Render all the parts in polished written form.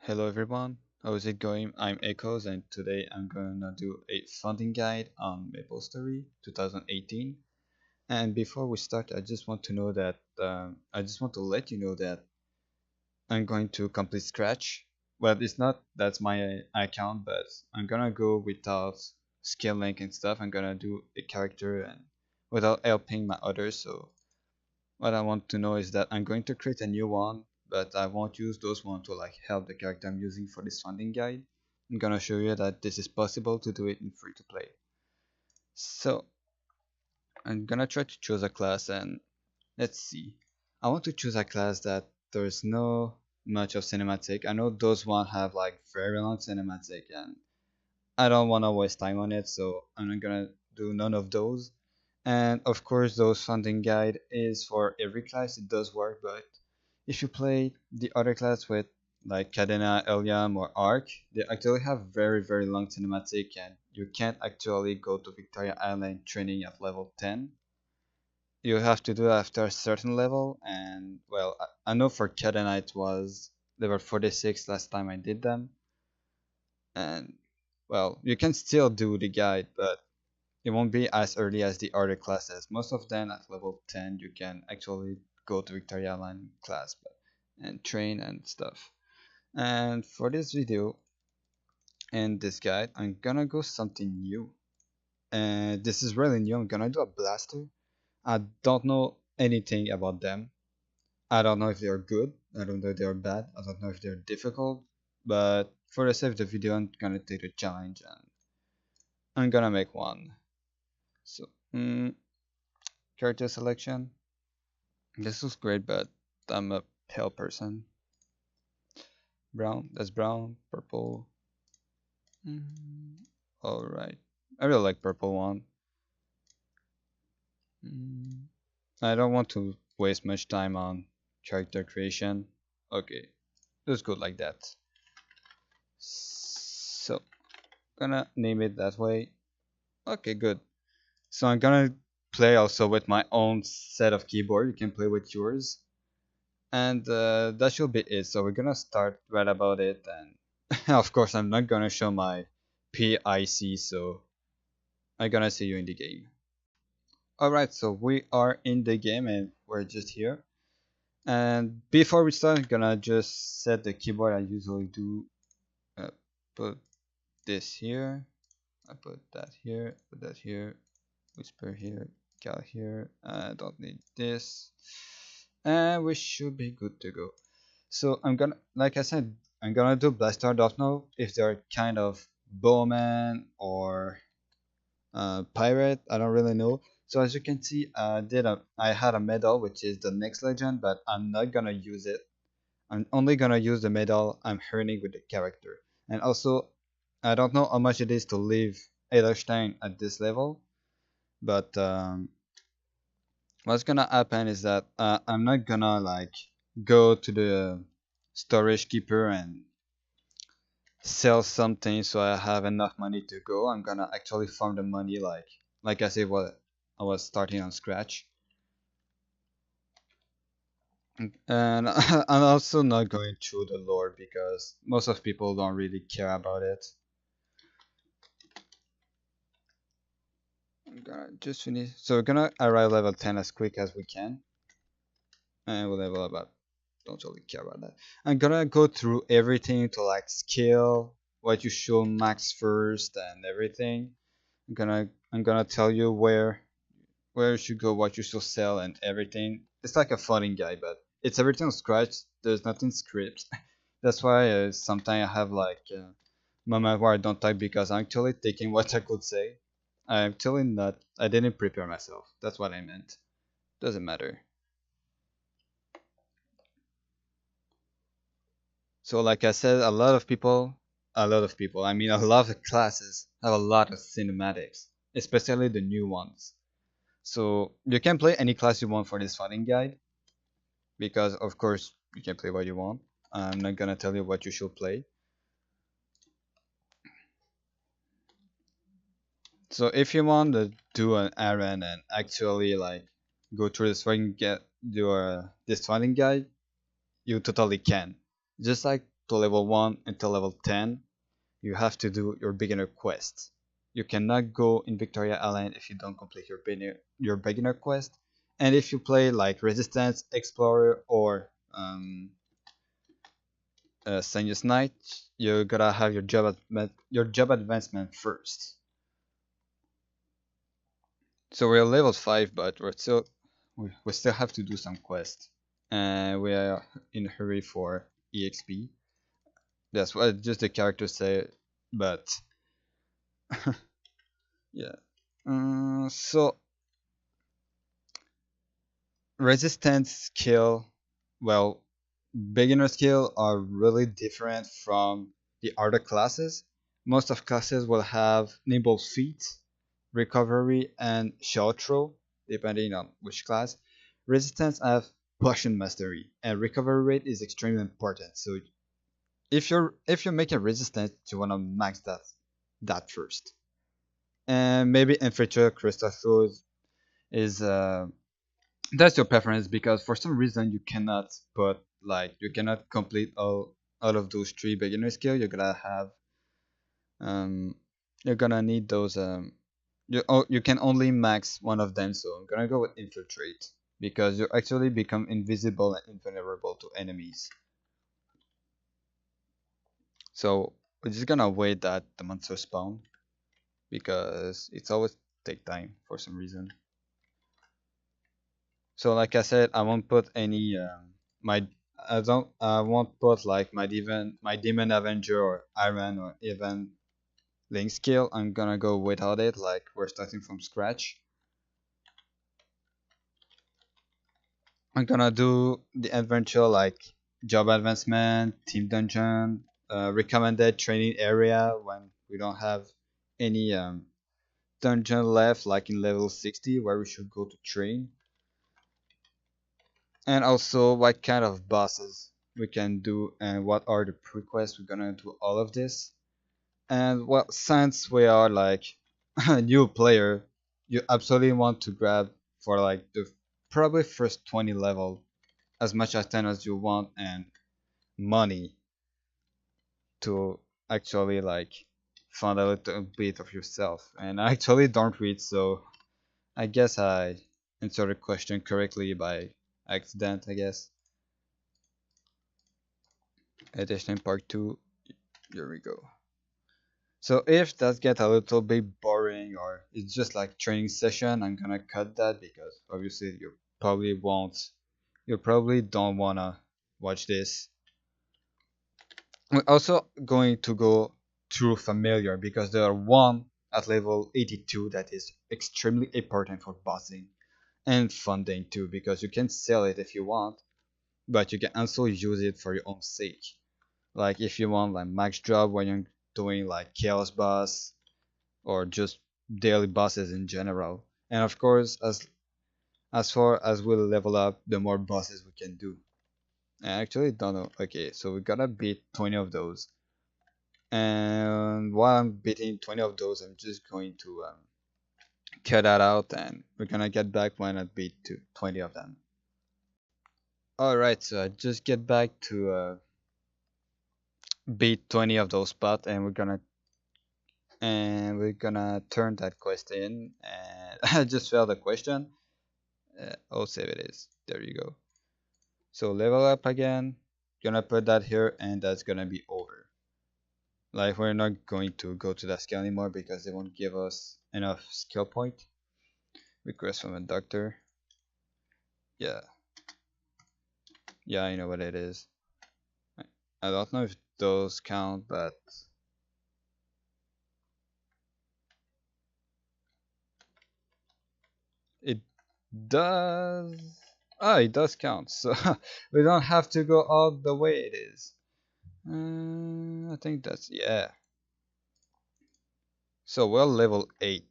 Hello everyone, how's it going? I'm Echoes and today I'm gonna do a funding guide on MapleStory 2018. And before we start, I just want to know that I just want to let you know that I'm going to complete Scratch. Well, it's not that's my account, but I'm gonna go without skill link and stuff. I'm gonna do a character and without helping my others. So what I want to know is that I'm going to create a new one, but I won't use those ones to like help the character I'm using for this funding guide. I'm gonna show you that this is possible to do it in free to play. So I'm gonna try to choose a class and let's see. I want to choose a class that there's no much of cinematic. I know those one have like very long cinematic and I don't wanna waste time on it, so I'm not gonna do none of those. And of course those funding guide is for every class, it does work, but if you play the other class with like Cadena, Elyam or Arc, they actually have very long cinematic and you can't actually go to Victoria Island training at level 10. You have to do it after a certain level, and well, I know for Cadena it was level 46 last time I did them, and well, you can still do the guide, but it won't be as early as the other classes. Most of them at level 10 you can actually go to Victoria Island class and train and stuff. And for this video and this guide, I'm gonna go something new. And this is really new. I'm gonna do a blaster. I don't know anything about them. I don't know if they're good. I don't know if they're bad. I don't know if they're difficult. But for the sake of the video, I'm gonna take the challenge and I'm gonna make one. So, character selection. This looks great, but I'm a pale person. Brown. That's brown. Purple. Alright. I really like purple one. I don't want to waste much time on character creation. Okay, let's go like that. So, gonna name it that way. Okay, good. So I'm gonna play also with my own set of keyboard. You can play with yours. And that should be it. So we're gonna start right about it. And of course, I'm not gonna show my PIC. So I'm gonna see you in the game. Alright, so we are in the game and we're just here. And before we start, I'm gonna just set the keyboard I usually do. Put this here. I put that here. Put that here. Whisper here. Cal here. I don't need this. And we should be good to go. So I'm gonna, like I said, I'm gonna do blaster. I don't know if they're kind of bowman or pirate. I don't really know. So as you can see, I had a medal which is the next legend, but I'm not gonna use it. I'm only gonna use the medal I'm earning with the character. And also, I don't know how much it is to leave Edelstein at this level, but what's gonna happen is that I'm not gonna like go to the storage keeper and sell something so I have enough money to go. I'm gonna actually farm the money like I said what I was starting on scratch. And I'm also not going through the lore because most of people don't really care about it. I'm gonna just finish. So we're gonna arrive level 10 as quick as we can. And we'll level up. Don't really care about that. I'm gonna go through everything to like skill, what you should max first and everything. I'm gonna tell you where you should go, what you should sell and everything. It's like a flooding guide, but it's everything on scratch. There's nothing script. That's why sometimes I have like moment where I don't type because I'm actually thinking what I could say. I'm actually not. I didn't prepare myself. That's what I meant. Doesn't matter. So like I said, I mean a lot of classes have a lot of cinematics, especially the new ones. So you can play any class you want for this fighting guide, because of course you can play what you want. I'm not gonna tell you what you should play. So if you want to do an errand and actually like go through this fighting guide, you totally can. Just like to level 1 until level 10, you have to do your beginner quest. You cannot go in Victoria Island if you don't complete your beginner quest. And if you play like Resistance, Explorer, or Senus Knight, you gotta have your job advancement first. So we're level 5, but we still have to do some quests. And we are in a hurry for EXP. That's what just the characters say, but yeah. So resistance skill, well, beginner skill are really different from the other classes. Most of classes will have nimble feet, recovery, and short throw, depending on which class. Resistance have potion mastery, and recovery rate is extremely important. So if you're making resistance, you wanna max that first. And maybe infiltrate crystal throws is that's your preference because for some reason you cannot put like you cannot complete all of those three beginner skill. Um you're gonna need those you can only max one of them, so I'm gonna go with infiltrate because you actually become invisible and invulnerable to enemies. So we're just gonna wait that the monster spawn because it's always take time for some reason. So like I said, I won't put any my I won't put like my demon avenger or iron or even link skill. I'm gonna go without it, like we're starting from scratch. I'm gonna do the adventure like job advancement, team dungeon, recommended training area when we don't have any dungeon left, like in level 60 where we should go to train. And also what kind of bosses we can do and what are the prequests. We're gonna do all of this. And well, since we are like a new player, you absolutely want to grab for like the probably first 20 level as much as 10 as you want and money to actually like find a little bit of yourself. And I actually don't read, so I guess I answered the question correctly by accident, I guess. Edition part 2, here we go. So if that gets a little bit boring or it's just like training session, I'm gonna cut that because obviously you probably don't wanna watch this. We're also going to go through familiar because there are one at level 82 that is extremely important for bossing and funding too because you can sell it if you want, but you can also use it for your own sake. Like if you want like max job when you're doing like chaos boss or just daily bosses in general. And of course, as far as we level up, the more bosses we can do. I actually don't know. Okay, so we gotta beat 20 of those. And while I'm beating 20 of those, I'm just going to cut that out, and we're gonna get back when I beat 20 of them. Alright, so I just get back to beat 20 of those spots, and we're gonna turn that quest in. And I just failed the question. Oh, save it is. There you go. So level up again. Gonna put that here, and that's gonna be over. Like we're not going to go to that skill anymore because they won't give us enough skill point. Request from a doctor. Yeah, yeah, I know what it is. I don't know if those count, but it does. Ah, it does count. So we don't have to go all the way. It is. I think that's yeah. So we're level 8,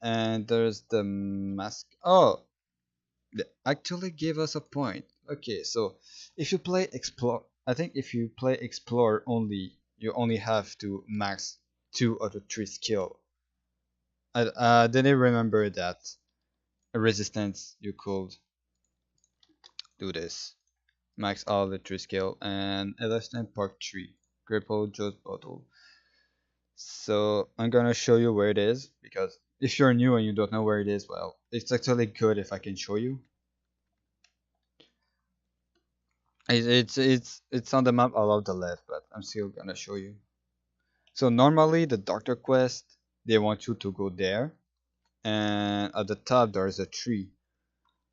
and there's the mask. Oh, they actually gave us a point. Okay, so if you play explore, I think if you play explore only, you only have to max 2 out of 3 skill. I didn't remember that resistance you could do this. max all the 3 skill, and Elastin Park 3, Cripple Joe's Bottle. So I'm gonna show you where it is, because if you're new and you don't know where it is, well, it's actually good if I can show you. It's on the map all of the left, but I'm still gonna show you. So normally the Doctor Quest, they want you to go there, and at the top there's a tree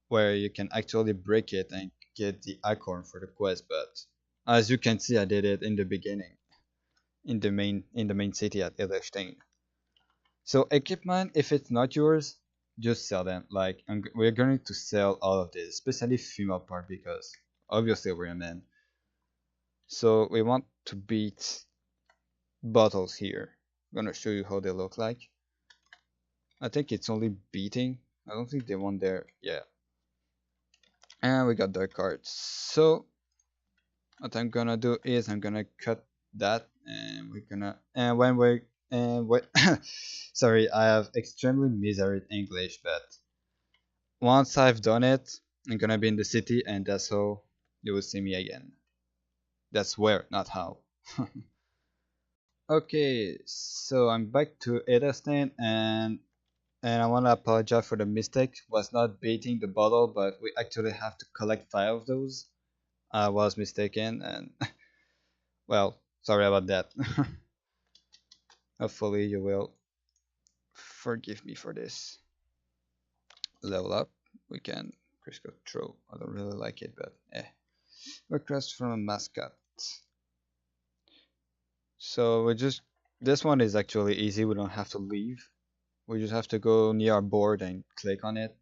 where you can actually break it and get the acorn for the quest. But as you can see, I did it in the beginning, in the main city at Edelstein. So equipment, if it's not yours, just sell them. Like we're going to sell all of this, especially female part, because obviously we're a man. So we want to beat bottles here. I'm gonna show you how they look like. I think it's only beating. I don't think they want there. Yeah. And we got their cards. So what I'm gonna do is I'm gonna cut that, and we're gonna, and when we're, and what sorry, I have extremely misery English, but once I've done it, I'm gonna be in the city, and that's how you will see me again. That's where, not how. Okay, so I'm back to Edelstein, and I want to apologize for the mistake. Was not baiting the bottle, but we actually have to collect 5 of those. I was mistaken, and well, sorry about that. Hopefully you will forgive me for this. Level up. We can critical throw. I don't really like it, but eh. Request from a mascot. So we just, this one is actually easy. We don't have to leave. We just have to go near our board and click on it.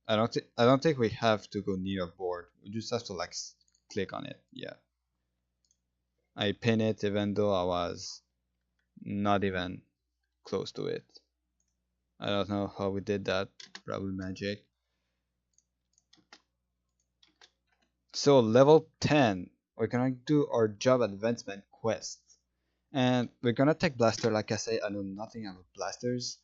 I don't think we have to go near our board. We just have to like click on it. Yeah. I pin it even though I was not even close to it. I don't know how we did that. Probably magic. So level 10, we're gonna do our job advancement quest. And we're gonna take blaster. Like I say, I know nothing about blasters.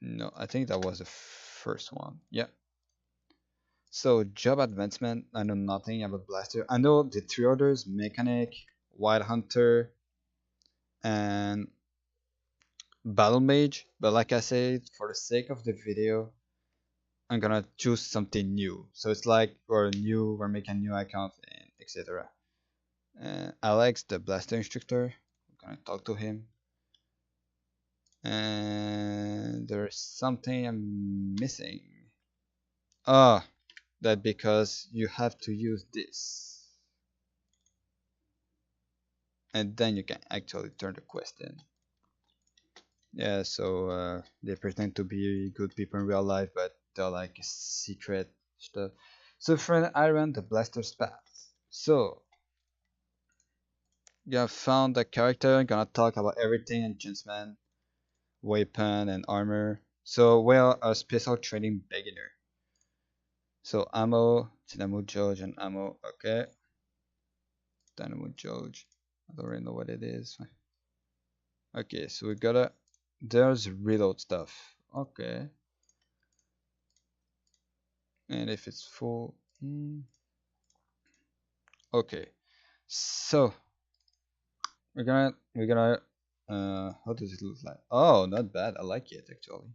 No, I think that was the first one. Yeah. So job advancement, I know nothing about blaster. I know the 3 others: mechanic, wild hunter, and battle mage. But like I said, for the sake of the video, I'm gonna choose something new. So it's like we're making a new account and etc. Alex, the blaster instructor, I'm gonna talk to him. And there's something I'm missing. Ah, that because you have to use this. And then you can actually turn the quest in. Yeah, so they pretend to be good people in real life, but they're like secret stuff. So friend, I ran the blaster's path. So you have found the character, gonna talk about everything: enchantment, weapon, and armor. So we're a special training beginner. So ammo, Dynamo George, and ammo. Okay, Dynamo George. I don't really know what it is. Okay, so we gotta. There's reload stuff. Okay. And if it's full. Okay. So we're gonna how does it look like? Oh, not bad. I like it actually.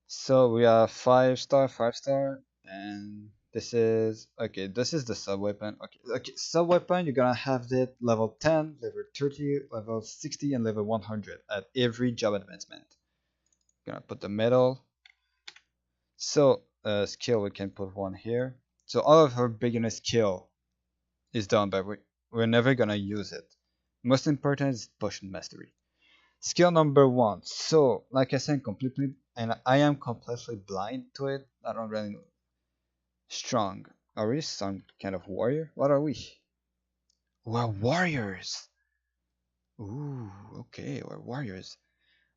So we have 5-star, 5-star, and this is okay. This is the sub weapon. Okay. Sub weapon. You're gonna have it level 10, level 30, level 60, and level 100 at every job advancement. Gonna put the medal. So skill, we can put one here. So all of our beginner skill is done, but we're never gonna use it. Most important is potion mastery. Skill number 1. So like I said, completely, and I am completely blind to it. I don't really know. Strong. Are we some kind of warrior? What are we? We're warriors. Ooh, okay, we're warriors.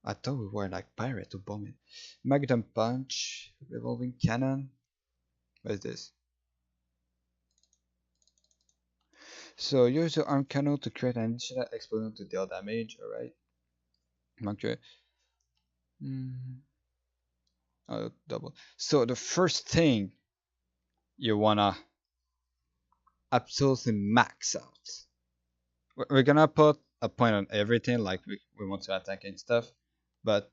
I thought we were like pirates to bomb it. Magnum punch, revolving cannon. What is this? So use your arm cannon to create an additional explosion to deal damage. Alright. Okay. double. So the first thing you wanna absolutely max out. We're gonna put a point on everything, like we want to attack and stuff, but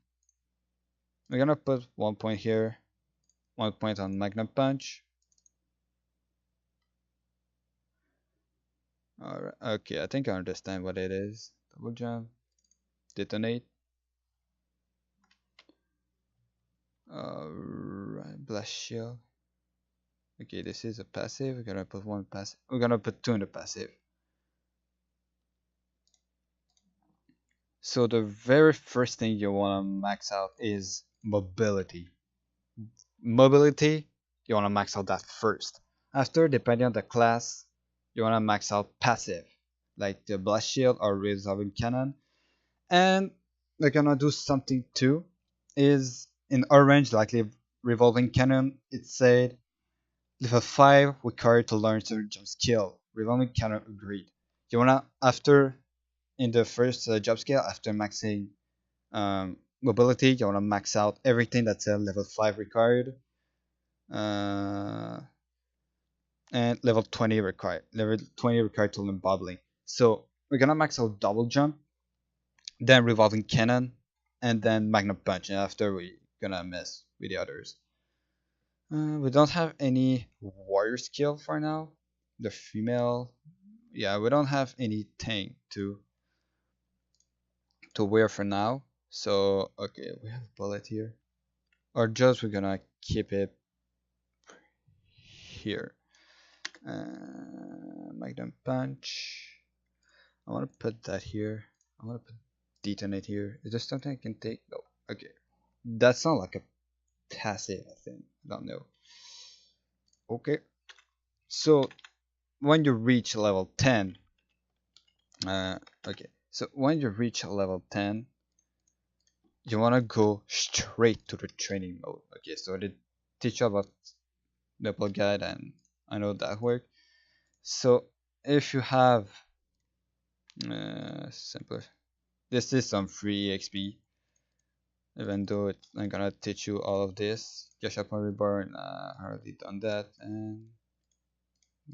we're gonna put 1 point here, 1 point on Magnum Punch. Alright, okay, I think I understand what it is. Double jump, detonate. Alright, blast shield. Okay, this is a passive. We're gonna put one passive. We're gonna put two in the passive. So the very first thing you wanna max out is mobility. Mobility, you wanna max out that first. After, depending on the class, you wanna max out passive, like the blast shield or resolving cannon. And we're gonna do something too. Is in orange, like the revolving cannon, it said level 5 required to learn certain jump skill. Revolving cannon agreed. You wanna after in the first job skill after maxing mobility, you wanna max out everything that's a level 5 required, uh, and level 20 required. Level 20 required to learn bubbling. So we're gonna max out double jump, then revolving cannon, and then magnum punch. And after we gonna mess with the others. We don't have any warrior skill for now. The female, yeah, we don't have anything to wear for now. So okay, we have a bullet here, or just we're gonna keep it here. Magnum punch. I want to put that here. I want to put detonate here. Is there something I can take? No. Okay, that's not like a passive. I think. I don't know. Okay, so when you reach level 10, okay, so when you reach level 10, you want to go straight to the training mode. Okay, so I did teach you about double guide and I know that work. So if you have simpler, this is some free XP, even though I'm gonna teach you all of this. Gashapon Reborn, I already done that, and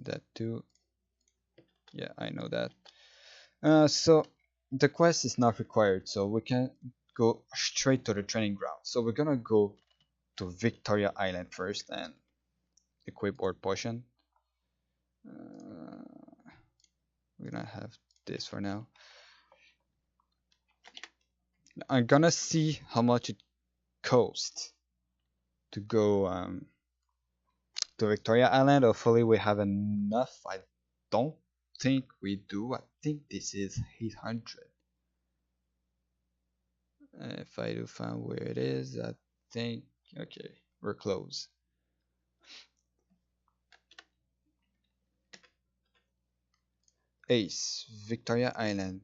that too. Yeah, I know that. So the quest is not required, so we can go straight to the training ground. So we're gonna go to Victoria Island first and equip our potion. We're gonna have this for now. I'm gonna see how much it costs to go to Victoria Island. Hopefully we have enough. I don't think we do. I think this is 800. If I do find where it is, I think, okay, we're close. Ace, Victoria Island.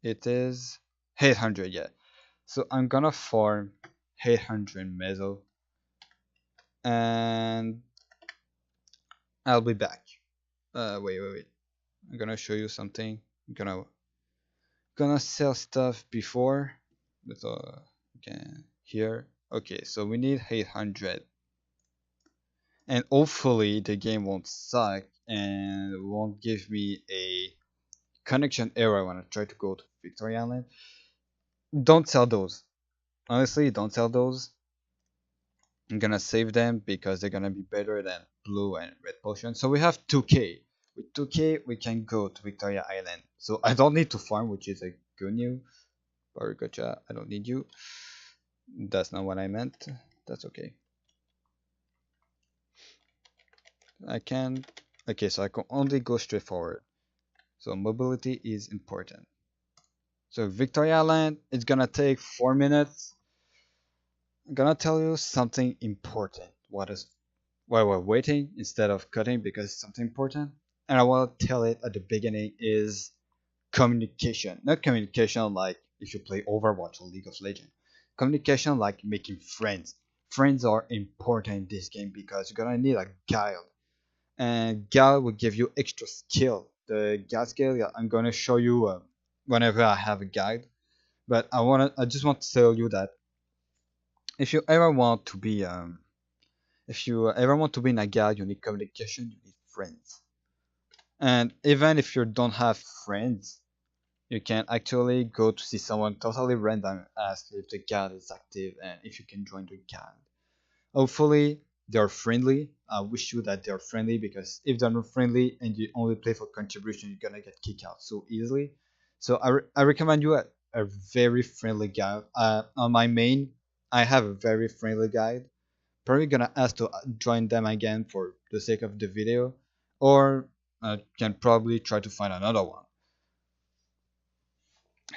It is 800, yeah. So I'm gonna farm 800 metal and I'll be back. Wait. I'm gonna show you something. I'm gonna sell stuff before. But okay, here. Okay, so we need 800. And hopefully the game won't suck and won't give me a connection error when I try to go to Victoria Island. Don't sell those. Honestly, don't sell those. I'm gonna save them because they're gonna be better than blue and red potion. So we have 2k. With 2k, we can go to Victoria Island. So I don't need to farm, which is a good news. Barigacha, I don't need you. That's not what I meant. That's okay. I can. Okay, so I can only go straight forward. So mobility is important. So Victoria Island, it's gonna take 4 minutes. I'm gonna tell you something important. While we're waiting instead of cutting because it's something important. And I want to tell it at the beginning is communication. Not communication like if you play Overwatch or League of Legends. Communication like making friends. Friends are important in this game because you're gonna need a guild. And guild will give you extra skill. The guild skill, yeah, I'm gonna show you whenever I have a guide. But I just want to tell you that if you ever want to be if you ever want to be in a guild, you need communication, you need friends. And even if you don't have friends, you can actually go to see someone totally random and ask if the guild is active and if you can join the guild. Hopefully they're friendly. I wish you that they're friendly, because if they're not friendly and you only play for contribution, you're gonna get kicked out so easily. So I recommend you a very friendly guide. On my main, I have a very friendly guide. Probably gonna ask to join them again for the sake of the video, or I can probably try to find another one.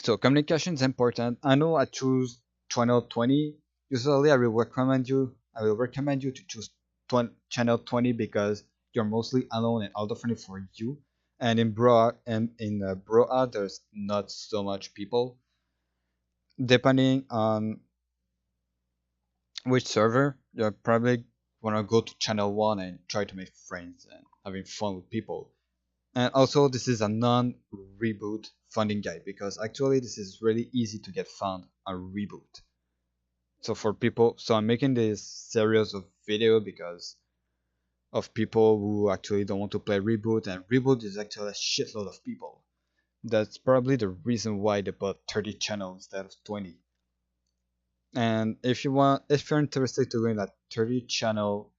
So communication is important. I know I choose channel 20. Usually I will recommend you to choose channel 20 because you're mostly alone and auto friendly for you. And in Broa there's not so much people. Depending on which server, you're probably wanna go to channel 1 and try to make friends and having fun with people. And also, this is a non-reboot funding guide, because actually this is really easy to get found on Reboot. So for people, so I'm making this series of video because of people who actually don't want to play Reboot, and Reboot is actually a shitload of people. That's probably the reason why they put 30 channels instead of 20. And if you're interested to go in that 30 channel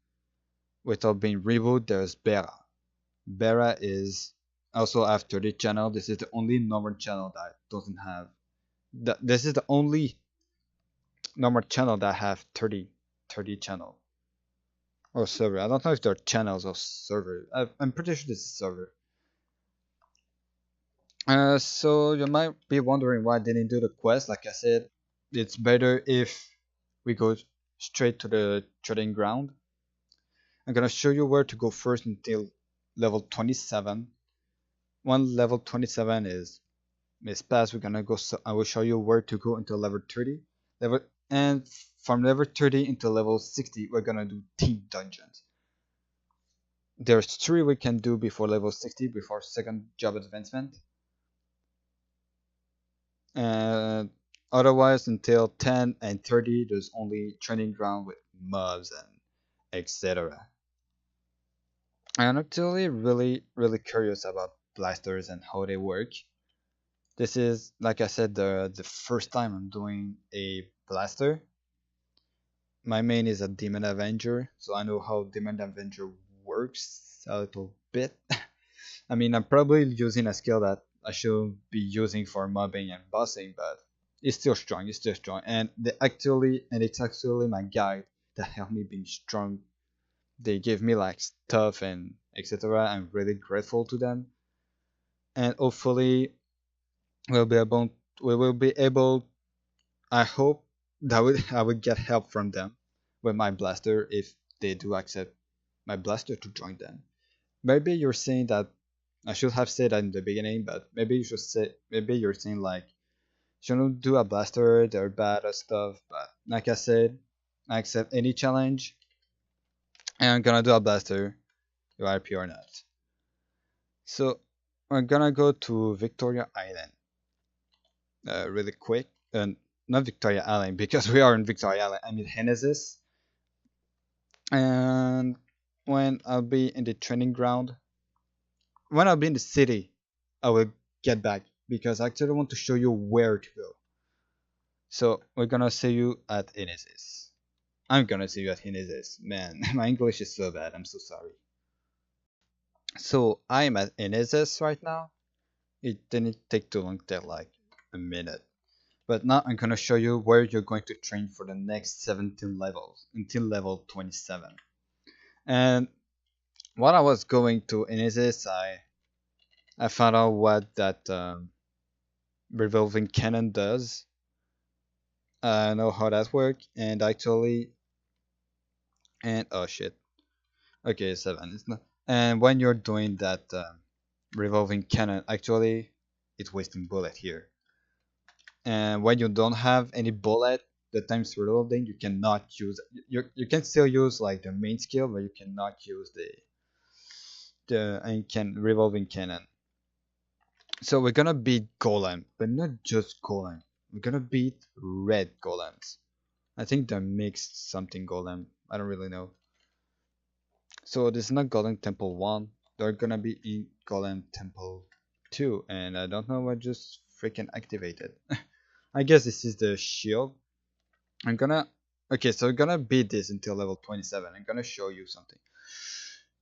without being Reboot, there's Bera. Bera is also have 30 channel. This is the only normal channel that doesn't have. This is the only normal channel that have 30 channel or server. I don't know if they're channels or server. I'm pretty sure this is server. So you might be wondering why I didn't do the quest. Like I said, it's better if we go straight to the trading ground. I'm gonna show you where to go first until level 27. When level 27 is passed, we're gonna go. So I will show you where to go until level 30. And from level 30 until level 60, we're gonna do team dungeons. There's 3 we can do before level 60, before second job advancement. And otherwise, until 10 and 30, there's only training ground with mobs and etc. I'm actually really curious about blasters and how they work. This is, like I said, the first time I'm doing a blaster. My main is a Demon Avenger, so I know how Demon Avenger works a little bit. I mean, I'm probably using a skill that I should be using for mobbing and bossing, but it's still strong. It's still strong, and it's actually my guide that helped me being strong. They give me like stuff and etc. I'm really grateful to them, and hopefully we'll be able we will be able. I hope that I would get help from them with my blaster if they do accept my blaster to join them. Maybe you're saying that I should have said that in the beginning, but maybe you're saying like shouldn't do a blaster, they're bad or stuff. But like I said, I accept any challenge, and I'm gonna do a blaster, URP or not. So we're gonna go to Victoria Island really quick, and not Victoria Island because we are in Victoria Island. I mean Genesis, and when I'll be in the training ground, when I'll be in the city, I will get back because I actually want to show you where to go. So we're gonna see you at Genesis. I'm gonna see you at Genesis. Man, my English is so bad. I'm so sorry. So I'm at Genesis right now. It didn't take too long, take like a minute. But now I'm gonna show you where you're going to train for the next 17 levels until level 27. And while I was going to Genesis, I found out what that revolving cannon does. I know how that works, and actually, and oh shit. Okay, 7. It's not. And when you're doing that revolving cannon, actually, it's wasting bullet here. And when you don't have any bullet, the times reloading, you cannot use. You can still use like the main skill, but you cannot use the and can revolving cannon. So we're gonna beat golem, but not just golem. We're gonna beat red golems. I think they're mixed something golem. I don't really know. So this is not Golem Temple 1. They're gonna be in Golem Temple 2. And I don't know what just freaking activated. I guess this is the shield. I'm gonna... Okay, so we're gonna beat this until level 27. I'm gonna show you something.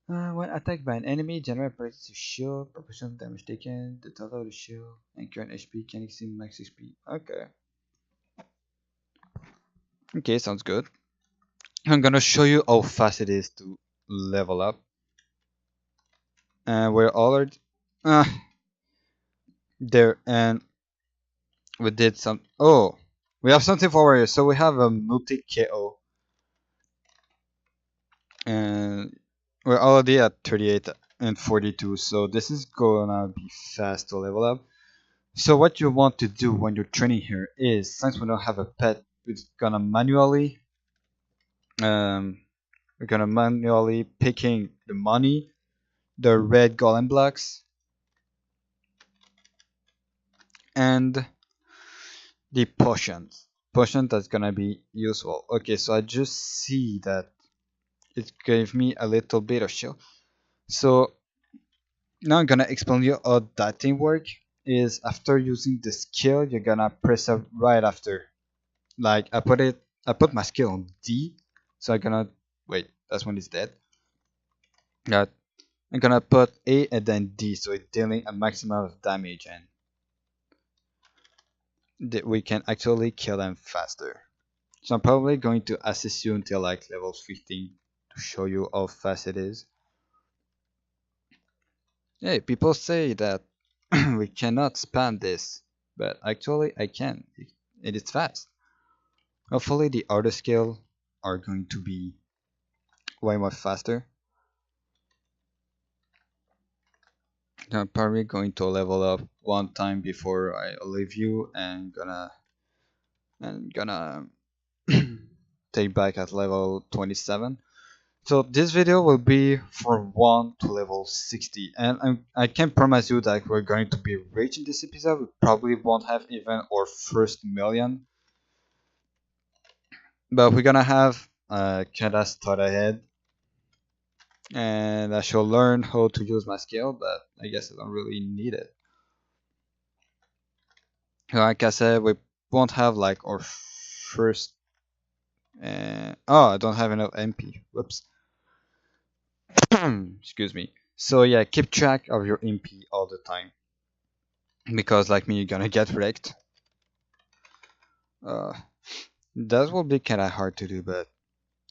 When attacked by an enemy, general practice shield, proportional damage taken, the total of the shield, and current HP can exceed max HP. Okay. Okay, sounds good. I'm gonna show you how fast it is to level up. And we're already there, and we did some. Oh, we have something for warriors. So we have a multi KO, and we're already at 38 and 42. So this is gonna be fast to level up. So what you want to do when you're training here is, since we don't have a pet, it's gonna manually we're gonna manually picking the money, the red golem blocks, and the potions. Potion that's gonna be useful. Okay, so I just see that it gave me a little bit of shield. So now I'm gonna explain you how that thing work. Is after using the skill, you're gonna press up right after. Like I put my skill on D, so I'm gonna wait. That's when it's dead. Yeah, I'm gonna put A and then D, so it's dealing a maximum of damage, and we can actually kill them faster. So I'm probably going to assist you until like level 15 to show you how fast it is. Hey, people say that we cannot spam this, but actually I can. It is fast. Hopefully the other skill are going to be way more faster. I'm probably going to level up one time before I leave you and gonna take back at level 27. So this video will be from 1 to level 60, and I can promise you that we're going to be rich in this episode. We probably won't have even our first million, but we're gonna have kinda start ahead, and I shall learn how to use my skill, but I guess I don't really need it. Like I said, we won't have like our first. Oh, I don't have enough MP. Whoops. Excuse me. So yeah, keep track of your MP all the time, because like me, you're gonna get wrecked. Uh, that will be kinda hard to do, but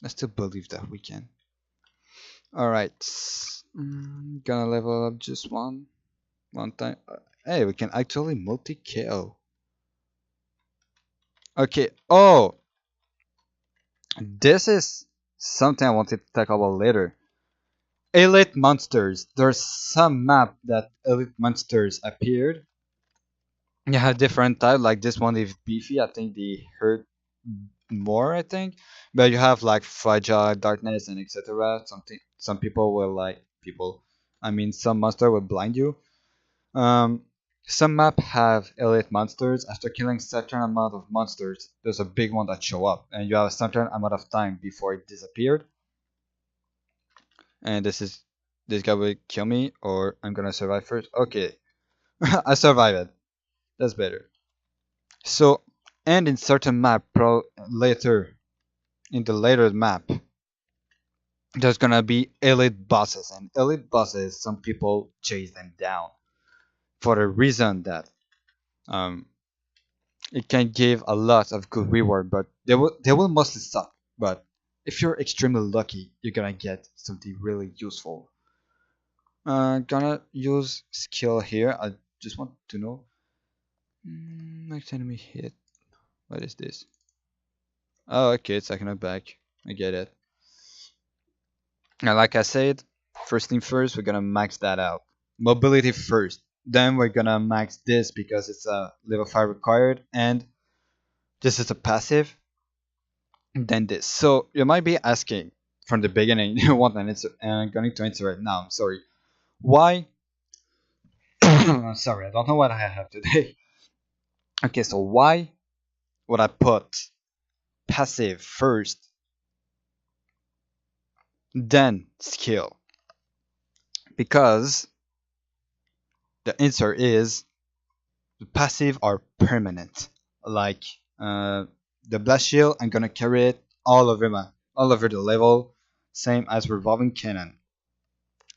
I still believe that we can. Alright, gonna level up just one time. Hey, we can actually multi KO. Okay. Oh, this is something I wanted to talk about later. Elite monsters. There's some map that elite monsters appeared. You have different type, like this one is beefy. I think they hurt more, I think. But you have like fragile, darkness, and etc. Some people will like people. I mean, some monster will blind you. Um, some map have elite monsters. After killing certain amount of monsters, there's a big one that show up, and you have a certain amount of time before it disappeared. And this guy will kill me, or I'm gonna survive first. Okay, I survived. That's better. So, and in certain map, later in the later map, there's gonna be elite bosses, and elite bosses, some people chase them down for the reason that um it can give a lot of good reward, but they will mostly suck. But if you're extremely lucky, you're gonna get something really useful. Gonna use skill here. I just want to know. Next enemy hit. What is this? Oh, okay, it's second back. I get it. And like I said, first thing first, we're gonna max that out. Mobility first. Then we're gonna max this because it's a level 5 required, and this is a passive. Then this. So you might be asking from the beginning, you want an answer, and I'm going to answer it now. I'm sorry. Why? I'm sorry, I don't know what I have today. Okay, so why would I put passive first, then skill? Because the answer is the passive are permanent. Like uh, the blast shield, I'm gonna carry it all over the level, same as revolving cannon.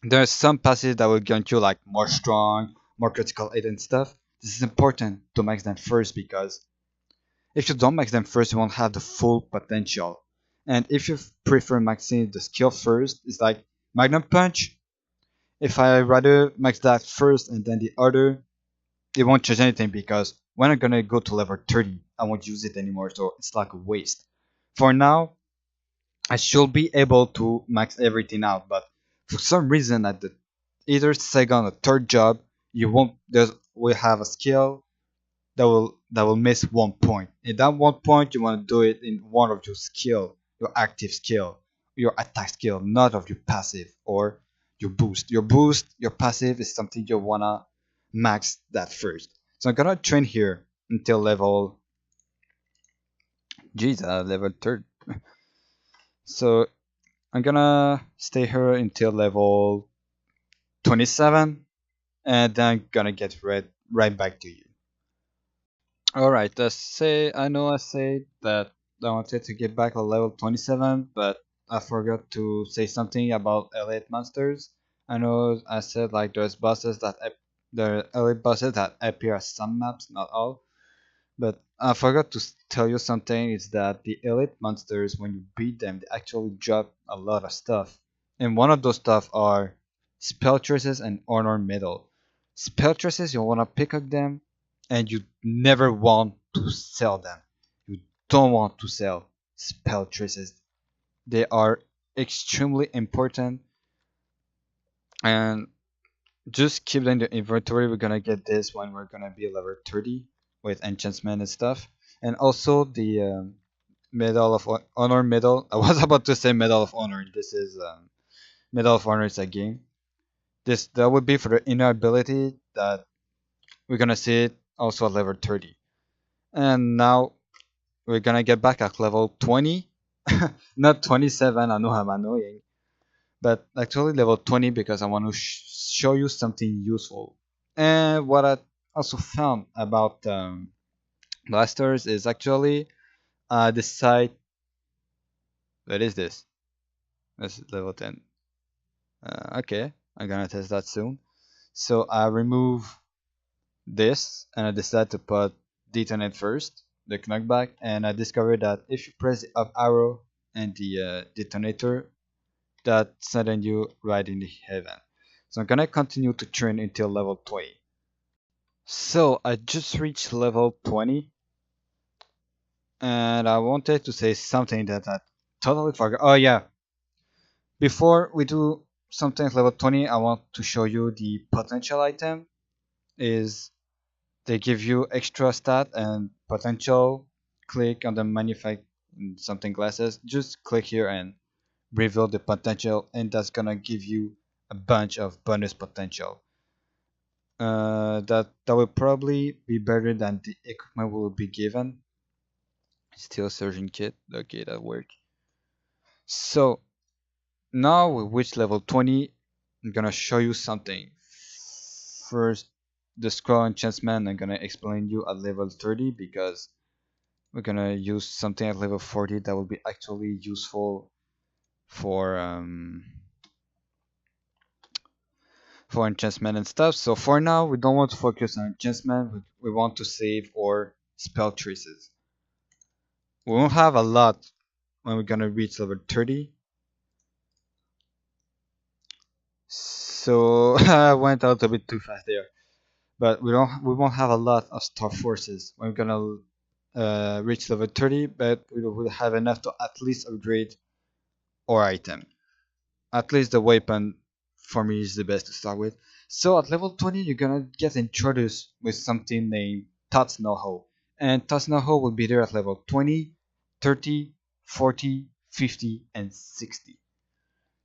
There's some passives that will grant you like more strong, more critical hit and stuff. This is important to max them first because if you don't max them first, you won't have the full potential. And if you prefer maxing the skill first, it's like Magnum Punch. If I rather max that first and then the other, it won't change anything because when I'm gonna go to level 30, I won't use it anymore, so it's like a waste. For now, I should be able to max everything out, but for some reason at the either second or third job, you won't there's will have a skill that will miss 1 point. And that 1 point you want to do it in one of your skill, your active skill, your attack skill, not of your passive or your boost. Your passive is something you wanna max that first. So I'm gonna train here until level geez, level third. So I'm gonna stay here until level 27 and then I'm gonna get right back to you. Alright, let's say I know I said that I wanted to get back to level 27, but I forgot to say something about elite monsters. I know I said like there are elite bosses that appear as some maps, not all. But I forgot to tell you something is that the elite monsters, when you beat them, they actually drop a lot of stuff. And one of those stuff are spell traces and honor medal. Spell traces, you want to pick up them, and you never want to sell them. You don't want to sell spell traces. They are extremely important, and just keep them in the inventory. We're gonna get this when we're gonna be level 30 with enchantment and stuff. And also the Medal of Honor medal. I was about to say Medal of Honor. This is Medal of Honor is a game. This that would be for the inner ability that we're gonna see it also at level 30. And now we're gonna get back at level 20, not 27. I know I'm annoying, but actually level 20 because I want to show you something useful. And what I also found about blasters is actually the site. What is this? This is level 10. Okay, I'm gonna test that soon. So I remove this and I decide to put detonate first, the knockback, and I discovered that if you press the up arrow and the detonator, that sends you right in the heaven. So I'm gonna continue to train until level 20. So I just reached level 20 and I wanted to say something that I totally forgot. Oh yeah, before we do something at level 20, I want to show you the potential item. Is they give you extra stat and potential. Click on the magnify something glasses. Just click here and reveal the potential, and that's gonna give you a bunch of bonus potential. That will probably be better than the equipment will be given. Still surgeon kit. Okay, that worked. So now we reach level 20. I'm gonna show you something. First, the scroll enchantment. I'm gonna explain you at level 30 because we're gonna use something at level 40 that will be actually useful for enchantment and stuff. So for now, we don't want to focus on enchantment. We want to save our spell traces. We won't have a lot when we're gonna reach level 30. So I went out a bit too fast there. But we won't have a lot of star forces when we're gonna reach level 30, but we will have enough to at least upgrade our item. At least the weapon for me is the best to start with. So at level 20 you're gonna get introduced with something named Tots Know-How. And Tots Know-How will be there at level 20, 30, 40, 50, and 60.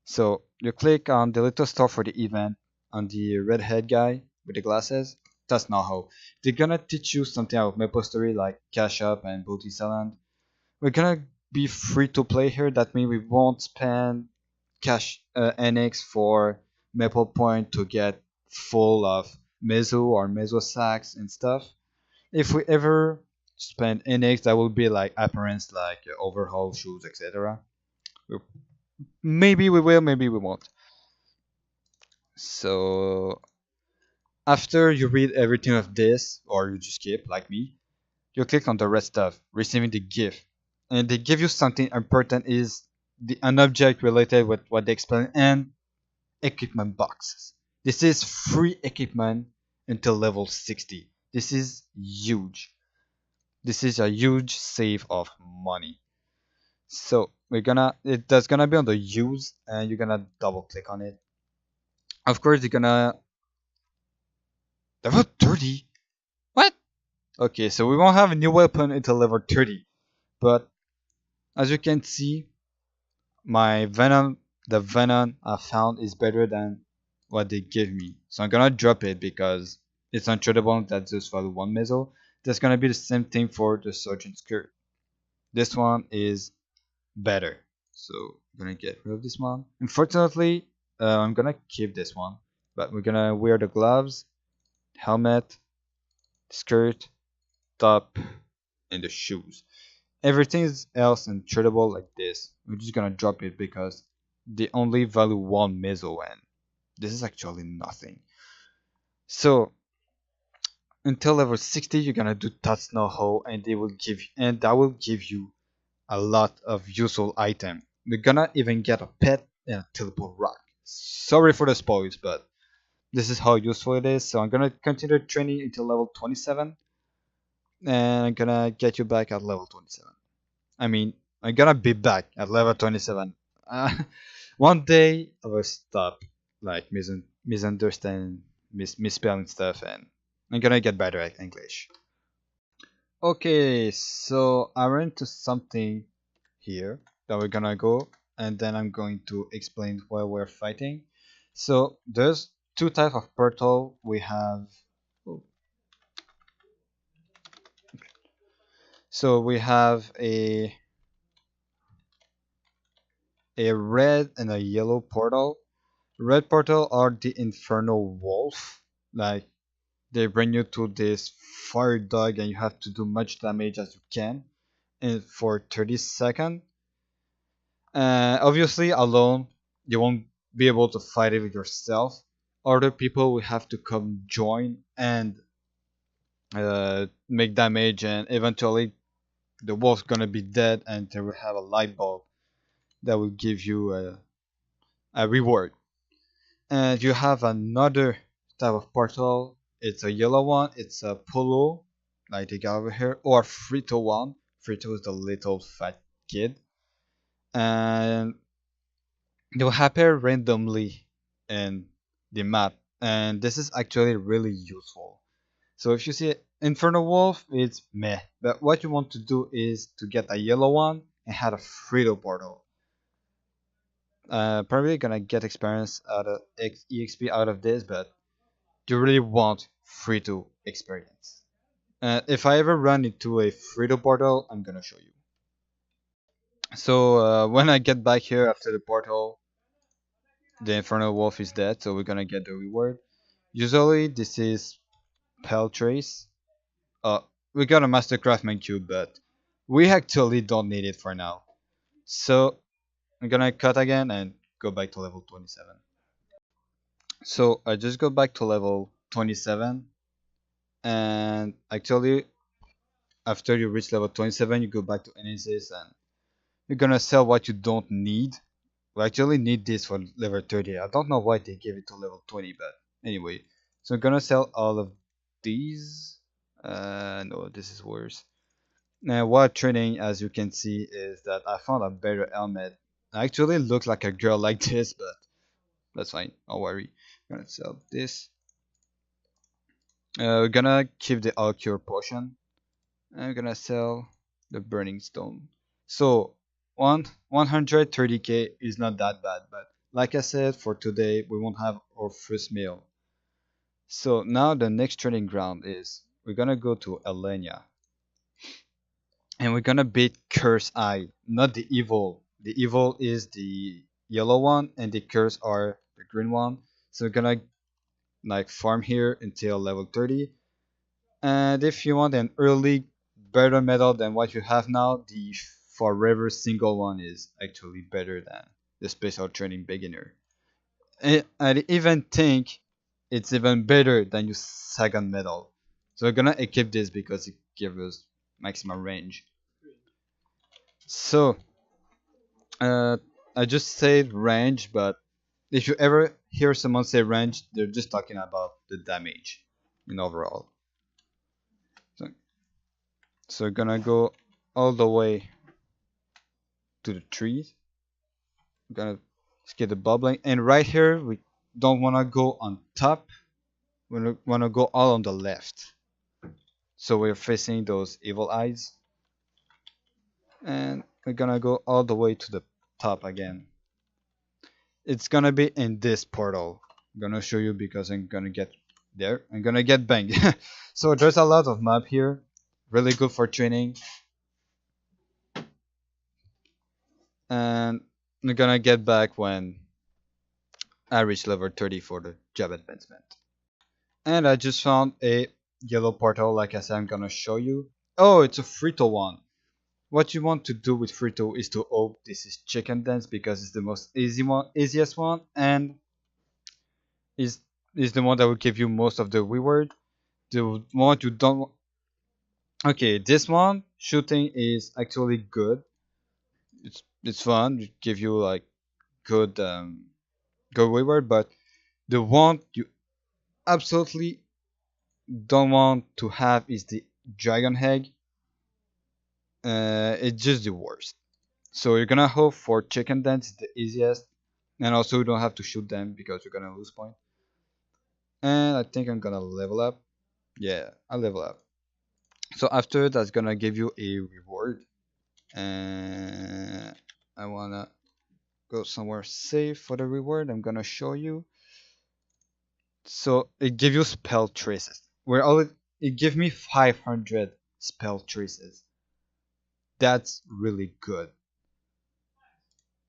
So you click on the little store for the event on the redhead guy with the glasses. That's not how. They're gonna teach you something about MapleStory like Cash Up and Booty Island. we're gonna be free to play here. That means we won't spend cash NX for Maple Point to get full of Meso or Meso sacks and stuff. If we ever spend NX, that will be like appearance, like overhaul shoes, etc. Maybe we will, maybe we won't. So after you read everything of this, or you just skip like me, you click on the red stuff, receiving the gift, and they give you something important is an object related with what they explain and equipment boxes. This is free equipment until level 60. This is huge. This is a huge save of money. So that's gonna be on the use, and you're gonna double click on it. Of course, you're gonna level 30. What? Okay, so we won't have a new weapon until level 30, but as you can see, my venom, the venom I found is better than what they give me. So I'm gonna drop it because it's untradeable. That's just for the one missile. That's gonna be the same thing for the sergeant skirt. This one is better. So I'm gonna get rid of this one. Unfortunately, I'm gonna keep this one, but we're gonna wear the gloves, helmet, skirt, top, and the shoes. Everything else untradeable like this. We're just gonna drop it because they only value one missile and this is actually nothing. So until level 60 you're gonna do Touch No Ho and that will give you a lot of useful item. You're gonna even get a pet and a teleport rock. Sorry for the spoils, but this is how useful it is. So I'm gonna continue training until level 27 and I'm gonna get you back at level 27. I mean, I'm gonna be back at level 27. Uh, one day I will stop like misunderstanding, misspelling stuff, and I'm gonna get better at English. Okay, so I ran into something here that we're gonna go, and then I'm going to explain why we're fighting. So there's two types of portal. We have so we have a red and a yellow portal. Red portal are the infernal wolf. Like they bring you to this fire dog and you have to do much damage as you can and for 30 seconds. Obviously alone you won't be able to fight it with yourself. Other people will have to come join and make damage and eventually the wolf's gonna be dead and they will have a light bulb that will give you a reward. And you have another type of portal. It's a yellow one. It's a polo, like the guy over here, or Frito one. Frito is the little fat kid, and they will appear randomly in the map. And this is actually really useful. So if you see Inferno Wolf, it's meh. But what you want to do is to get a yellow one and have a Frito portal. Probably gonna get experience out of EXP out of this, but you really want free to experience. If I ever run into a free to portal, I'm gonna show you. So when I get back here after the portal, the Infernal Wolf is dead, so we're gonna get the reward. Usually this is Pale Trace. Uh, we got a Master Craftsman cube, but we actually don't need it for now. So I'm gonna cut again and go back to level 27. So I just go back to level 27 and actually after you reach level 27 you go back to Genesis and you're gonna sell what you don't need. We actually need this for level 30. I don't know why they gave it to level 20, but anyway. So I'm gonna sell all of these. No, this is worse. Now while trading, as you can see, is that I found a better helmet. I actually look like a girl like this, but that's fine. Don't worry. I'm gonna sell this. We're gonna keep the all cure potion. I'm gonna sell the burning stone. So 130k is not that bad, but like I said, for today we won't have our first meal. So now the next training ground is we're gonna go to Elenia. and we're gonna beat Curse Eye, not the evil. The evil is the yellow one, and the Curse are the green one. So we're gonna like farm here until level 30. And if you want an early better medal than what you have now, the forever single one is actually better than the special training beginner. And I even think it's even better than your second medal. So we're gonna equip this because it gives us maximum range. So uh, I just said range, but if you ever hear someone say range, they're just talking about the damage in overall. So, so we're gonna go all the way to the trees. We're gonna skip the bubbling, and right here we don't wanna go on top. We wanna go all on the left. So we're facing those evil eyes, and we're gonna go all the way to the top again. It's gonna be in this portal. I'm gonna show you because I'm gonna get there. I'm gonna get banged. So there's a lot of map here, really good for training, and I'm gonna get back when I reach level 30 for the job advancement. And I just found a yellow portal, like I said, I'm gonna show you. Oh, it's a Frito one. What you want to do with Frito is to this is chicken dance because it's the most easiest one, and is the one that will give you most of the reward. The one you don't. Okay, this one shooting is actually good. It's fun. It give you like good good reward, but the one you absolutely don't want to have is the dragon egg. It's just the worst. So you're gonna hope for chicken dance is the easiest, and also you don't have to shoot them because you're gonna lose point. And I think I'm gonna level up. Yeah, I level up. So after that's gonna give you a reward, and I wanna go somewhere safe for the reward. I'm gonna show you. So it gives you spell traces. It gives me 500 spell traces. That's really good.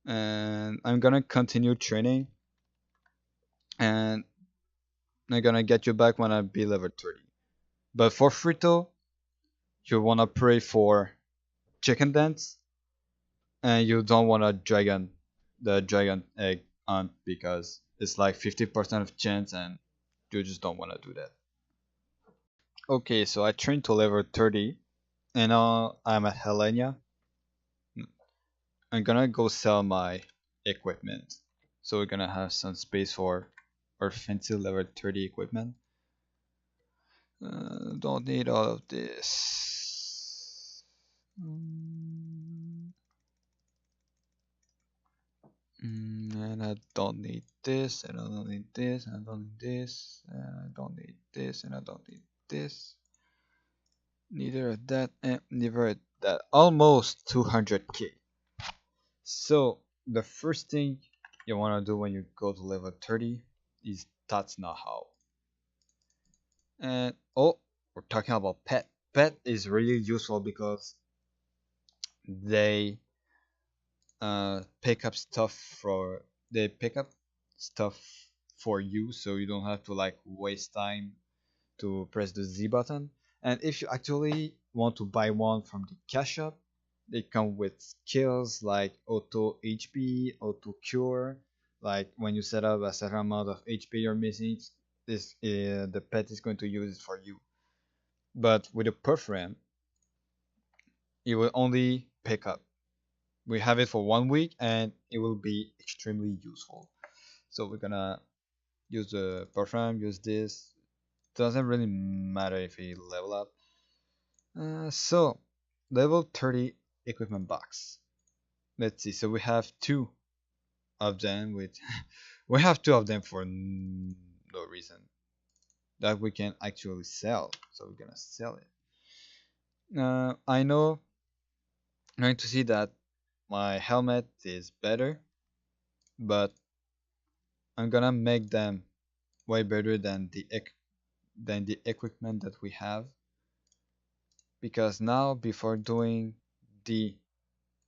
And I'm gonna continue training, and I'm gonna get you back when I be level 30. But for Frito, you wanna pray for chicken dance, and you don't wanna the dragon egg hunt because it's like 50% of chance, and you just don't wanna do that. Okay, so I trained to level 30, and now I'm at Helenia. I'm gonna go sell my equipment. So we're gonna have some space for our fancy level 30 equipment. Don't need all of this. And I don't need this, and I don't need this, and I don't need this, and I don't need this, and I don't need this. Neither of that, and neither of that. Almost 200k. So the first thing you want to do when you go to level 30 is Tats Know-how. And oh, we're talking about pet. Pet is really useful because they pick up stuff they pick up stuff for you, so you don't have to like waste time to press the Z button. And if you actually want to buy one from the cash shop, they come with skills like auto HP, auto cure. Like when you set up a certain amount of HP you're missing, this the pet is going to use it for you. But with a perforam, it will only pick up. We have it for 1 week, and it will be extremely useful. So we're gonna use the perforam, use this. Doesn't really matter if we level up. So level 30 equipment box. Let's see. So we have two of them with we have two of them for no reason that we can actually sell. So we're gonna sell it. I know I'm going to see that my helmet is better, but I'm gonna make them way better than the equipment that we have, because now before doing the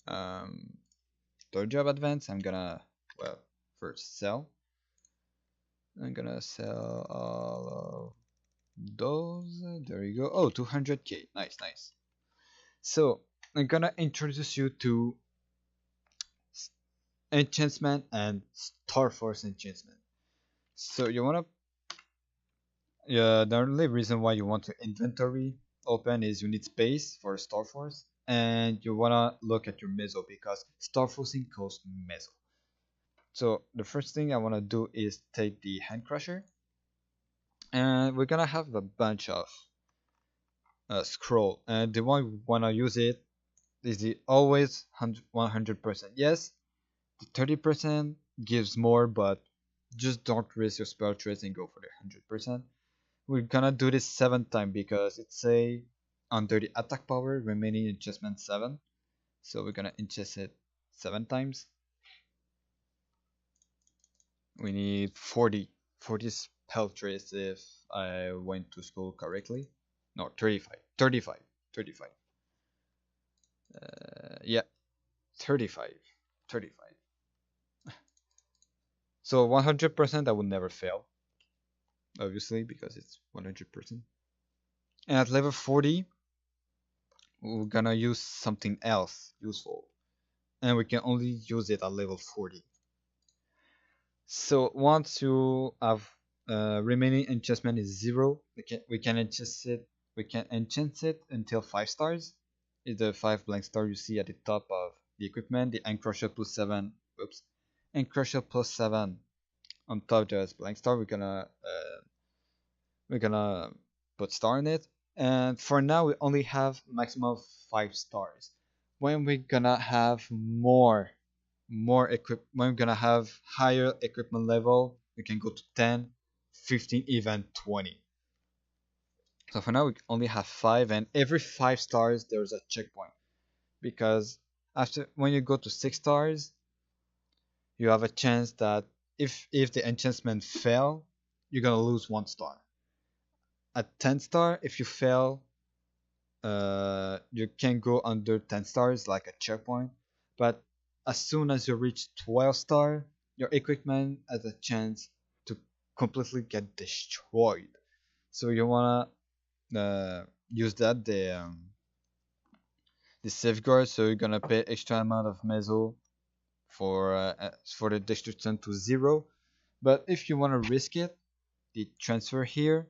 um, third job advance, I'm gonna, well, first sell. I'm gonna sell all of those. There you go. Oh, 200k. Nice, nice. So I'm gonna introduce you to enchantment and Star Force enchantment. So you wanna, yeah, the only reason why you want to inventory open is you need space for Star Force, and you wanna look at your meso because Star Forcing costs meso. So the first thing I wanna do is take the Hand Crusher, and we're gonna have a bunch of scroll, and the one we wanna use it is the always 100%. Yes, the 30% gives more, but just don't risk your spell trace and go for the 100%. We're gonna do this 7 times because it's a under the attack power remaining adjustment 7. So we're gonna adjust it 7 times. We need 40 spell trace if I went to school correctly. No, 35. 35. 35. Yeah, 35. 35. So 100% I would never fail, obviously, because it's 100%. And at level 40, we're gonna use something else useful. And we can only use it at level 40. So once you have remaining enchantment is 0, we can enchant it until 5 stars. Is the 5 blank star you see at the top of the equipment, the Encrusher plus 7, oops, Encrusher plus 7 on top just blank star. We're gonna put star in it, and for now we only have maximum of 5 stars. When we're gonna have when we're gonna have higher equipment level, we can go to 10, 15, even 20. So for now we only have 5, and every 5 stars there's a checkpoint, because after when you go to 6 stars you have a chance that if the enchantment fail, you're gonna lose 1 star. At 10 star, if you fail, you can go under 10 stars like a checkpoint, but as soon as you reach 12 star, your equipment has a chance to completely get destroyed. So you wanna use the safeguard. So you're gonna pay extra amount of meso for the destruction to 0. But if you wanna risk it, the transfer here,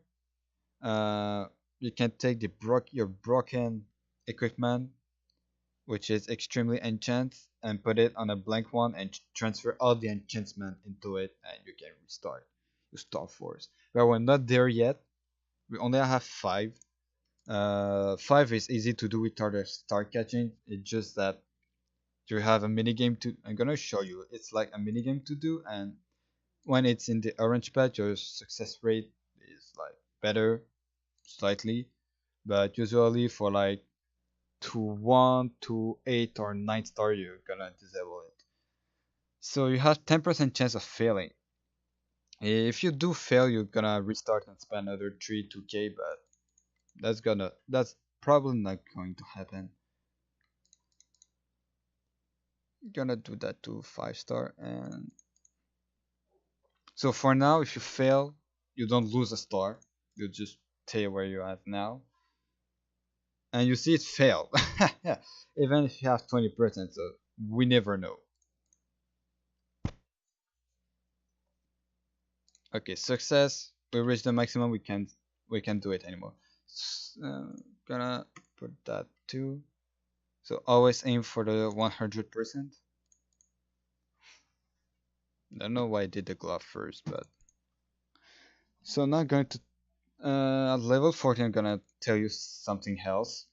uh, you can take your broken equipment, which is extremely enchant, and put it on a blank one and transfer all the enchantment into it, and you can restart your Star Force. But we're not there yet. We only have 5. 5 is easy to do with our star catching. It's just that you have a mini game to. I'm gonna show you. It's like a mini game to do, and when it's in the orange patch, your success rate is like better slightly, but usually for like to 1 to 8 or 9 star, you're gonna disable it. So you have 10% chance of failing. If you do fail, you're gonna restart and spend another 3 2k, but that's probably not going to happen. Gonna do that to 5 star. And so for now, if you fail, you don't lose a star, you just stay where you're at now, and you see it fail. Even if you have 20%, so we never know. Okay, success. We reached the maximum. We can't do it anymore. Gonna put that too. So always aim for the 100%. I don't know why I did the glove first, but so now going to at level 40. I'm gonna tell you something else.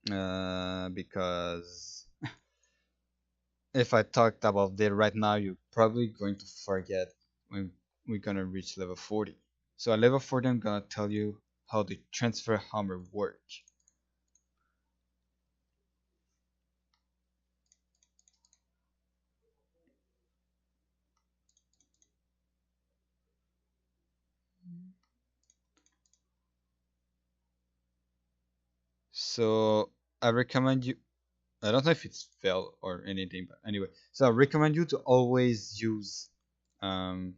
Because if I talked about that right now, you're probably going to forget when we're gonna reach level 40. So at level 40, I'm gonna tell you how the transfer hammer works. So I recommend you. I don't know if it's fail or anything, but anyway. So I recommend you um,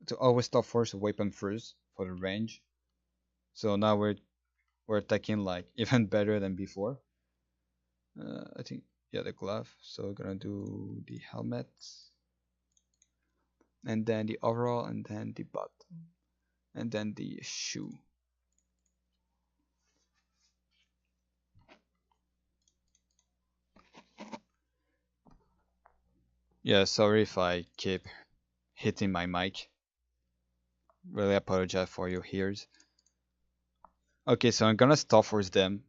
to always start first a weapon first for the range. So now we're attacking like even better than before. I think yeah the glove. So we're gonna do the helmet, and then the overall, and then the button, and then the shoe. Yeah, sorry if I keep hitting my mic. Really apologize for your ears. Okay, so I'm gonna start force them.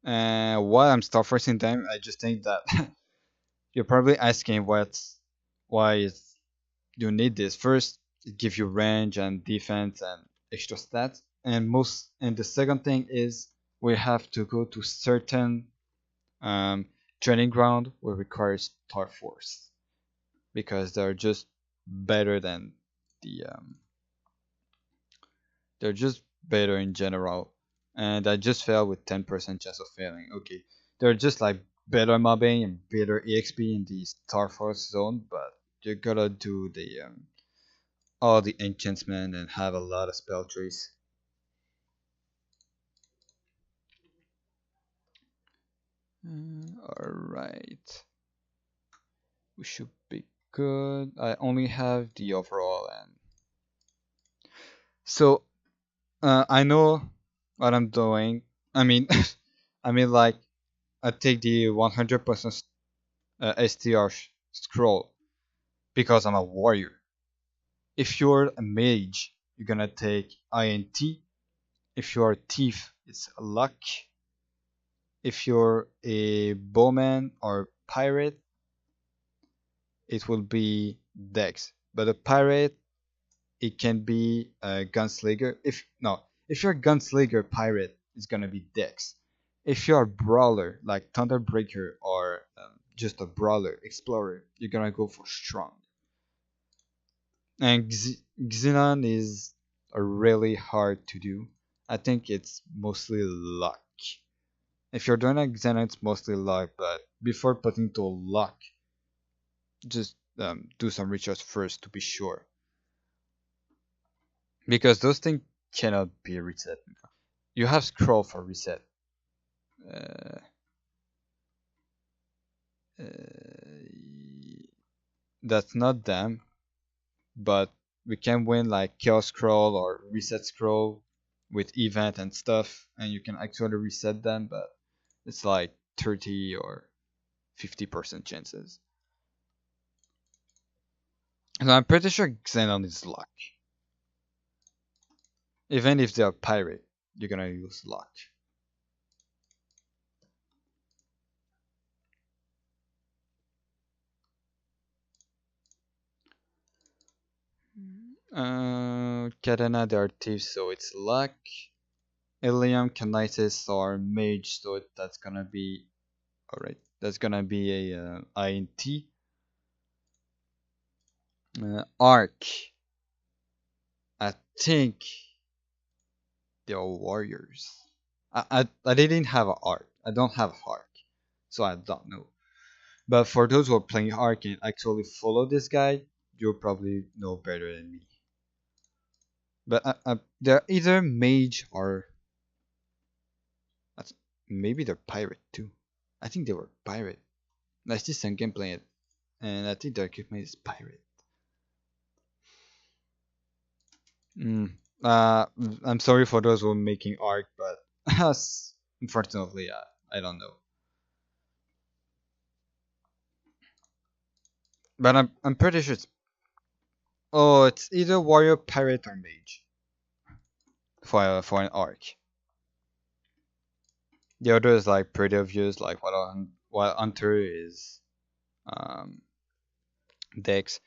And while I'm start forcing them, I just think that you're probably asking why you need this. First, it gives you range and defense and extra stats. And the second thing is we have to go to certain um, training ground where requires Star Force because they're just better than the they're just better in general. And I just failed with 10% chance of failing. Okay, they're just like better mobbing and better EXP in the Star Force zone, but you gotta do the all the enchantment and have a lot of spell trees. Alright, we should be good. I only have the overall, and so I know what I'm doing. I mean, I mean like I take the 100% STR scroll because I'm a warrior. If you're a mage, you're gonna take INT. If you're a thief, it's luck. If you're a bowman or pirate, it will be dex. But a pirate, it can be a gunslinger. If you're a gunslinger pirate, it's gonna be dex. If you're a brawler like Thunderbreaker or just a brawler explorer, you're gonna go for strong. And Xenon is really hard to do. I think it's mostly luck. If you're doing a Xenon, it's mostly luck, but before putting to luck, just do some research first to be sure. Because those things cannot be reset. You have scroll for reset. Uh, uh, that's not them, but we can win like Chaos Scroll or Reset Scroll with event and stuff, and you can actually reset them, but it's like 30 or 50% chances. And I'm pretty sure Xenon is luck. Even if they're pirate, you're gonna use luck. Katana, they are thieves, so it's luck. Ilium, Kinesis, or Mage, so that's gonna be alright. That's gonna be a INT. Arc, I think they're warriors. I didn't have an arc. I don't have arc, so I don't know. But for those who are playing arc and actually follow this guide, you'll probably know better than me. But they're either mage or maybe they're pirate too. I think they were pirate. I see some gameplay and I think their equipment is pirate. Mm. I'm sorry for those who are making arc, but unfortunately, I don't know. But I'm pretty sure it's either warrior, pirate, or mage for an arc. The other is like pretty obvious, like while hunter is um dex.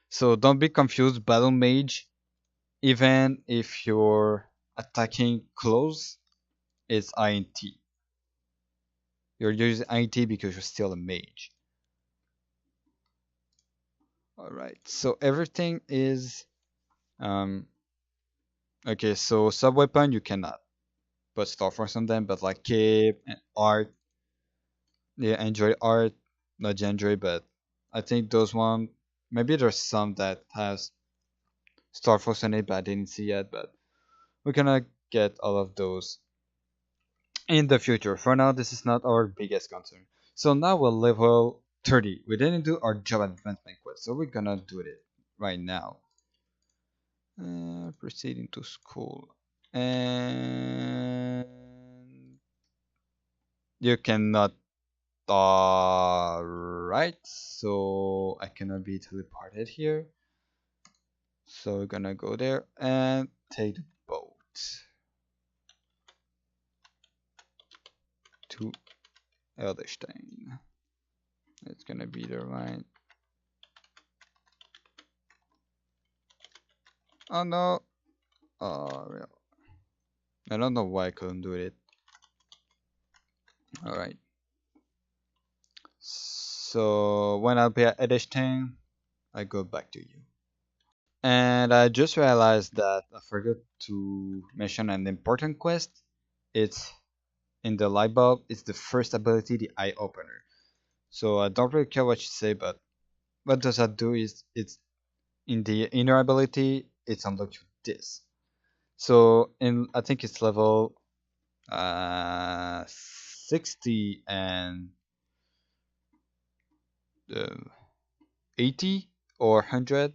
So don't be confused. Battle mage, even if you're attacking close, it's INT. You're using INT because you're still a mage. Alright, so everything is okay, so sub weapon you cannot. put Star Force on them, but like cape and art, yeah, Android art, not Android, but I think those one maybe there's some that has Star Force on it, but I didn't see yet. But we're gonna get all of those in the future. For now, this is not our biggest concern. So now we're level 30. We didn't do our job advancement quest, so we're gonna do it right now. Proceeding to school. And you cannot. Right, so I cannot be teleported here. So we're gonna go there and take the boat to Elderstein. It's gonna be the right. Oh no! Oh, I don't know why I couldn't do it. Alright. So when I'll be at Elderstein, I go back to you. And I just realized that I forgot to mention an important quest. It's in the light bulb. It's the first ability, the eye opener. So I don't really care what you say, but what does that do is it's in the inner ability, it's unlocked with this. So in I think it's level 60 and uh, 80 or 100.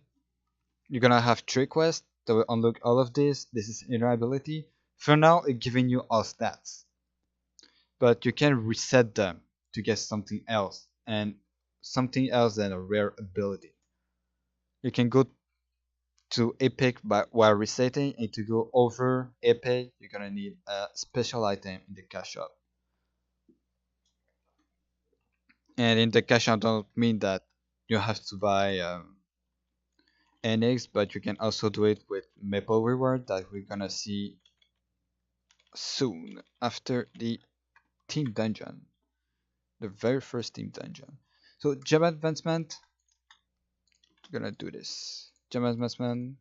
You're gonna have 3 quests that will unlock all of this. This is inner ability. For now, it's giving you all stats, but you can reset them to get something else and something else than a rare ability. You can go to epic by while resetting, and to go over epic you're gonna need a special item in the cash shop. And in the cash shop don't mean that you have to buy NX, but you can also do it with maple reward that we're gonna see soon after the team dungeon, the very first team dungeon. So gem advancement, we're gonna do this. Gem advancement,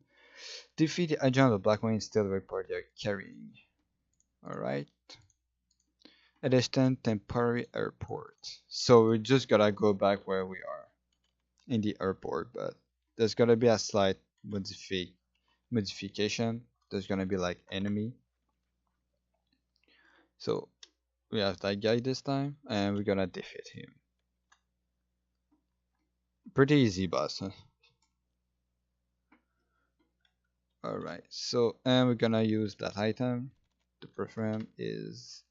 defeat the agent of the Black Wing still report they're carrying. Alright. Edestan temporary airport. So we just gotta go back where we are in the airport, but there's gonna be a slight modification. There's gonna be like enemy. So we have that guy this time, and we're gonna defeat him. Pretty easy boss, huh? Alright, so and we're gonna use that item. The perfume is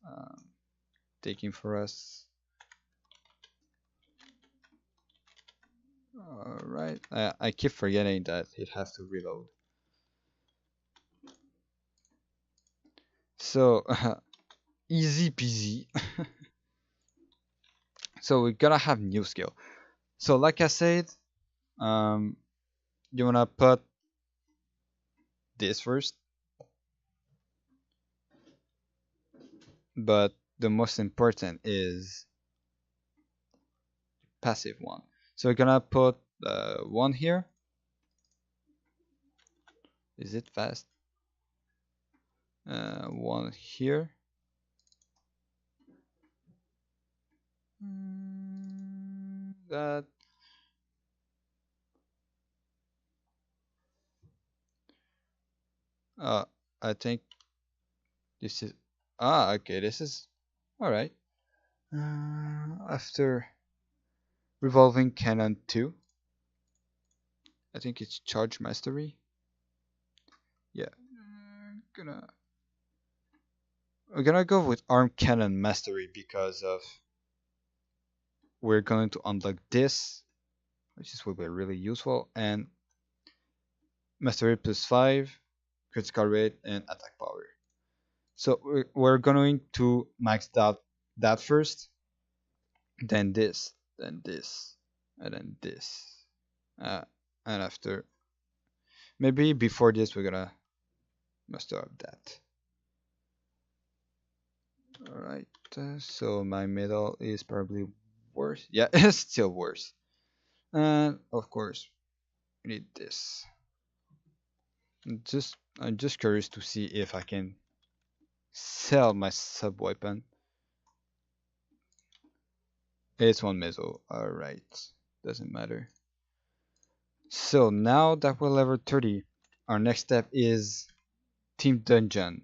taking for us. Alright, I keep forgetting that it has to reload. So easy peasy. So we gotta have new skill. So like I said, um, you wanna put this first, but the most important is passive one. So we're gonna put one here. Is it fast? One here. That. I think this is. Okay. This is all right. After revolving cannon 2, I think it's charge mastery. Yeah. We're gonna go with arm cannon mastery because of we're going to unlock this, which is will be really useful, and mastery plus 5, critical rate, and attack power. So we're going to max out that first, then this, and then this. And after, maybe before this, we're gonna master up that. Alright, so my middle is probably worse. Yeah, it's still worse. And of course, we need this. I'm just curious to see if I can sell my sub weapon. It's one missile. Alright. Doesn't matter. So now that we're level 30, our next step is Team Dungeon,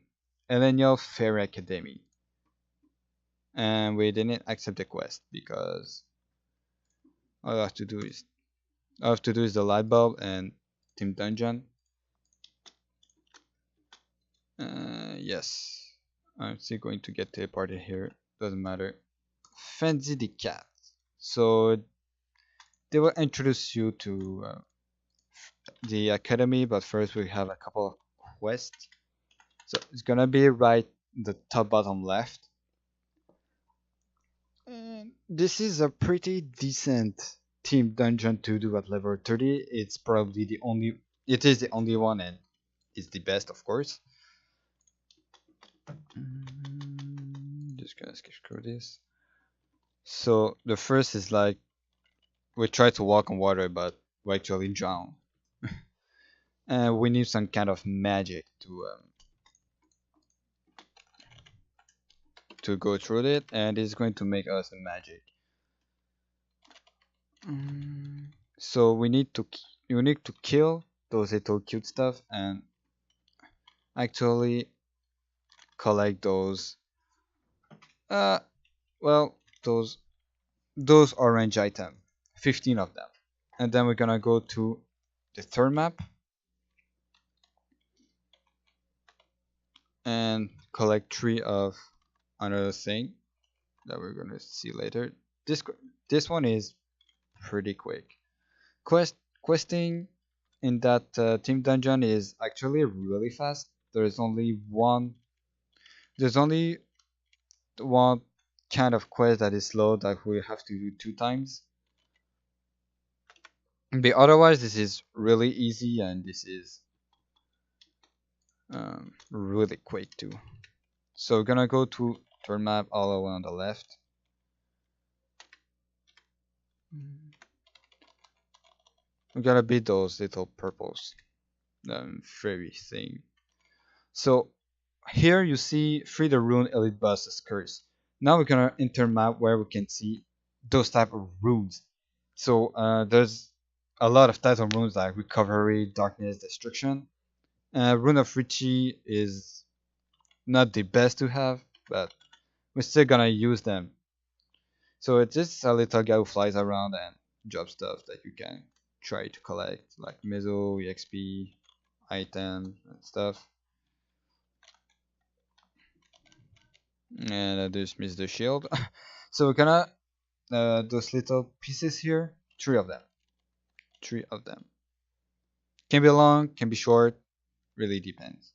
Elenial Fair Academy. And we didn't accept the quest because all I have to do is the light bulb and Team Dungeon. Yes. I'm still going to get teleported here. Doesn't matter. Fancy the cat. So they will introduce you to the academy, but first we have a couple of quests. So it's gonna be right the top bottom left. And this is a pretty decent team dungeon to do at level 30. It's probably the only it is the only one and it's the best of course. Just gonna skip through this. So the first is like we try to walk on water but we actually drown. And we need some kind of magic to go through it, and it's going to make us a magic. So we need to kill those little cute stuff and actually collect those uh well those orange items, 15 of them, and then we're gonna go to the third map and collect 3 of another thing that we're gonna see later. This one is pretty quick. Questing in that team dungeon is actually really fast. There's only one kind of quest that is slow that we have to do 2 times. But otherwise, this is really easy and this is really quick too. So we're gonna go to turn map all the way on the left. We gotta beat those little purples, fairy thing. So here you see Free the Rune Elite Boss's Curse. Now we're gonna enter map where we can see those type of runes. So there's a lot of types of runes like Recovery, Darkness, Destruction. Rune of Richie is not the best to have, but we're still gonna use them. So it's just a little guy who flies around and drops stuff that you can try to collect, like Mizzle, EXP, items, and stuff. And I just missed the shield. So we're gonna those little pieces here, 3 of them. 3 of them. Can be long, can be short, really depends.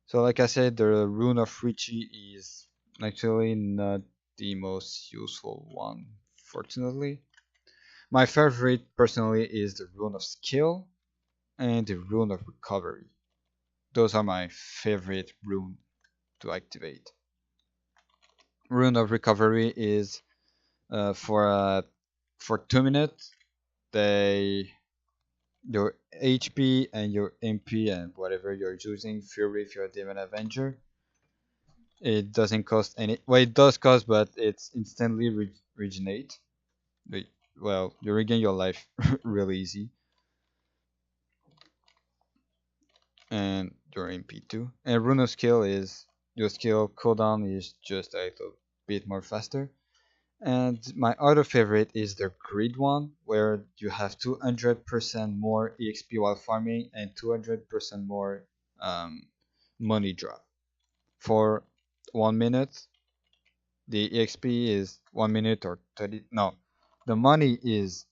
So like I said, the Rune of Richie is actually not the most useful one, fortunately. My favorite personally is the Rune of Skill and the Rune of Recovery. Those are my favorite rune to activate. Rune of Recovery is for 2 minutes. Your HP and your MP and whatever you're using, Fury if you're a Demon Avenger. It doesn't cost any. Well, it does cost, but it's instantly regenerate. Well, you regain your life really easy. And your MP too. And Rune of Skill is your skill cooldown is just a little bit more faster. And my other favorite is the Greed one, where you have 200% more EXP while farming and 200% more money drop. For 1 minute, the EXP is 1 minute or 30. No, the money is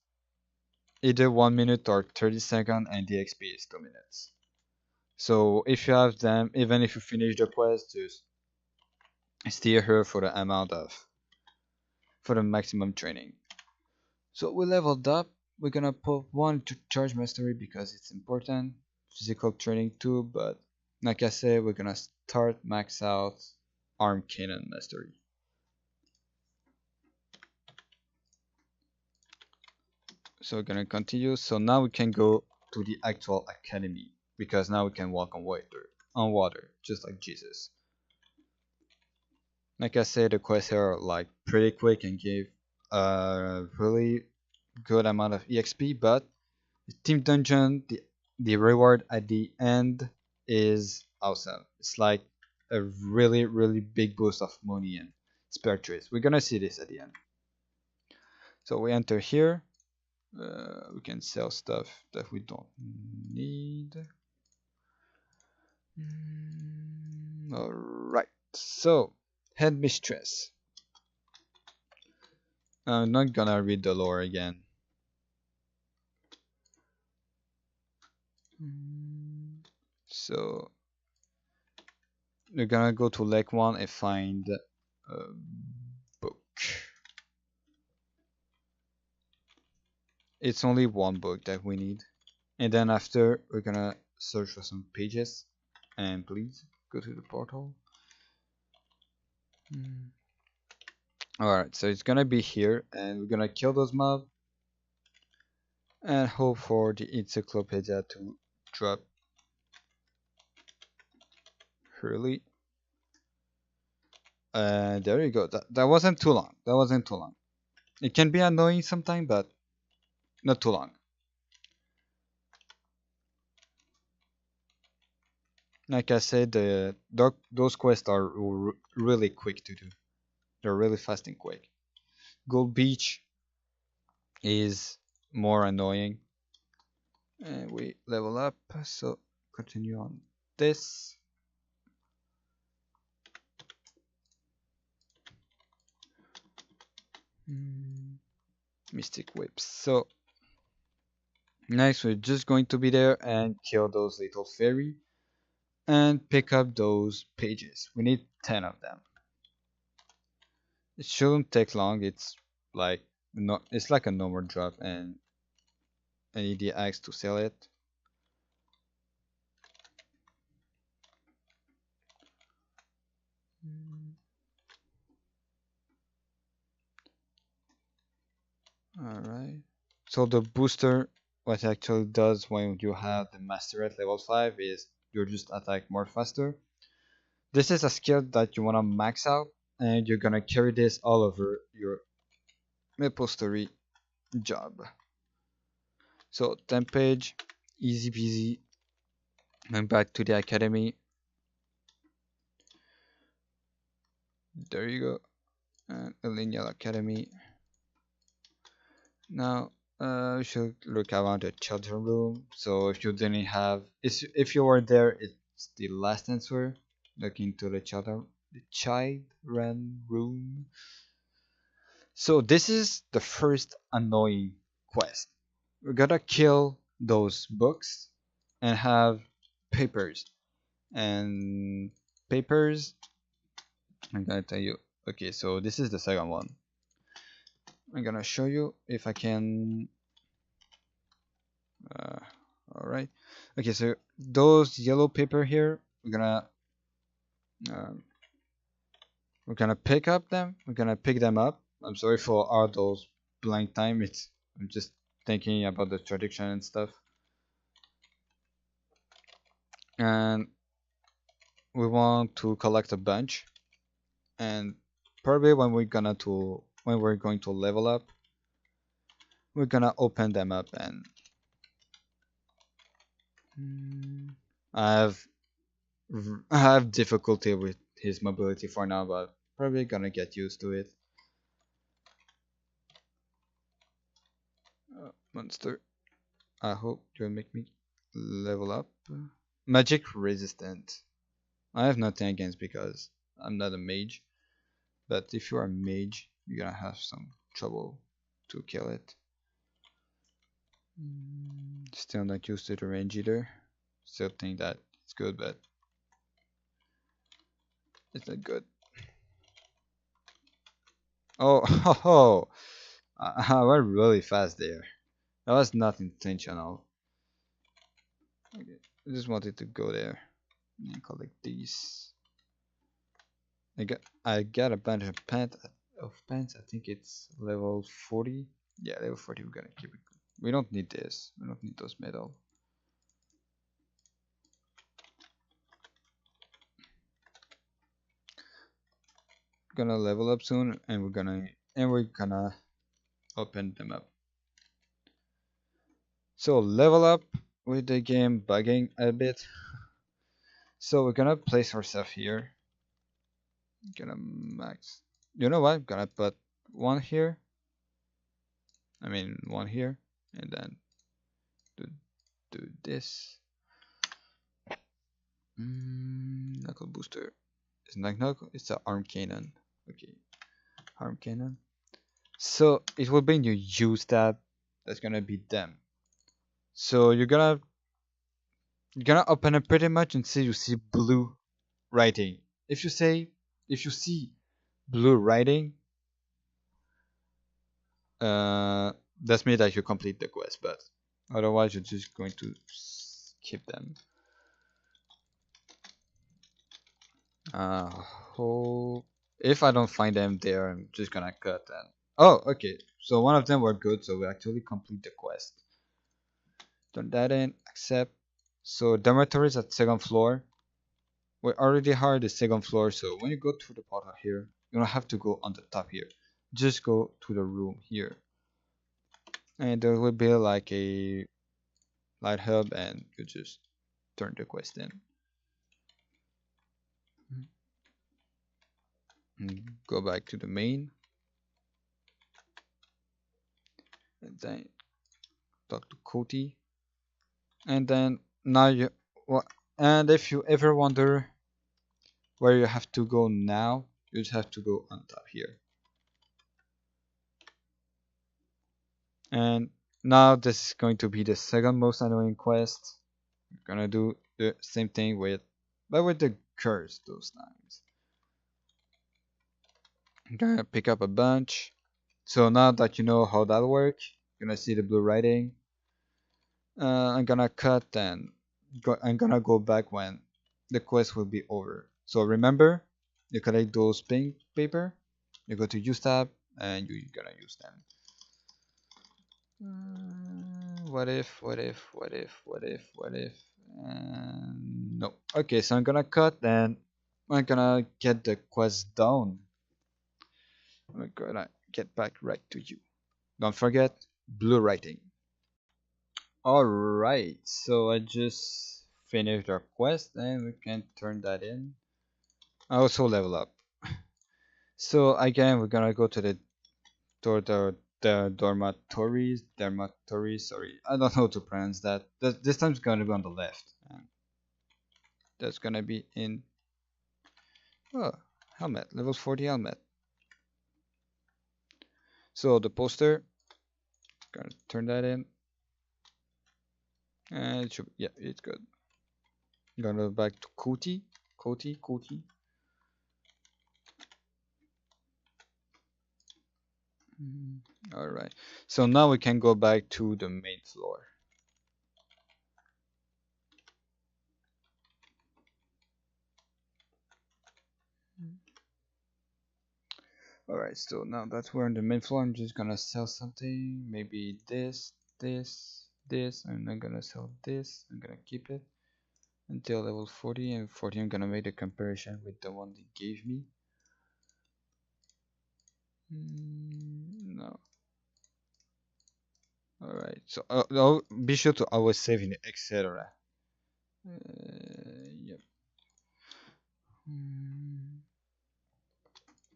either 1 minute or 30 seconds, and the EXP is 2 minutes. So if you have them, even if you finish the quest, just steer her for the maximum training. So we leveled up. We're gonna put 1 to charge mastery because it's important. Physical training too, but like I said, we're gonna start max out arm cannon mastery. So we're gonna continue. So now we can go to the actual academy because now we can walk on water. on water, just like Jesus. Like I said, the quests here are like pretty quick and give a really good amount of EXP, but the team dungeon, the reward at the end is awesome. It's like a really big boost of money and spare traits. We're gonna see this at the end. So we enter here. We can sell stuff that we don't need. Alright, so headmistress. I'm not gonna read the lore again. So we're gonna go to Lake 1 and find a book. It's only one book that we need. And then after we're gonna search for some pages. And please go to the portal. Alright, so it's gonna be here and we're gonna kill those mobs and hope for the encyclopedia to drop early. There you go. That wasn't too long. That wasn't too long. It can be annoying sometimes, but not too long. Like I said, those quests are really quick to do. They're really fast and quick. Gold Beach is more annoying. And we level up, so continue on this. Mystic Whips. So next we're just going to be there and kill those little fairy and pick up those pages. We need 10 of them. It shouldn't take long. It's like it's like a normal drop, and I need the axe to sell it. Alright. So the booster, what it actually does when you have the master at level 5 is you just attack more faster. This is a skill that you wanna max out, and you're gonna carry this all over your Maple Story job. So 10 page, easy peasy. I'm back to the academy. There you go. A lineal academy. Now we should look around the children room. So if you didn't have, if you were there, it's the last answer. Look into the children room. So this is the first annoying quest. We gotta kill those books and have papers. And papers, I'm gonna tell you. Okay, so this is the second one. I'm gonna show you if I can. All right. Okay, so those yellow paper here, um, we're gonna pick up them. We're gonna pick them up. I'm sorry for all those blank time. I'm just thinking about the tradition and stuff. And we want to collect a bunch. And probably when we're going to level up, we're gonna open them up and I have I have difficulty with his mobility for now, but probably gonna get used to it. Monster, I hope you'll make me level up. Magic resistant. I have nothing against because I'm not a mage, but if you're a mage, you're gonna have some trouble to kill it. Still not used to the range either. Still think that it's good, but it's not good. Oh, oh, I went really fast there. That was not intentional. Okay, I just wanted to go there and collect these. I got a bunch of pants. I think it's level 40. Yeah, level 40. We're gonna keep it. We don't need this. We don't need those metal. gonna level up soon, and we're gonna open them up. So level up with the game bugging a bit. So we're gonna place ourselves here. Gonna max. You know what? Gonna put one here. I mean one here, and then do this. Knuckle booster. It's not knuckle. It's an arm cannon. Okay, arm cannon. So it will be your use tab. That's gonna be them. So you're gonna open it pretty much and see you see blue writing. If you say if you see blue writing, uh, that's mean that you complete the quest. But otherwise, you're just going to skip them. Hope if I don't find them there, I'm just gonna cut them. Oh, okay. So one of them were good, so we actually complete the quest. Turn that in. Accept. So dormitories at second floor. We already hired the second floor, so when you go to the portal here, you don't have to go on the top here. Just go to the room here. And there will be like a light hub and you just turn the quest in. And go back to the main. And then talk to Koti. And then now you well, and if you ever wonder where you have to go now, you just have to go on top here. And now this is going to be the second most annoying quest. We're gonna do the same thing but with the curse those times. I'm gonna pick up a bunch. So now that you know how that works, you're gonna see the blue writing. I'm gonna cut and I'm gonna go back when the quest will be over. So remember, you collect those pink paper, you go to use tab, and you're gonna use them. What if? No. Okay, so I'm gonna cut and I'm gonna get the quest done. I'm gonna get back right to you. Don't forget blue writing. Alright, so I just finished our quest and we can turn that in. I also level up. So again, we're gonna go to the dormitories, sorry. I don't know how to pronounce that. This time it's gonna be on the left. And that's gonna be in oh, helmet, level 40 helmet. So the poster, gonna turn that in. And it should, yeah, it's good. Gonna go back to Koti. Alright, so now we can go back to the main floor. Alright, so now that we're on the main floor, I'm just gonna sell something. Maybe this. I'm not gonna sell this. I'm gonna keep it until level 40, and 40 I'm gonna make the comparison with the one they gave me. No. Alright, so be sure to always save in etc. Yep.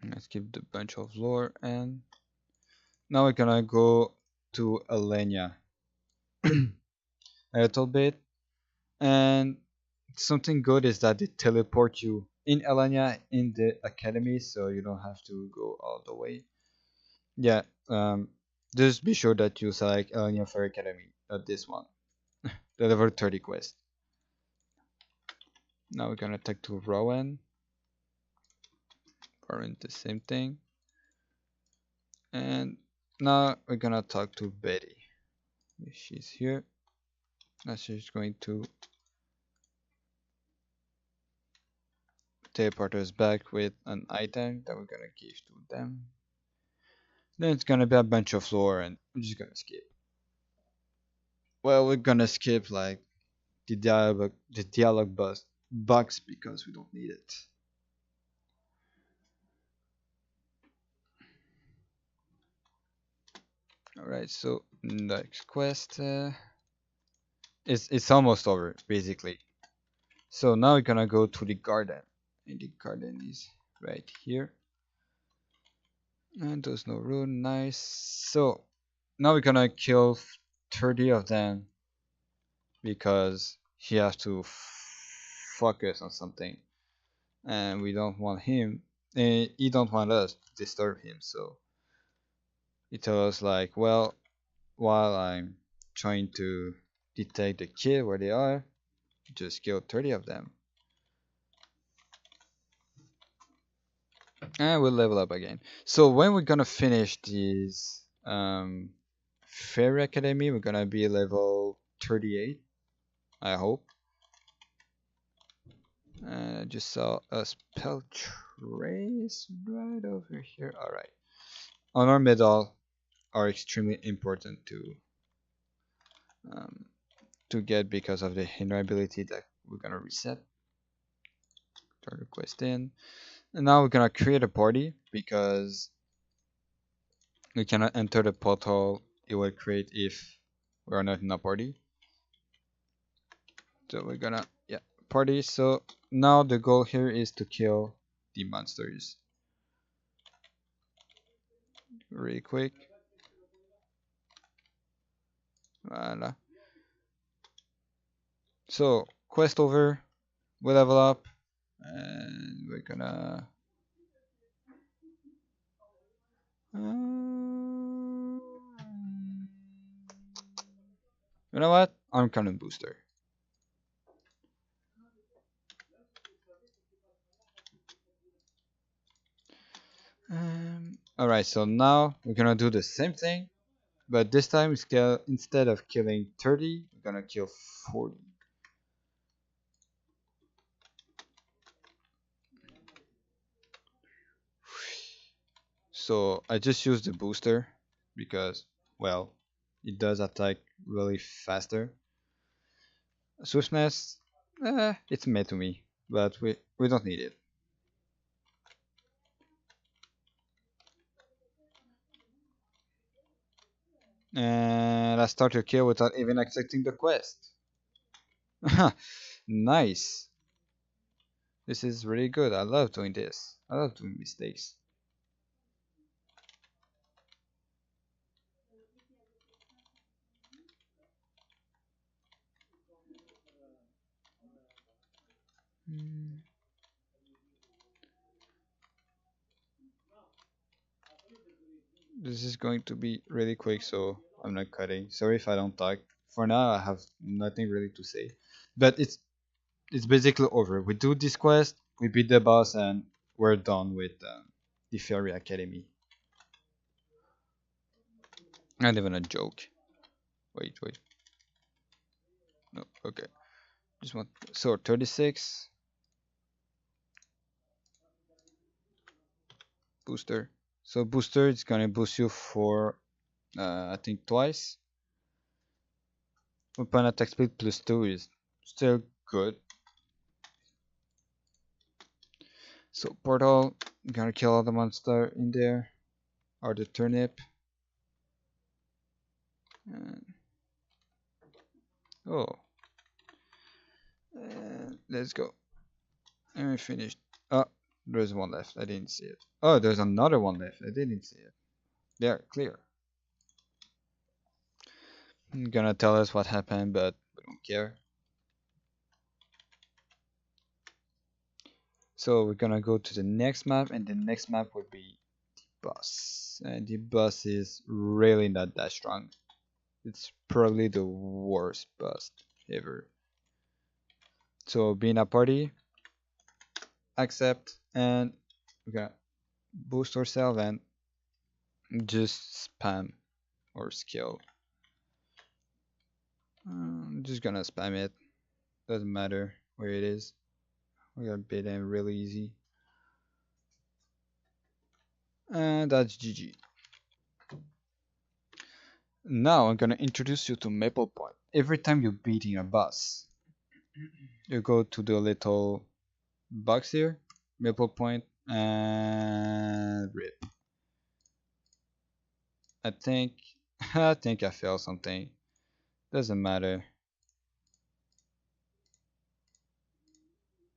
Let's keep the bunch of lore, and now we're gonna go to Alenia a little bit. And something good is that they teleport you in Alenia in the academy, so you don't have to go all the way. Yeah, just be sure that you select Alenia Fair Academy, not this one, the level 30 quest. Now we're gonna talk to Rowan. Rowan, the same thing. And now we're gonna talk to Betty. She's here. Now she's going to teleport us back with an item that we're gonna give to them. Then it's gonna be a bunch of lore, and we're just gonna skip. Well, we're gonna skip like the dialogue bugs because we don't need it. Alright, so next quest it's almost over basically. So now we're gonna go to the garden. And the garden is right here. And there's no rune, nice. So now we're gonna kill 30 of them because he has to focus on something. And we don't want him, and he don't want us to disturb him, so he tells us like, well, while I'm trying to detect the kid where they are, just kill 30 of them. And we'll level up again. So when we're gonna finish this Fairy Academy, we're gonna be level 38, I hope. And I just saw a spell trace right over here. Alright. Honor medal are extremely important um, to get because of the inner ability that we're gonna reset. Turn the quest in. And now we're gonna create a party because we cannot enter the portal it will create if we are not in a party. So we're gonna, yeah, party. So now the goal here is to kill the monsters really quick. Voila. So quest over, we level up, and we're gonna you know what? Arm cannon booster. Alright, so now we're gonna do the same thing, but this time instead of killing 30, we're gonna kill 40. So I just used the booster because, well, it does attack really faster. Swiftness, it's made to me, but we don't need it. And I start your kill without even accepting the quest. Nice. This is really good. I love doing this. I love doing mistakes. Hmm. This is going to be really quick, so I'm not cutting. Sorry if I don't talk. For now, I have nothing really to say. But it's basically over. We do this quest, we beat the boss, and we're done with the Fairy Academy. Not even a joke. Wait. No, okay. Just want so 36 booster. So booster is gonna boost you for I think twice. Weapon attack speed plus 2 is still good. So portal, gonna kill all the monster in there. Or the turnip. And, oh. And let's go. And we finished. Oh, there's one left. I didn't see it. Oh, there's another one left. I didn't see it. There, clear. Gonna tell us what happened, but we don't care. So we're gonna go to the next map, and the next map will be the boss. And the boss is really not that strong. It's probably the worst boss ever. So be in a party, accept, and we're gonna boost ourselves and just spam or skill. I'm just gonna spam it. Doesn't matter where it is. We got beat them really easy. And that's GG. Now I'm gonna introduce you to Maple Point. Every time you're beating a boss, you go to the little box here, Maple Point, and rip. I think I think I failed something. Doesn't matter.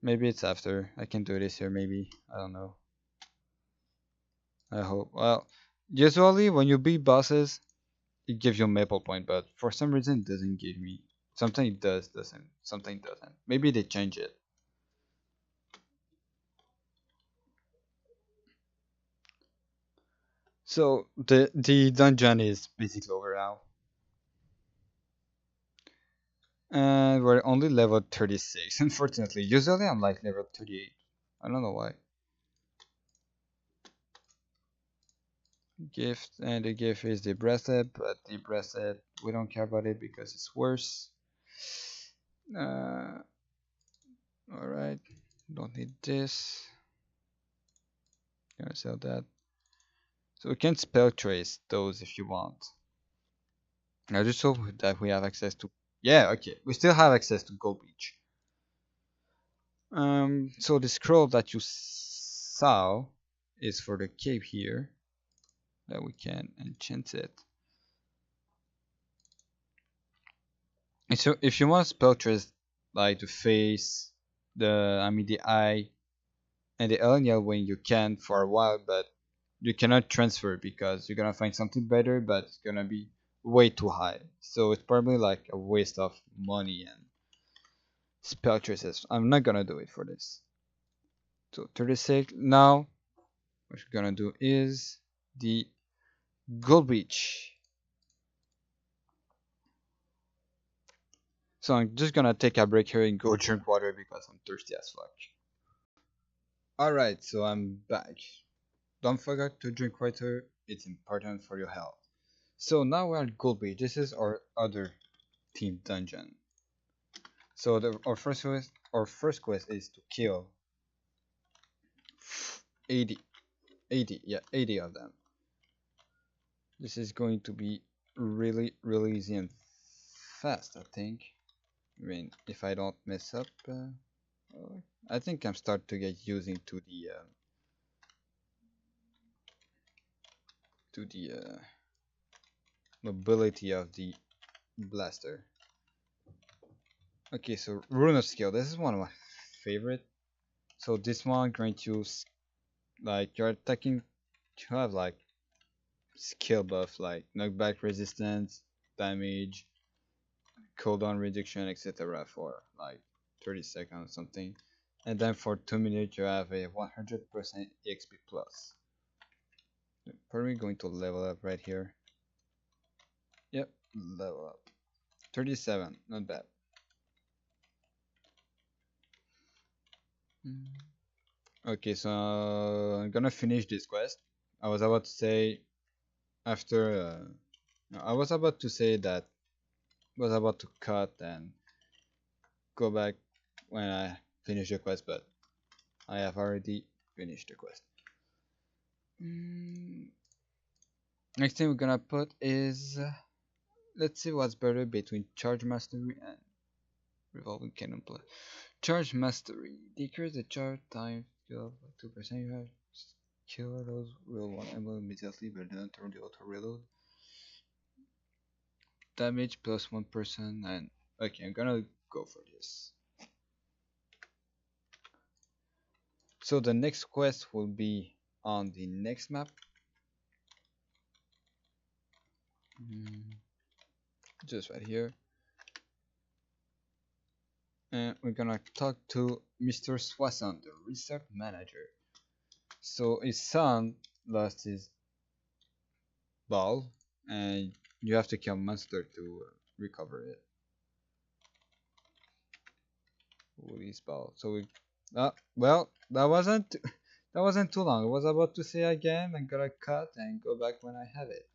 Maybe it's after. I can do this here, maybe. I don't know. I hope. Well, usually when you beat bosses, it gives you a maple point, but for some reason it doesn't give me. Something it does, doesn't. Something doesn't. Maybe they change it. So the dungeon is basically over now. And we're only level 36, unfortunately. Usually I'm like level 38. I don't know why. Gift, and the gift is the bracelet, but the bracelet, we don't care about it because it's worse. Uh, Alright, don't need this. Gonna sell that. So we can spell trace those if you want. I just hope that we have access to. Yeah, okay. We still have access to Gold Beach. So the scroll that you saw is for the cave here. That we can enchant it. And so if you want spell trace like the face, the eye, and the alien when you can for a while, but you cannot transfer because you're gonna find something better, but it's gonna be way too high. So it's probably like a waste of money and spell traces. I'm not gonna do it for this. So 36. Now what we're gonna do is the gold beach. So I'm just gonna take a break here and go drink water because I'm thirsty as fuck. Alright, so I'm back. Don't forget to drink water, it's important for your health. So now we're at Gold Beach. This is our other team dungeon. So our first quest is to kill 80, 80, yeah, 80 of them. This is going to be really easy and fast, I think. I mean, if I don't mess up, I think I'm starting to get using to the mobility of the blaster. Okay, so rune of skill. This is one of my favorite. So this one grants you like you're attacking to have like skill buff like knockback resistance, damage, cooldown reduction, etc. for like 30 seconds or something. And then for 2 minutes you have a 100% EXP plus. Probably going to level up right here. Yep, level up. 37, not bad. Okay, so I'm gonna finish this quest. I was about to say after I was about to say that I was about to cut and go back when I finish the quest, but I have already finished the quest. Next thing we're gonna put is let's see what's better between charge mastery and revolving cannon plus. Charge mastery decrease the charge time skill by 2%. You have kill those real one ammo immediately, but don't turn the auto reload. Damage plus 1%, and okay, I'm gonna go for this. So the next quest will be on the next map. Just right here. And we're gonna talk to Mr. Swanson, the research manager. So his son lost his ball, and you have to kill a monster to recover it. Woody's ball. So we, well, that wasn't too long. I was about to say again. I'm gonna cut and go back when I have it.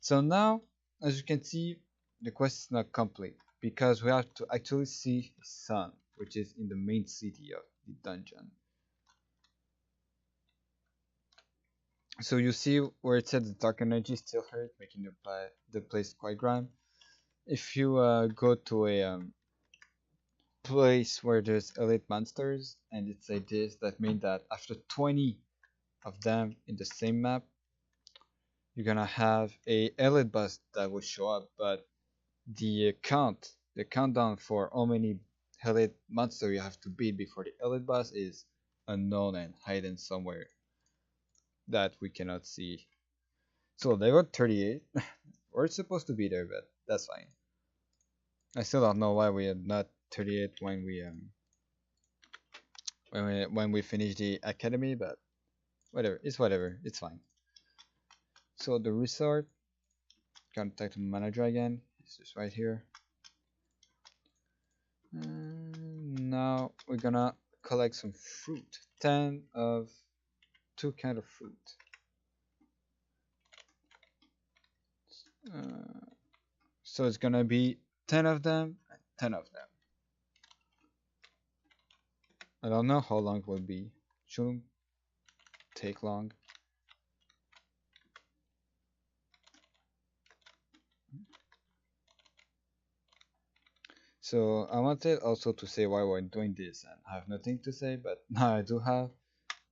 So now, as you can see, the quest is not complete because we have to actually see his son, which is in the main city of the dungeon. So you see where it said the dark energy still hurt, making the place quite grand. If you go to a place where there's elite monsters and it's like this, that means that after 20 of them in the same map, you're gonna have a elite boss that will show up, but the countdown for how many elite monster you have to beat before the elite boss is unknown and hidden somewhere that we cannot see. So level 38, we're supposed to be there, but that's fine. I still don't know why we are not 38 when we finish the academy, but whatever, it's fine. So the resort, contact the manager again. It's just right here. Now we're gonna collect some fruit. 10 of two kind of fruit. So it's gonna be 10 of them and 10 of them. I don't know how long it will be. Shouldn't take long. So I wanted also to say why we're doing this, and I have nothing to say, but now I do have.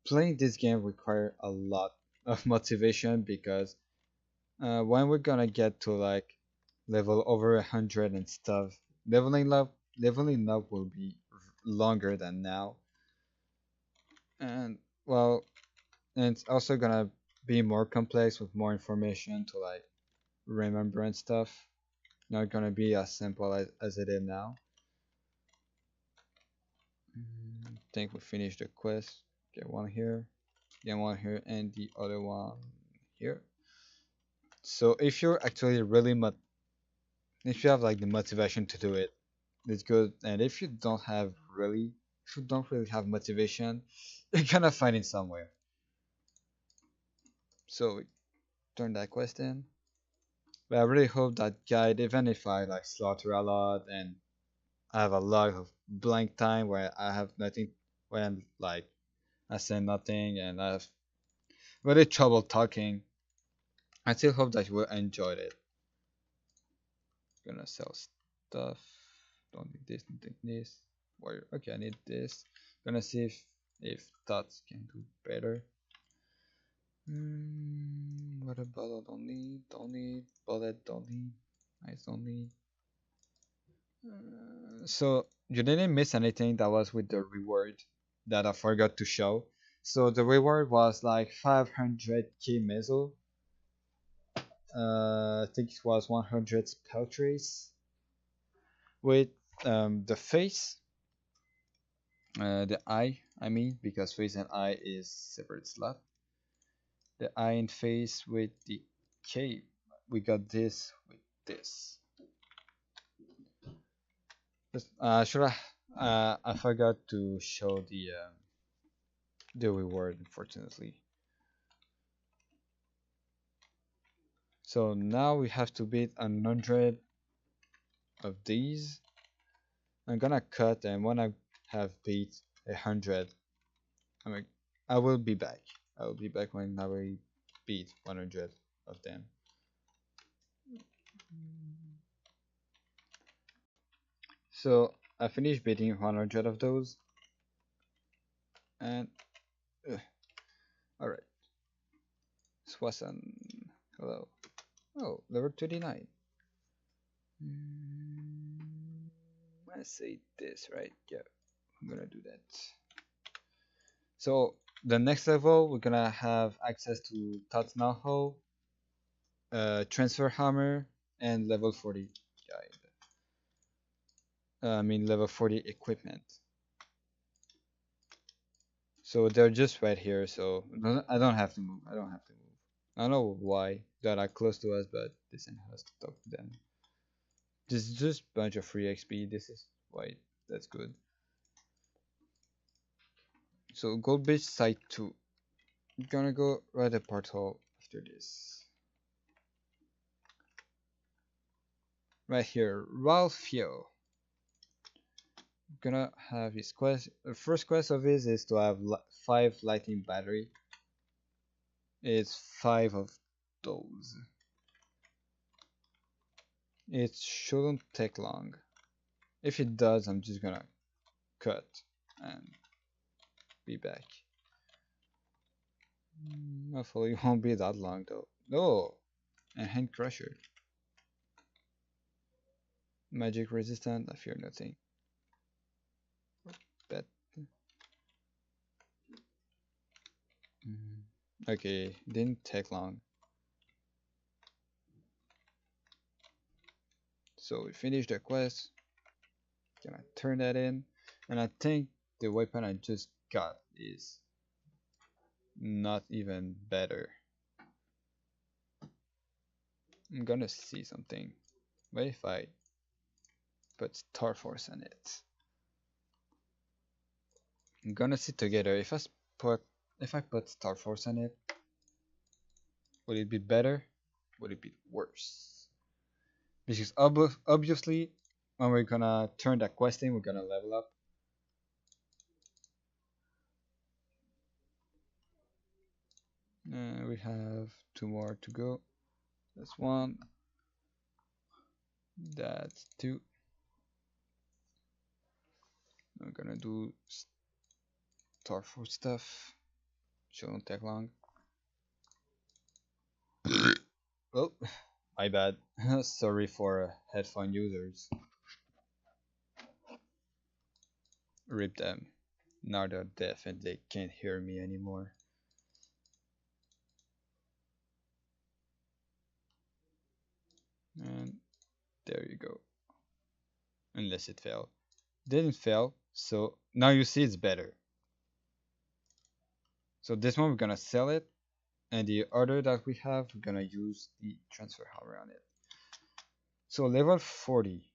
Playing this game requires a lot of motivation because when we're gonna get to like level over 100 and stuff, leveling up will be longer than now, and well, and it's also gonna be more complex with more information to like remember and stuff. Not gonna be as simple as it is now. I think we finished the quest. Get one here, get one here, and the other one here. So if you're actually really if you have like the motivation to do it, it's good. And if you don't really have motivation, you're gonna find it somewhere. So we turn that quest in. But I really hope that guide, even if I like slaughter a lot and I have a lot of blank time where I have nothing, when like I say nothing and I have really trouble talking, I still hope that you will enjoy it. Gonna sell stuff. Don't need this, don't need this. Wire. Okay, I need this. Gonna see if thoughts can do better. Water bottle don't need, bullet don't need, ice don't need. So you didn't miss anything that was with the reward that I forgot to show. So the reward was like 500 key missile. I think it was 100 spell trace with the face, the eye. I mean, because face and eye is separate slot. The eye and face with the cape. We got this with this. Should I? I forgot to show the reward, unfortunately. So now we have to beat 100 of these. I'm gonna cut, and when I have beat 100, I will be back. I will be back when I will beat 100 of them. So I finished beating 100 of those, and alright. Swasan, hello. Oh, level 39. I say this, right? Yeah, I'm gonna do that. So the next level, we're gonna have access to Tatsunaho, Transfer Hammer, and level 40 guide. I mean level 40 equipment. So they're just right here, so I don't have to move. I don't have to move. I don't know why they are close to us, but this has to talk to them. This is just a bunch of free XP. This is why that's good. So Gold Beach Site 2. I'm gonna go right at portal after this. Right here, Ralphio. Gonna have his quest. The first quest of his is to have 5 lightning battery. It's 5 of those. It shouldn't take long. If it does, I'm just gonna cut and be back. Hopefully it won't be that long though. Oh, a hand crusher. Magic resistant. I fear nothing. Bet. Okay, didn't take long. So we finished the quest. Can I turn that in? And I think the weapon I just got is not even better. I'm gonna see something. What if I put Star Force on it? I'm gonna see together. If I put Star Force on it, would it be better? Would it be worse? Because obviously, when we're gonna turn that quest in, we're gonna level up. We have two more to go. That's one. That's two. I'm gonna do Star Force stuff. Shouldn't take long. Oh, my bad. Sorry for headphone users. Rip them. Now they're deaf and they can't hear me anymore. And there you go. Unless it fell. Didn't fail, so now you see it's better. So this one we're gonna sell it, and the other that we have, we're gonna use the transfer hammer on it. So level 40.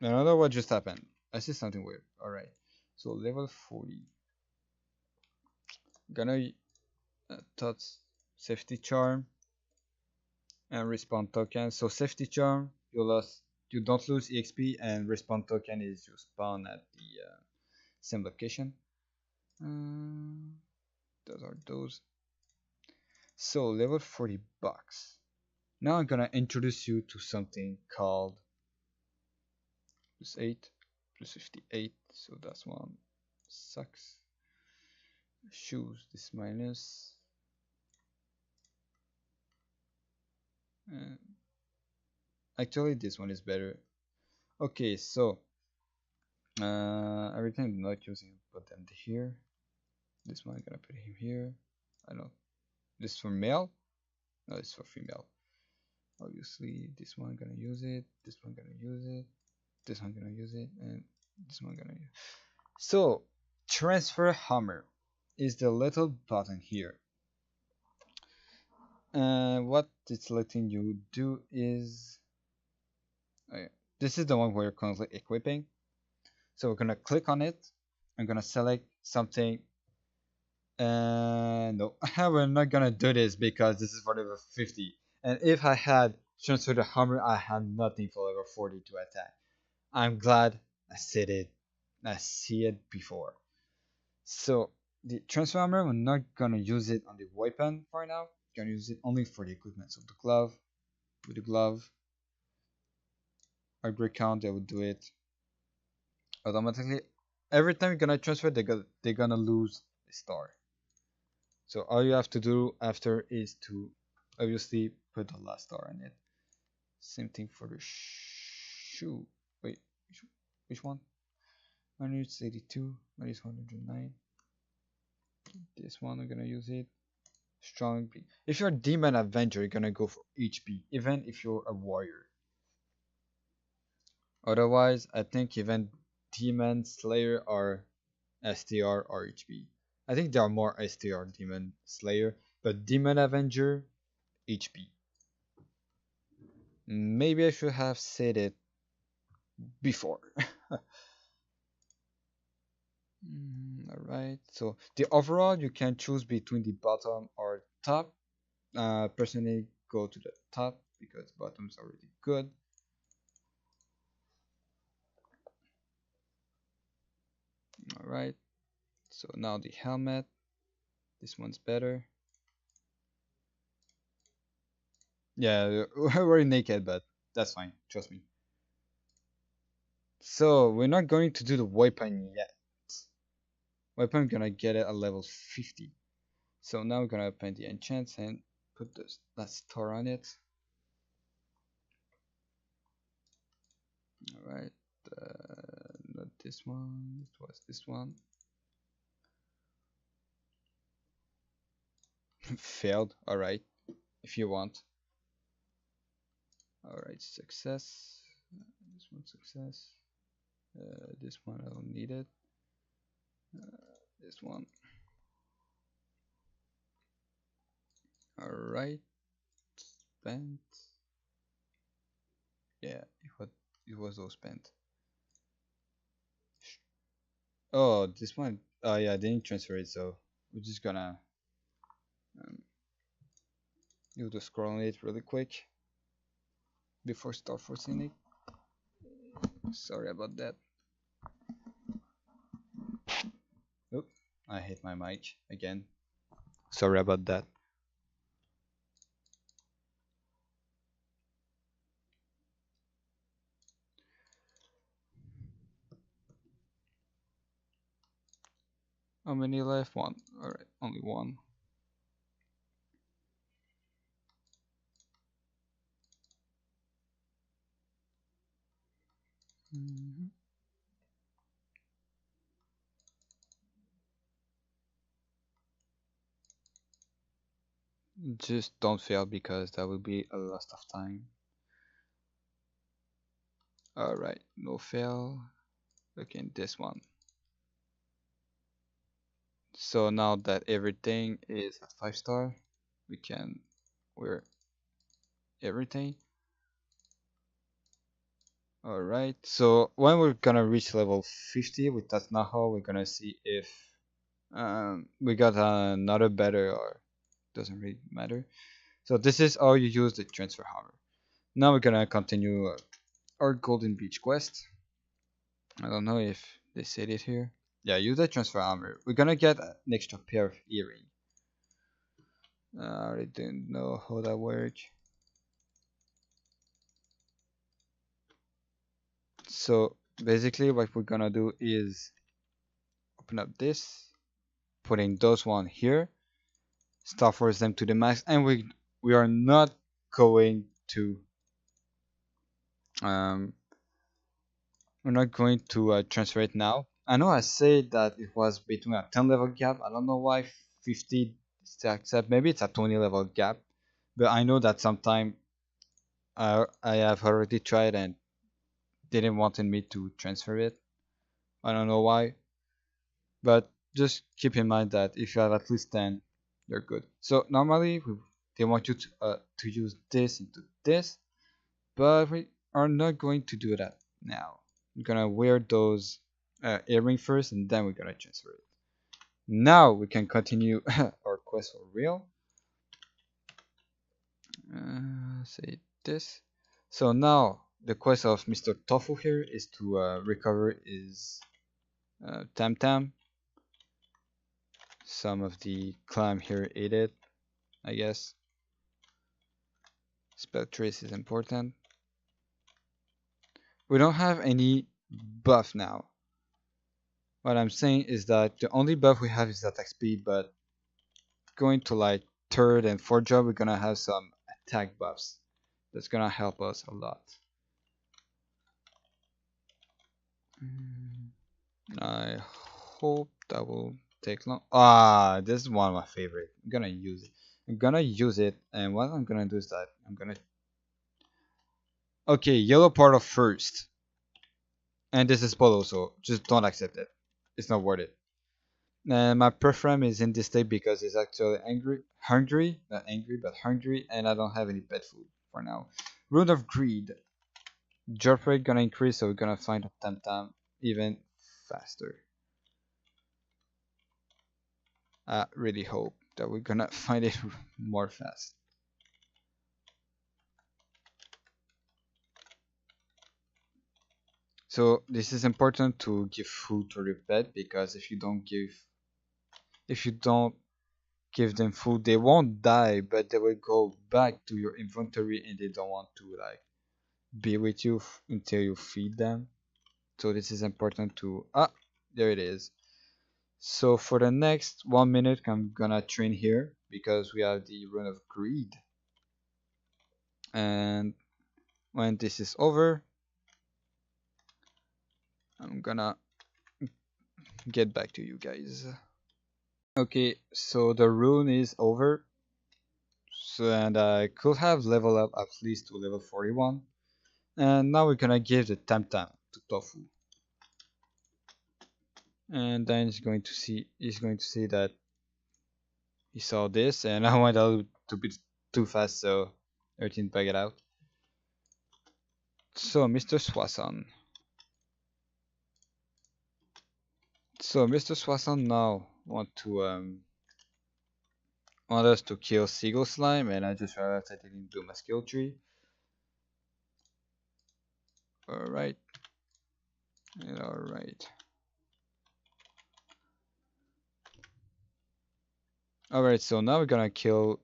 I don't know what just happened. I see something weird. Alright. So level 40. Gonna touch safety charm and respawn token. So safety charm, you don't lose EXP, and respawn token is you spawn at the same location. Those are those. So level 40 bucks. Now I'm gonna introduce you to something called plus 8 plus 58. So that's one sucks. Shoes, this minus. Uh, Actually, this one is better. Okay, so everything I'm not using, put them here. This one I'm gonna put him here. I don't. This is for male. No, it's for female. Obviously, this one gonna use it. This one gonna use it. This one gonna use it, and this one gonna use it. So transfer hammer is the little button here. What it's letting you do is, oh yeah, this is the one we're currently equipping. So we're gonna click on it. I'm gonna select something. No, we're not gonna do this because this is for level 50. And if I had transferred the hammer, I had nothing for level 40 to attack. I'm glad I said it. I see it before. So the transfer hammer, we're not gonna use it on the weapon for now. We're gonna use it only for the equipment. So the glove, with the glove, upgrade count, they will do it automatically. Every time you're gonna transfer, they're gonna lose a star. So all you have to do after is to obviously put the last star in it. Same thing for the shoe. Wait, which one? 182 minus 109. This one I'm gonna use it. Strong B. If you're a demon avenger, you're gonna go for HP, even if you're a warrior. Otherwise, I think even demon slayer or STR or HP. I think there are more STR demon slayer, but demon avenger HP. Maybe I should have said it before. Alright, so the overall you can choose between the bottom or top. Personally, go to the top because bottom is already good. Alright, so now the helmet. This one's better. Yeah, we're naked, but that's fine. Trust me. So we're not going to do the weapon yet. Weapon gonna get it at level 50. So now we're gonna open the enchants and put this that star on it. All right, not this one. It was this one. Failed. All right, if you want. All right, success. This one success. This one I don't need it. This one. All right, spent. Yeah, it was all spent. Oh, this one. Oh yeah, I didn't transfer it, so we're just gonna um, do the scroll on it really quick before start forcing it. Sorry about that. Oop, I hit my mic again. Sorry about that. How many left? One. Alright, only one. Mhm. Just don't fail because that will be a loss of time. Alright, no fail. Okay, this one. So now that everything is at 5 star, we can wear everything. Alright, so when we're gonna reach level 50 with that Naho, we're gonna see if we got another better or doesn't really matter. So this is how you use the transfer hammer. Now we're gonna continue our Golden Beach quest. I don't know if they said it here. Yeah, use the transfer hammer. We're gonna get an extra pair of earring. I didn't know how that works. So basically what we're gonna do is open up this, putting those one here, start force them to the max, and we are not going to um we're not going to transfer it now. I know I said that it was between a 10 level gap. I don't know why 50 is to accept. Maybe it's a 20 level gap, but I know that sometime I have already tried and didn't wanted me to transfer it. I don't know why, but just keep in mind that if you have at least 10, you're good. So normally they want you to use this into this, but we are not going to do that now. We're gonna wear those earring first, and then we're gonna transfer it. Now we can continue our quest for real. Say this. So now the quest of Mr. Tofu here is to recover his Tam Tam. Some of the climb here ate it, I guess. Spell trace is important. We don't have any buff now. What I'm saying is that the only buff we have is attack speed, but going to like third and fourth job, we're gonna have some attack buffs. That's gonna help us a lot. I hope that will take long. Ah, this is one of my favorite. I'm gonna use it. And what I'm gonna do is that I'm gonna. Okay, yellow part of first, and this is polo, so just don't accept it. It's not worth it. And my preference is in this state because it's actually hungry, not angry, but hungry, and I don't have any pet food for now. Rune of Greed. Drop rate gonna increase, so we're gonna find a Tam Tam even faster. I really hope that we're gonna find it more fast. So this is important to give food to your pet because if you don't give them food, they won't die, but they will go back to your inventory and they don't want to like be with you until you feed them. So this is important to there it is. So for the next 1 minute, I'm gonna train here because we have the rune of greed. And when this is over, I'm gonna get back to you guys. Okay, so the rune is over. So, and I could have leveled up at least to level 41. And now we're gonna give the Tamtam to Tofu. And then he's going to see that he saw this, and I went a little too bit too fast, so everything back it out. So Mr. Swasan. So Mr. Swasan now want us to kill Seagull Slime, and I just realized I didn't do my skill tree. Alright. Alright. Alright, so now we're gonna kill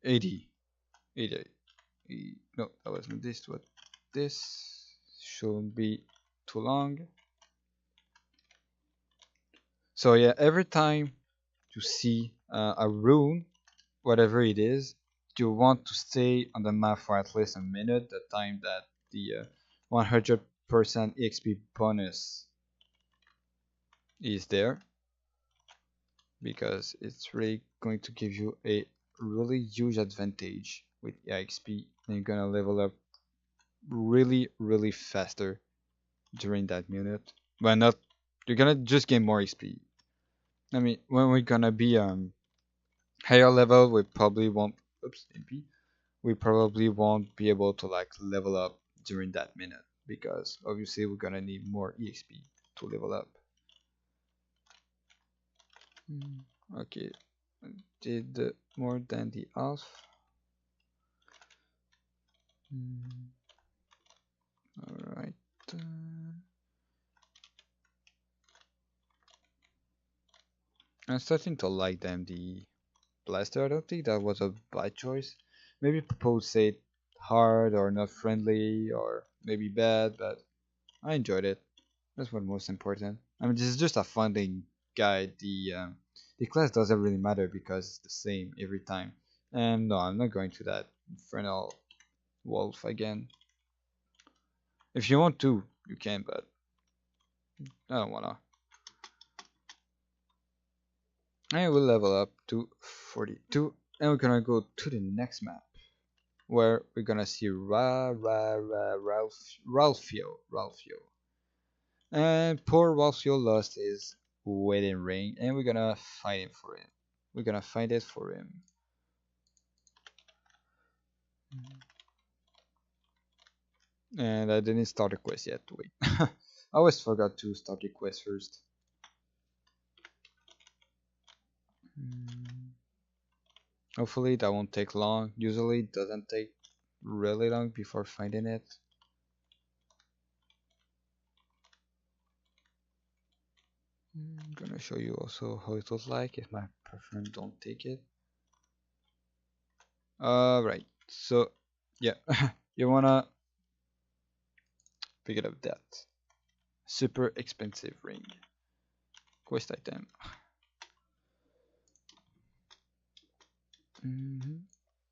80. 80. No, that wasn't this, but this shouldn't be too long. So yeah, every time you see a rune, whatever it is, you want to stay on the map for at least a minute, the time that the 100% EXP bonus is there, because it's really going to give you a really huge advantage with EXP, and you're gonna level up really faster during that minute. Well, not, you're gonna just gain more XP. I mean, when we're gonna be higher level, we probably won't. Oops, MP. We probably won't be able to like level up during that minute because obviously we're gonna need more EXP to level up. Okay, did more than the half. Alright. I'm starting to like them, the blaster. I don't think that was a bad choice. Maybe people would say hard or not friendly or maybe bad, but I enjoyed it. That's what most important. I mean, this is just a funding guide. The class doesn't really matter because it's the same every time. And no, I'm not going to that infernal wolf again. If you want to, you can, but I don't wanna. I will level up to 42, and we're gonna go to the next map, where we're gonna see Ralphio. And poor Ralphio lost his wedding ring, and we're gonna find him for him. We're gonna find it for him. And I didn't start the quest yet. Wait, I always forgot to start the quest first. Hopefully that won't take long. Usually it doesn't take really long before finding it. I'm gonna show you also how it looks like if my preference don't take it. Alright, so yeah, you wanna pick it up that super expensive ring. Quest item.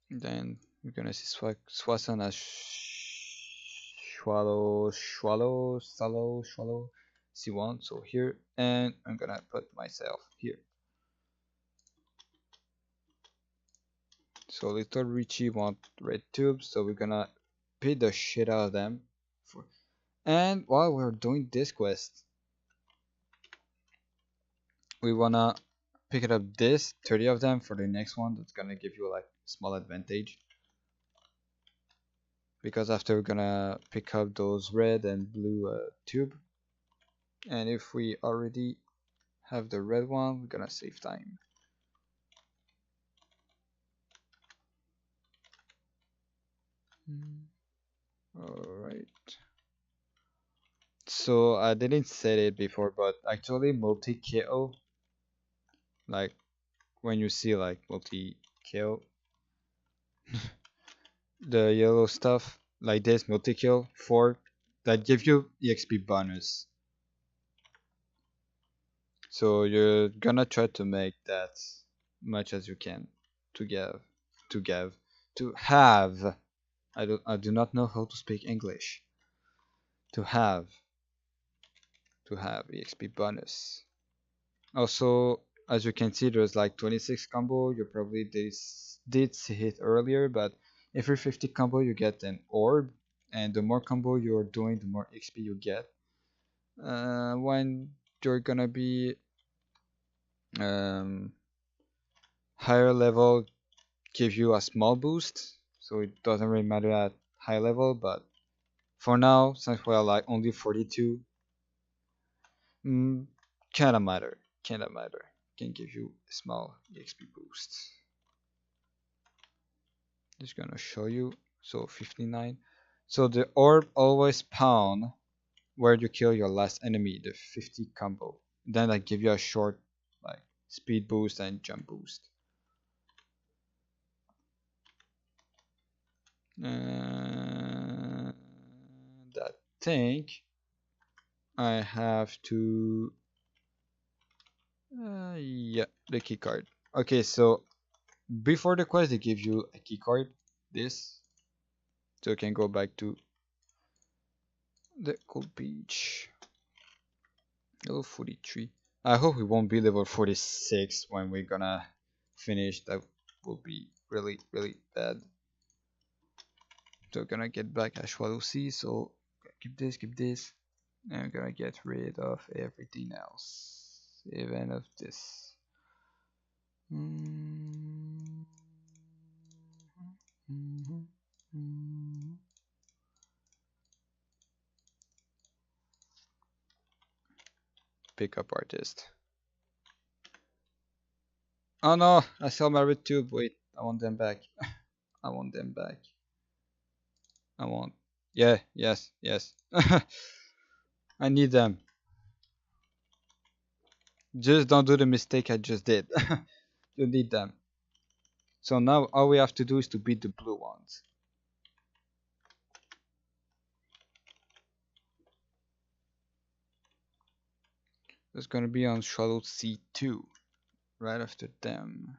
Then we're gonna see Swasan as Swallow C1, so here, and I'm gonna put myself here. So Little Richie want red tubes, so we're gonna pay the shit out of them. And while we're doing this quest, we wanna pick it up this 30 of them for the next one. That's gonna give you like small advantage. Because after we're gonna pick up those red and blue tube, and if we already have the red one, we're gonna save time. Alright. So I didn't say it before, but actually multi-KO, like when you see like multi-kill, the yellow stuff like this, multi-kill 4, that give you EXP bonus. So you're gonna try to make that much as you can to give, to give, to have. I do not know how to speak English. To have, to have EXP bonus. Also, as you can see, there's like 26 combo. You probably did see it earlier, but every 50 combo you get an orb, and the more combo you're doing, the more XP you get. When you're gonna be um, higher level, give you a small boost, so it doesn't really matter at high level. But for now, since we're like only 42, mm, kinda matter, kinda matter. Can give you a small XP boost. Just gonna show you. So 59. So the orb always spawn where you kill your last enemy, the 50 combo. Then I give you a short like speed boost and jump boost. And I think I have to yeah, the key card. Okay, so before the quest they give you a key card, this, so you can go back to the gold beach. Level 43. I hope we won't be level 46 when we're gonna finish. That will be really, really bad. So we're gonna get back at Swallow Sea. So keep this, and I'm gonna get rid of everything else, even of this. Pickup artist. Oh no, I sell my red tube. Wait, I want them back. I want them back. I want. Yeah, yes, yes. I need them. Just don't do the mistake I just did. You need them. So now all we have to do is to beat the blue ones. It's gonna be on Shuttle C2, right after them.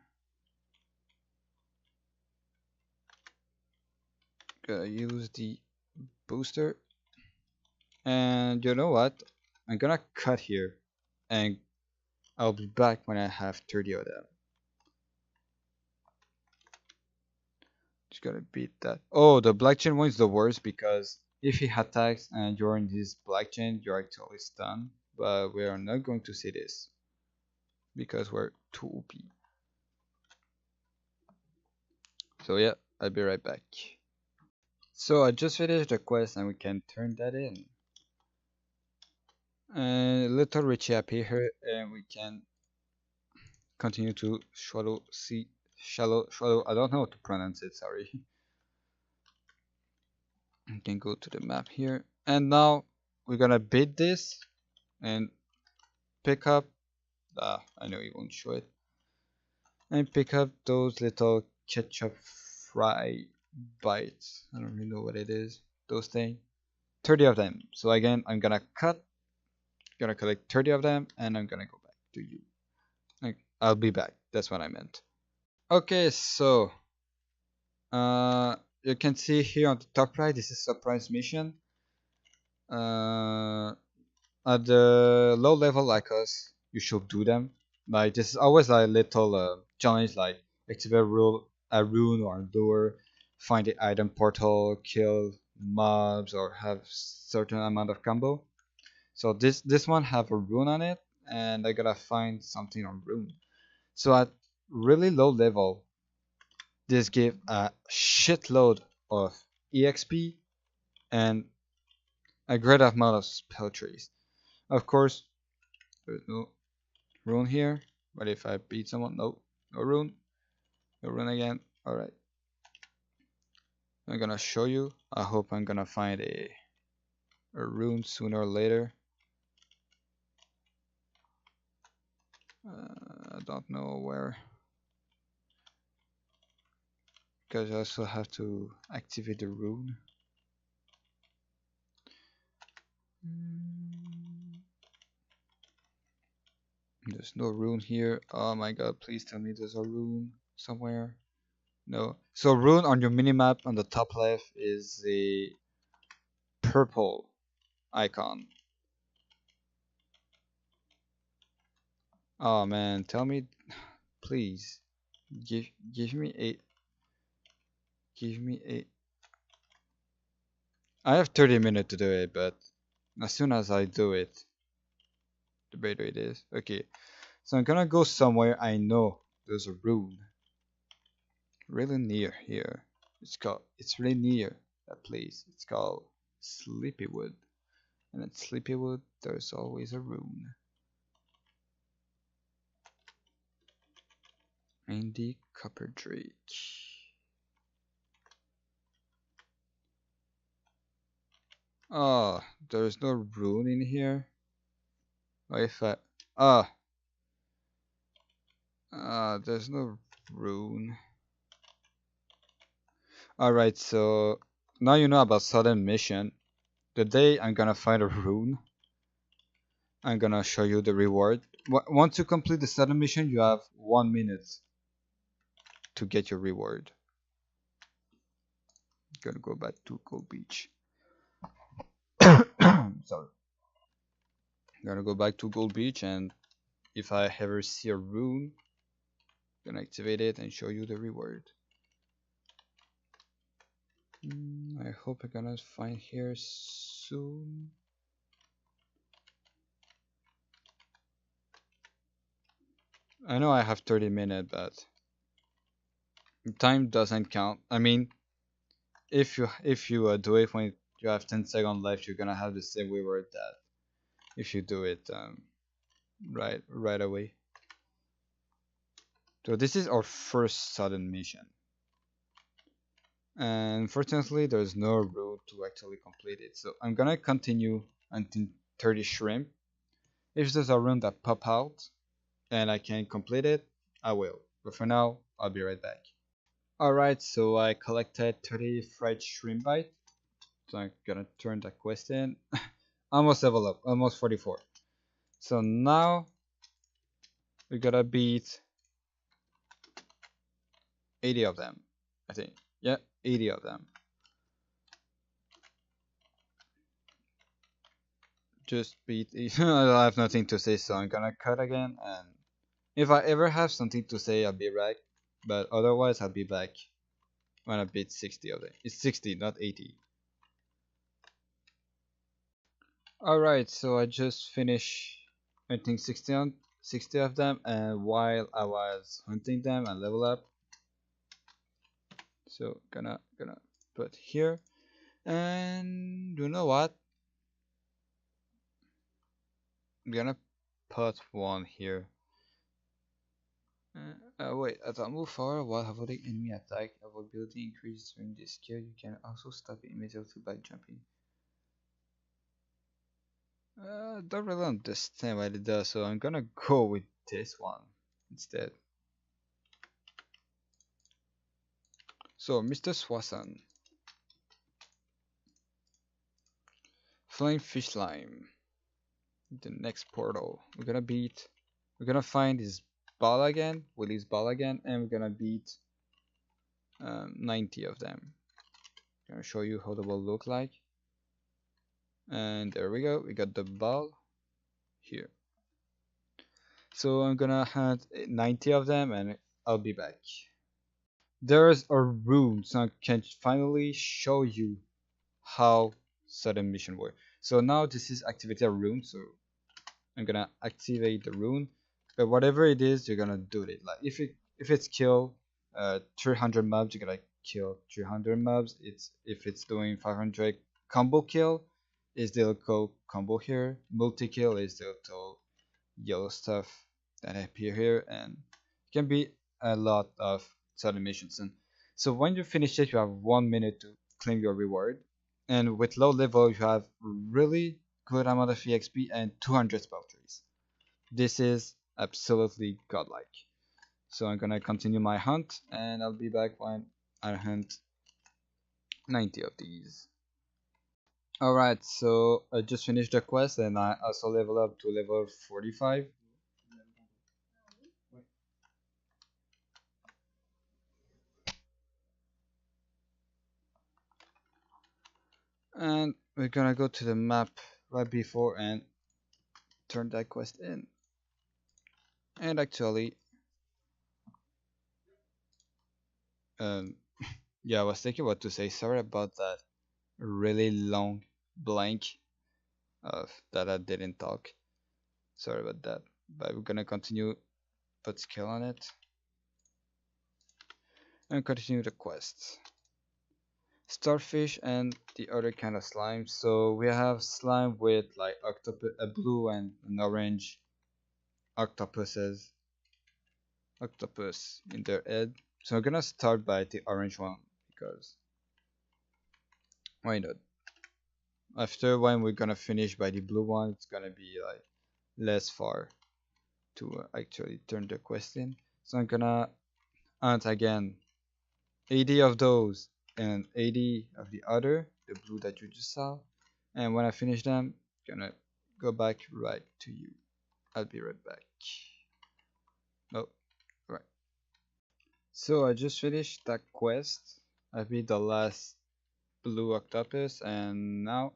Gonna use the booster. And you know what? I'm gonna cut here. And I'll be back when I have 30 of them. Just gotta beat that. Oh, the black chain one is the worst because if he attacks and you're in this black chain, you're actually stunned. But we are not going to see this because we're too OP. So yeah, I'll be right back. So I just finished the quest and we can turn that in. Little Richie appear and we can continue to shallow, I don't know how to pronounce it, sorry. We can go to the map here. And now we're gonna beat this and pick up, I know you won't show it, and pick up those little ketchup fry bites. I don't really know what it is, those things. 30 of them. So again, I'm gonna collect 30 of them and I'm gonna go back to you. Like, I'll be back. That's what I meant. Okay, so you can see here on the top right, this is surprise mission. At the low level like us, you should do them. Like this is always like little challenge, like activate a rune or a lure, find the item portal, kill mobs, or have certain amount of combo. So this one have a rune on it, and I gotta find something on rune. So at really low level, this give a shitload of EXP and a great amount of spell trees. Of course, there's no rune here, but if I beat someone, no, no rune, no rune again. All right, I'm gonna show you. I hope I'm gonna find a rune sooner or later. I don't know where, because I also have to activate the rune. There's no rune here. Oh my god, please tell me there's a rune somewhere. No. So rune on your minimap on the top left is the purple icon. Oh man, tell me, please. Give give me a give me a. I have 30 minutes to do it, but as soon as I do it, the better it is. Okay, so I'm gonna go somewhere I know there's a rune really near here. It's really near that place. It's called Sleepywood, and at Sleepywood there's always a rune. Andy Copperdrake. Oh, there's no rune in here. What if I? Ah, there's no rune. Alright, so now you know about Southern Mission. The day I'm gonna find a rune, I'm gonna show you the reward. Once you complete the Southern Mission, you have 1 minute to get your reward. Gonna go back to Gold Beach. Sorry. Gonna go back to Gold Beach, and if I ever see a rune, gonna activate it and show you the reward. I hope I'm gonna find here soon. I know I have 30 minutes, but time doesn't count. I mean, if you do it when you have 10 seconds left, you're gonna have the same reward that if you do it right away. So this is our first sudden mission, and fortunately there's no route to actually complete it. So I'm gonna continue until 30 shrimp. If there's a rune that pop out and I can complete it, I will. But for now, I'll be right back. Alright, so I collected 30 fried shrimp bite. So I'm gonna turn that quest in. Almost level up, almost 44. So now we gotta beat 80 of them, I think. Yeah, 80 of them. Just beat. I have nothing to say, so I'm gonna cut again. And if I ever have something to say, I'll be back. But otherwise, I'll be back when I beat 60 of them. It's 60, not 80. Alright, so I just finished hunting 60 of them, and while I was hunting them, I level up. So gonna put here, and you know what? I'm gonna put one here. Wait, as I move forward while avoiding enemy attack, avoidability increases during this skill. You can also stop it immediately by jumping. Don't really understand what it does, so I'm gonna go with this one instead. So, Mr. Swanson, Flame Fish Lime, the next portal. We're gonna find his ball again, Willie's ball again, and we're gonna beat 90 of them. I'm gonna show you how the ball look like. And there we go, we got the ball here. So I'm gonna hunt 90 of them and I'll be back. There's a rune, so I can finally show you how sudden mission work. So now this is activate a rune, so I'm gonna activate the rune. But whatever it is, you're gonna do it. Like if it's kill 300 mobs, you're gonna kill 300 mobs. If it's doing 500 combo kill, is the little combo here. Multi kill is the little yellow stuff that appear here, and it can be a lot of sudden missions. And so when you finish it, you have 1 minute to claim your reward. And with low level, you have really good amount of EXP and 200 spell trees. This is absolutely godlike. So I'm gonna continue my hunt, and I'll be back when I hunt 90 of these. Alright, so I just finished the quest, and I also level up to level 45. And we're gonna go to the map right before and turn that quest in. And actually, um, yeah, I was thinking what to say. Sorry about that really long blank of that I didn't talk. Sorry about that. But we're gonna continue, put skill on it, and continue the quest. Starfish and the other kind of slime. So we have slime with like octopus, a blue and an orange octopuses, octopus in their head. So I'm gonna start by the orange one because why not? After when we're gonna finish by the blue one, it's gonna be like less far to actually turn the quest in. So I'm gonna hunt again 80 of those and 80 of the other, the blue that you just saw. And when I finish them, gonna go back right to you. I'll be right back. Oh, right. So I just finished that quest. I beat the last blue octopus, and now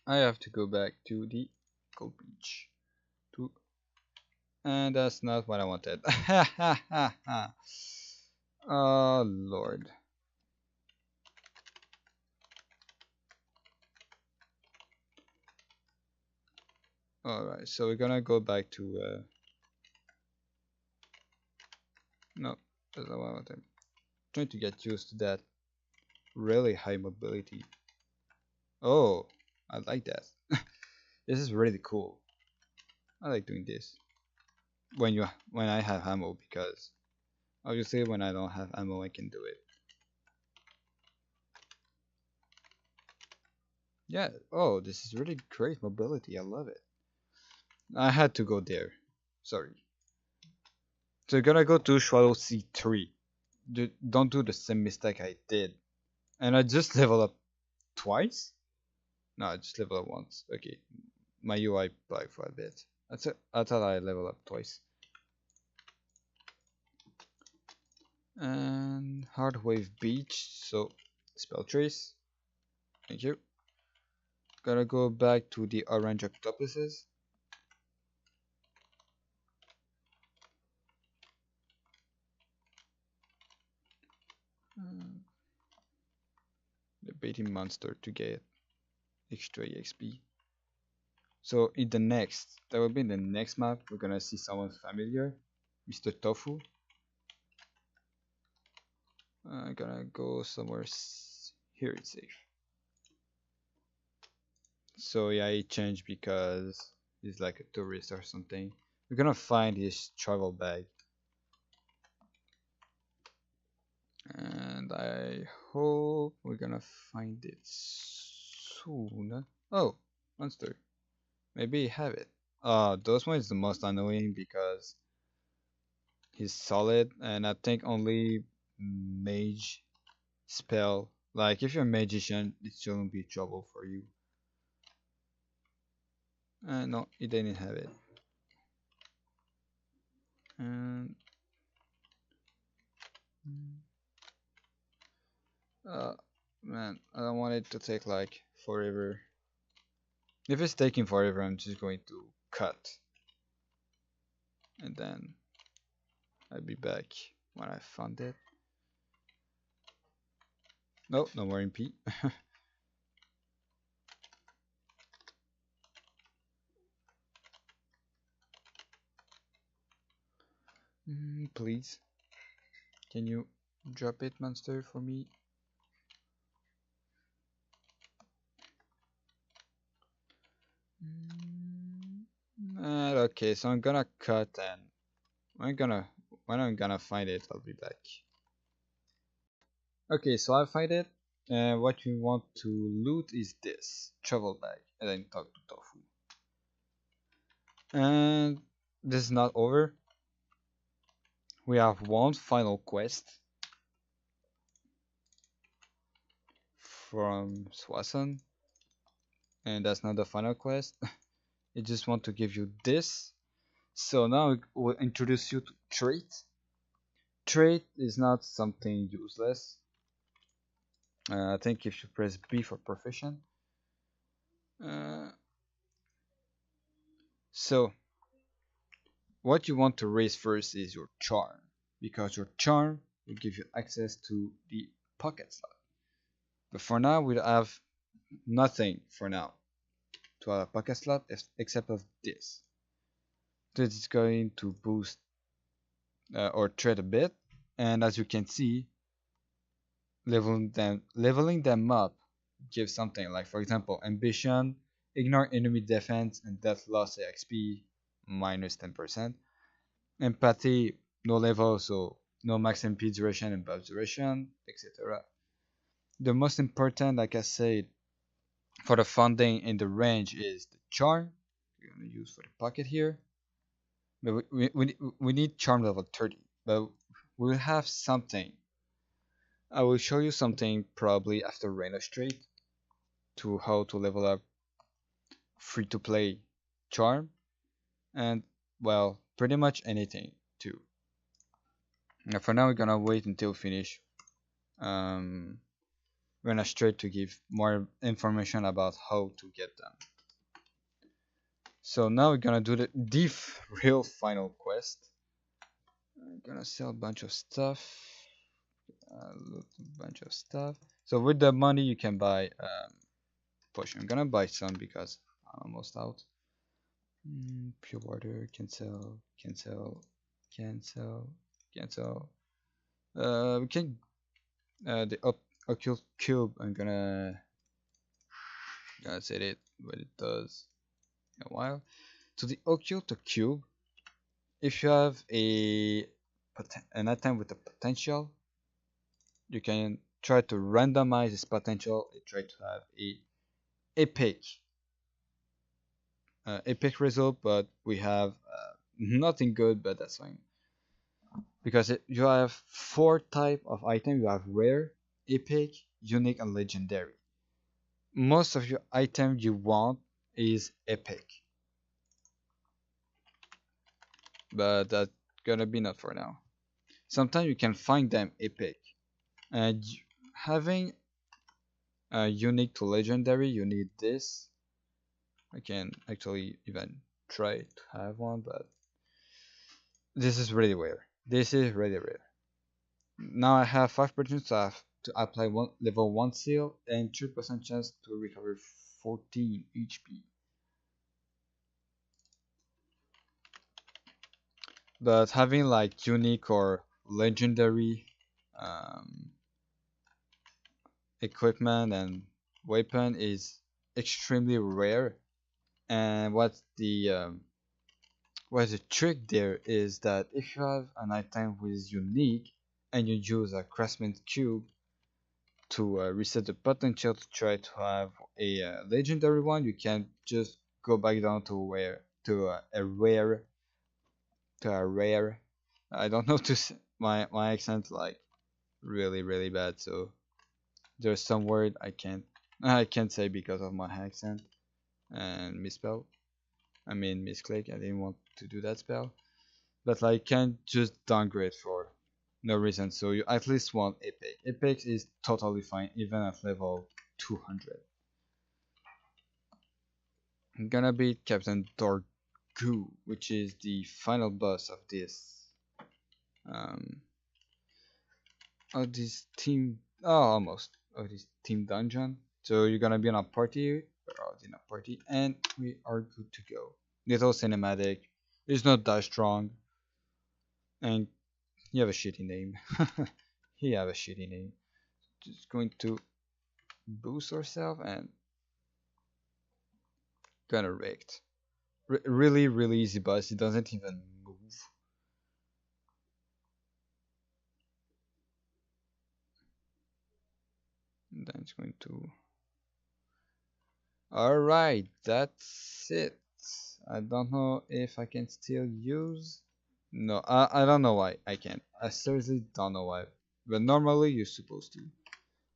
I have to go back to the gold beach. To and that's not what I wanted. Oh Lord. Alright, so we're gonna go back to no, that's not what I wanted. Trying to get used to that really high mobility. Oh, I like that. This is really cool. I like doing this when I have ammo because obviously when I don't have ammo I can do it. Yeah. Oh, this is really great mobility. I love it. I had to go there. Sorry. So you're gonna go to Swallow C3. Don't do the same mistake I did. And I just leveled up twice? No, I just leveled up once. Okay. My UI bugged for a bit. That's it. I thought I leveled up twice. And Hardwave Beach. So spell trace. Thank you. Gotta go back to the orange octopuses. Uh, the baiting monster to get extra EXP. So in the next, that will be in the next map, we're gonna see someone familiar, Mr. Tofu. I'm gonna go somewhere here. It's safe. So yeah, he changed because he's like a tourist or something. We're gonna find his travel bag, and I hope we're gonna find it soon. Oh, monster. Maybe have it. Those one is the most annoying because he's solid, and I think only mage spell. Like if you're a magician, it shouldn't be trouble for you. No, he didn't have it. And uh, man, I don't want it to take like forever. If it's taking forever, I'm just going to cut, and then I'll be back when I found it. No, no more MP. Please, can you drop it, monster, for me? Okay, so I'm gonna cut and when I'm gonna find it, I'll be back. Okay, so I find it, and what you want to loot is this travel bag, and then talk to Tofu. And this is not over. We have one final quest from Swasan, and that's not the final quest. It just want to give you this. So now we'll introduce you to trait. Trait is not something useless. I think if you press B for proficient. Uh, so what you want to raise first is your charm, because your charm will give you access to the pocket slot. But for now, we have nothing for now to our pocket slot except of this. This is going to boost or trade a bit, and as you can see, leveling them up gives something like, for example, ambition, ignore enemy defense and death loss XP minus 10%. Empathy, no level, so no max MP duration and buff duration, etc. The most important, like I said, for the funding in the range is the charm. We're gonna use for the pocket here, but we need charm level 30. But we'll have something. I will show you something probably after Reign of Straight to how to level up free to play charm, and well, pretty much anything too. Now for now we're gonna wait until finish um, Reign of Straight to give more information about how to get them. So now we're gonna do the real final quest. I'm gonna sell a bunch of stuff. Loot a bunch of stuff. So with the money you can buy potion. I'm gonna buy some because I'm almost out. Pure water, cancel, cancel, cancel, cancel. We can the occult cube. I'm gonna set it what it does in a while. So the occult cube, if you have an item with a potential, you can try to randomize this potential and try to have a epic epic result, but we have nothing good, but that's fine because you have four type of item. You have rare, epic, unique, and legendary. Most of your item you want is epic, but that's gonna be not for now. Sometimes you can find them epic, and having a unique to legendary, you need this. I can actually even try to have one, but this is really rare. This is really rare. Now I have 5% to apply level 1 seal and 3% chance to recover 14 HP. But having like unique or legendary um, equipment and weapon is extremely rare. And what's the trick there is that if you have an item which is unique and you use a craftsman cube to reset the potential to try to have a legendary one, you can just go back down to where a rare to a rare. I don't know to my accent like really bad, so there's some word I can't say because of my accent and misspell. I mean misclick. I didn't want to do that spell, but I can't just downgrade for no reason. So you at least want epic. Epic is totally fine even at level 200. I'm gonna beat Captain Dorgu, which is the final boss of um this team. Oh, almost of this team dungeon. So you're gonna be in a party. We're all in a party, and we are good to go. Little cinematic. It's not that strong, and you have a shitty name. You have a shitty name. Just going to boost ourselves and gonna wrecked. Really easy boss. It doesn't even move. And then it's going to. Alright, that's it. I don't know if I can still use. No, I don't know why I can't. I seriously don't know why. But normally you're supposed to.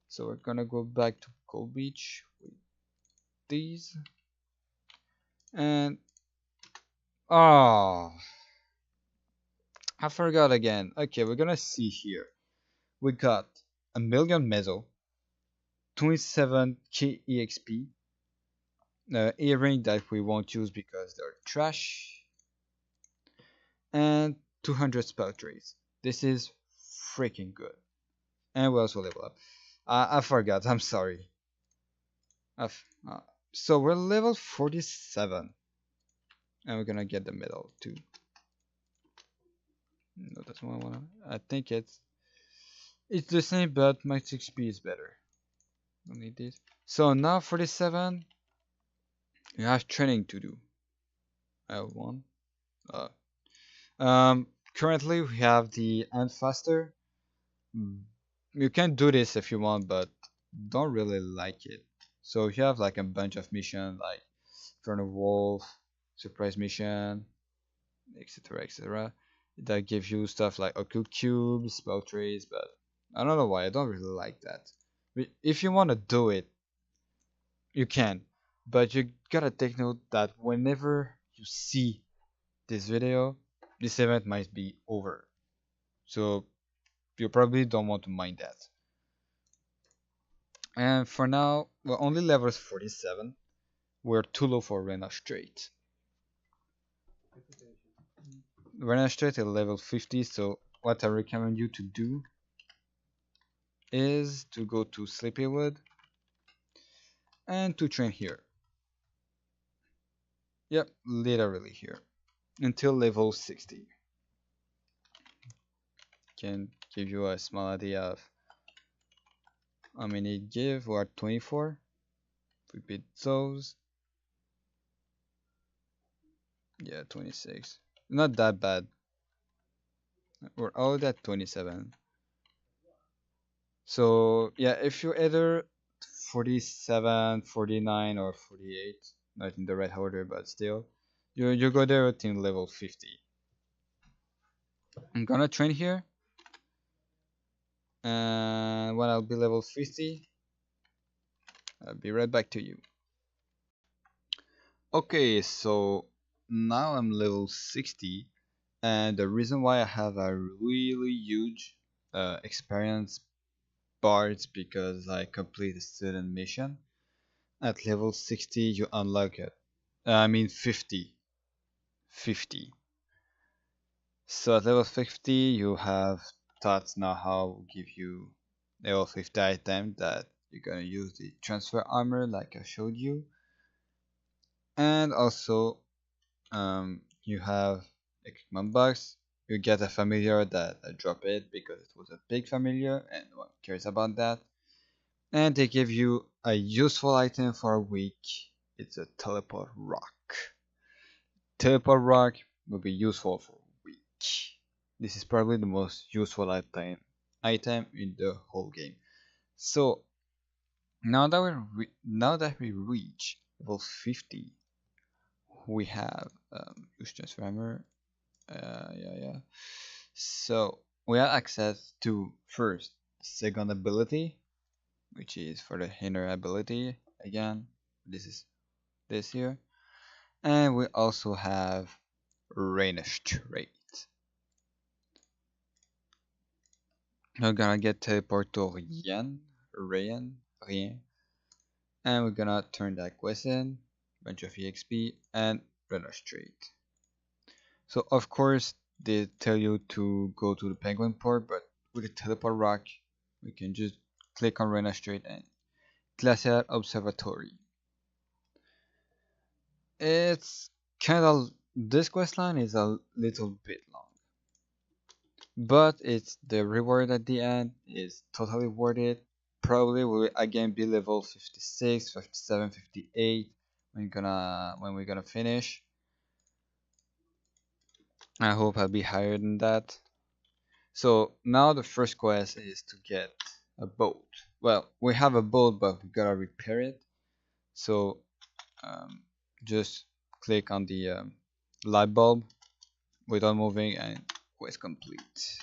So we're gonna go back to Gold Beach with these. And oh, I forgot again. Okay, we're gonna see here. We got a million meso, 27k exp, earring that we won't use because they're trash, and 200 spell traits. This is freaking good. And we also level up. I forgot, I'm sorry. I've, uh, so we're level 47. And we're gonna get the medal too. No, that's what I wanna. I think it's the same, but my XP is better. Don't need this. So now 47, you have training to do. I have one. Uh, Currently we have the end faster. You can do this if you want, but don't really like it. So you have like a bunch of missions like Infernal Wolf, Surprise Mission, etc. etc. That gives you stuff like Occult Cubes, Spell Trays, but I don't know why, I don't really like that. If you want to do it, you can, but you gotta take note that whenever you see this video, this event might be over. So you probably don't want to mind that. And for now, we're only level 47. We're too low for Rena Straight. Rena Straight is level 50, so what I recommend you to do is to go to Sleepywood and to train here. Yep, literally here. Until level 60. Can give you a small idea of how many it give. We're at 24. Repeat those. Yeah, 26. Not that bad. We're all at 27. So yeah, if you're either 47, 49, or 48, not in the right order, but still, you go there until level 50. I'm gonna train here, and when I'll be level 50, I'll be right back to you. Okay, so now I'm level 60, and the reason why I have a really huge experience bar is because I completed a student mission. At level 60, you unlock it. I mean 50. 50. So at level 50, you have thoughts now how give you level 50 item that you're gonna use the transfer armor like I showed you. And also you have equipment box. You get a familiar that I drop it because it was a big familiar and no one cares about that. And they give you a useful item for a week. It's a teleport rock. Teleport rock will be useful for a week. This is probably the most useful item in the whole game. So now that we reach level 50, we have use transformer. Yeah. So we have access to first second ability, which is for the inner ability. Again, this is this here, and we also have Ranish trait. We're gonna get teleport to Rien, and we're gonna turn that quest in, bunch of EXP, and Ranish trait. So of course they tell you to go to the Penguin Port, but with the teleport rock, we can just click on Rena Strait and Glacial Observatory. It's kind of this questline is a little bit long, but it's the reward at the end is totally worth it. Probably will again be level 56, 57, 58 when we're gonna finish. I hope I'll be higher than that. So now the first quest is to get a boat. Well, we have a boat, but we gotta repair it. So just click on the light bulb without moving and quest complete.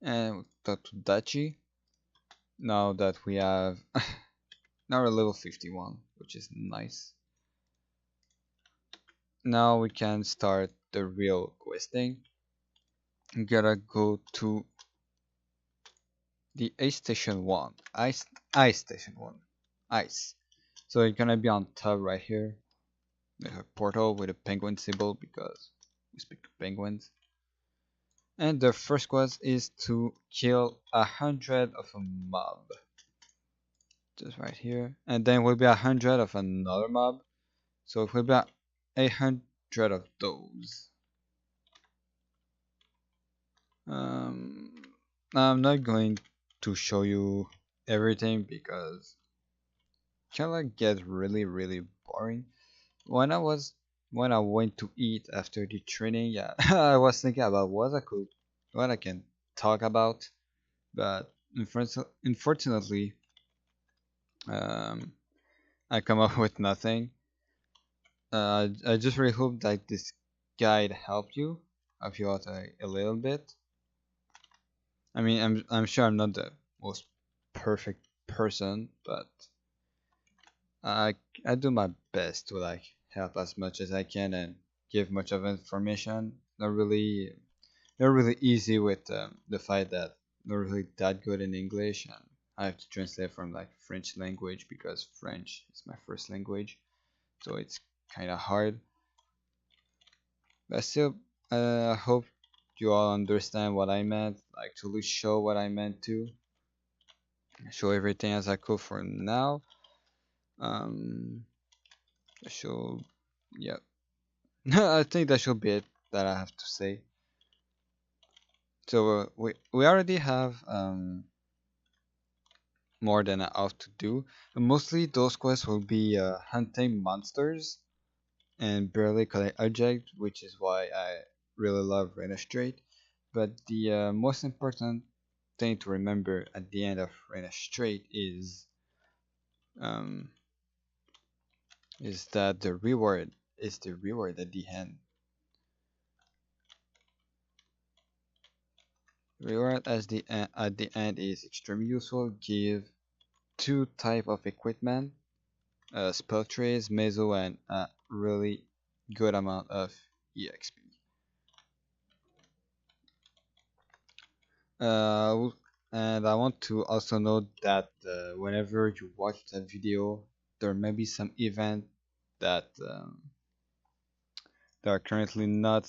And we talk to Dachi. Now that we have now we're level 51, which is nice. Now we can start the real questing. We gotta go to the A Station 1. Ice Station 1. Ice. So it's gonna be on top right here. There's a portal with a penguin symbol because we speak to penguins. And the first quest is to kill 100 of a mob. Just right here. And then will be 100 of another mob. So it will be 800 of those. I'm not going to show you everything because it kinda get really boring. When I went to eat after the training, yeah, I was thinking about what I can talk about, but unfortunately, um, I come up with nothing. I just really hope that this guide help you out a little bit. I mean, I'm sure I'm not the most perfect person, but I I do my best to like help as much as I can and give much of information. Not really easy with the fact that not really that good in English, and I have to translate from like French language because French is my first language, so it's kind of hard. But still, I hope you all understand what I meant. Like to show what I meant to show everything as I could for now. Um, show, yeah. I think that should be it that I have to say. So we already have more than enough to do. Mostly those quests will be hunting monsters and barely collect objects, which is why I really love Raina Strait. But the most important thing to remember at the end of Raina Strait um, is that the reward is the reward at the end. Reward at the end is extremely useful. Give two type of equipment, spell trays, meso, and a really good amount of exp. Uh, and I want to also note that whenever you watch that video, there may be some event that that are currently not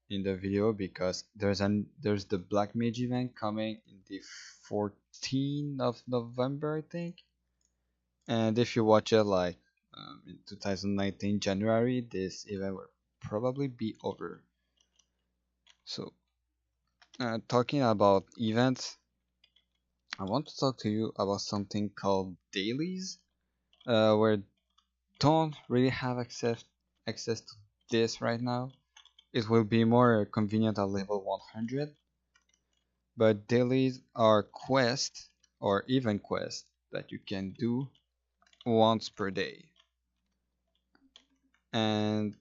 in the video because there's the Black Mage event coming in the 14th of November, I think. And if you watch it like in 2019 January, this event will probably be over. So, talking about events, I want to talk to you about something called dailies, where don't really have access to this right now. It will be more convenient at level 100, but dailies are quests or event quests that you can do once per day. And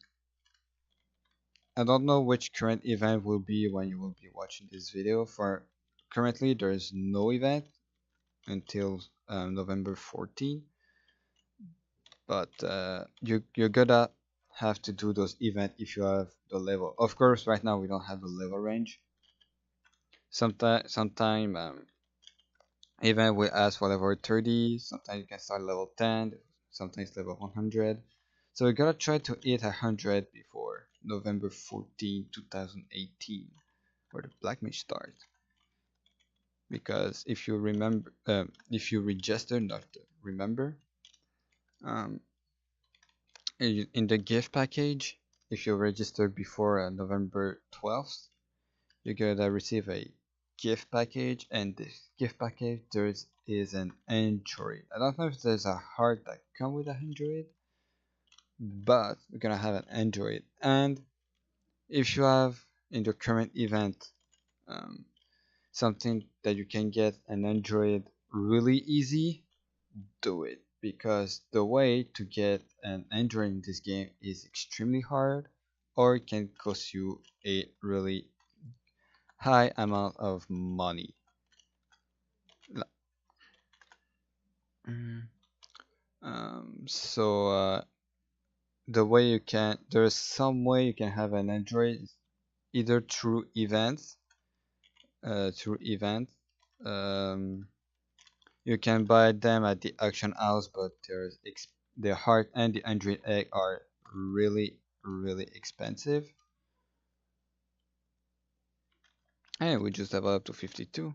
I don't know which current event will be when you will be watching this video. For currently, there is no event until November 14, but you're gonna have to do those events if you have the level. Of course, right now we don't have the level range. Sometime event will ask for level 30. Sometimes you can start level 10. Sometimes level 100. So we gotta try to hit 100 before November 14, 2018, where the Black Mage starts. Because if you remember, if you register, not remember, um, in the gift package, if you register before November 12th, you're gonna receive a gift package, and this gift package there is an Android. I don't know if there's a heart that come with an Android, but we're gonna have an Android. And if you have in the current event um, something that you can get an Android really easy, do it because the way to get an Android in this game is extremely hard or it can cost you a really high amount of money. Mm, so the way you can there's some way you can have an Android either through events um, You can buy them at the auction house, but the heart and the android egg are really expensive. And we just level up to 52.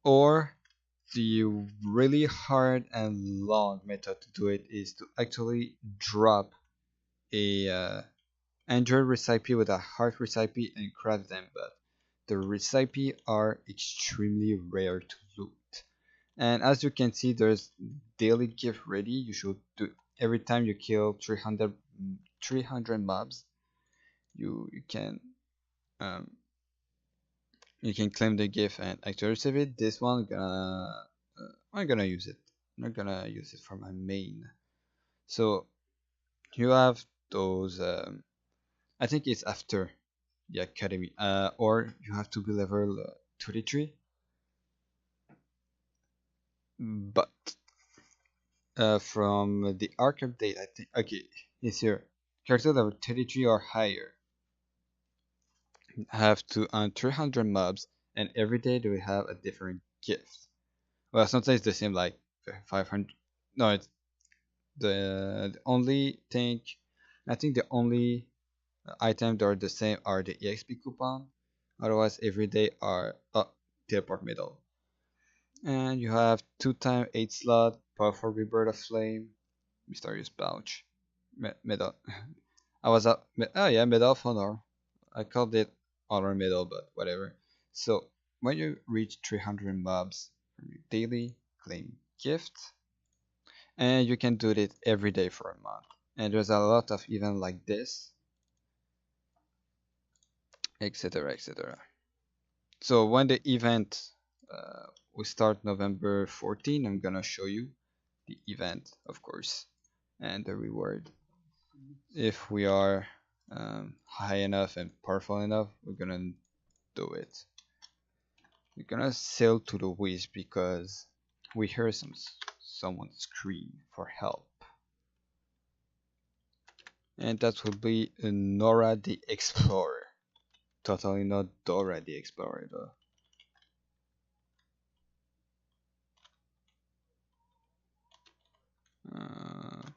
Or the really hard and long method to do it is to actually drop a Android recipe with a heart recipe and craft them, but the recipe are extremely rare to loot. And as you can see, there's daily gift ready. You should do every time you kill 300 mobs. You um, you can claim the gift and actually receive it. This one I'm gonna use it. I'm not gonna use it for my main. So you have those. I think it's after the academy, or you have to be level 33. But from the arc update, I think okay, it's here. Character level 33 or higher have to earn 300 mobs, and every day they will have a different gift. Well, sometimes it's the same, like 500. No, it's the only thing. I think the only items that are the same are the EXP coupon. Otherwise, every day are teleport medal. And you have 2 times 8 slot, powerful rebirth of flame, mysterious pouch, medal. I was up. Oh yeah, medal of honor. I called it honor medal, but whatever. So when you reach 300 mobs from your daily, claim gift, and you can do it every day for a month. And there's a lot of events like this, etc., etc. So when the event we start November 14, I'm gonna show you the event, of course, and the reward. If we are high enough and powerful enough, we're gonna do it. We're gonna sail to the west because we hear someone scream for help, and that will be Nora the Explorer. Totally not Dora the Explorer though.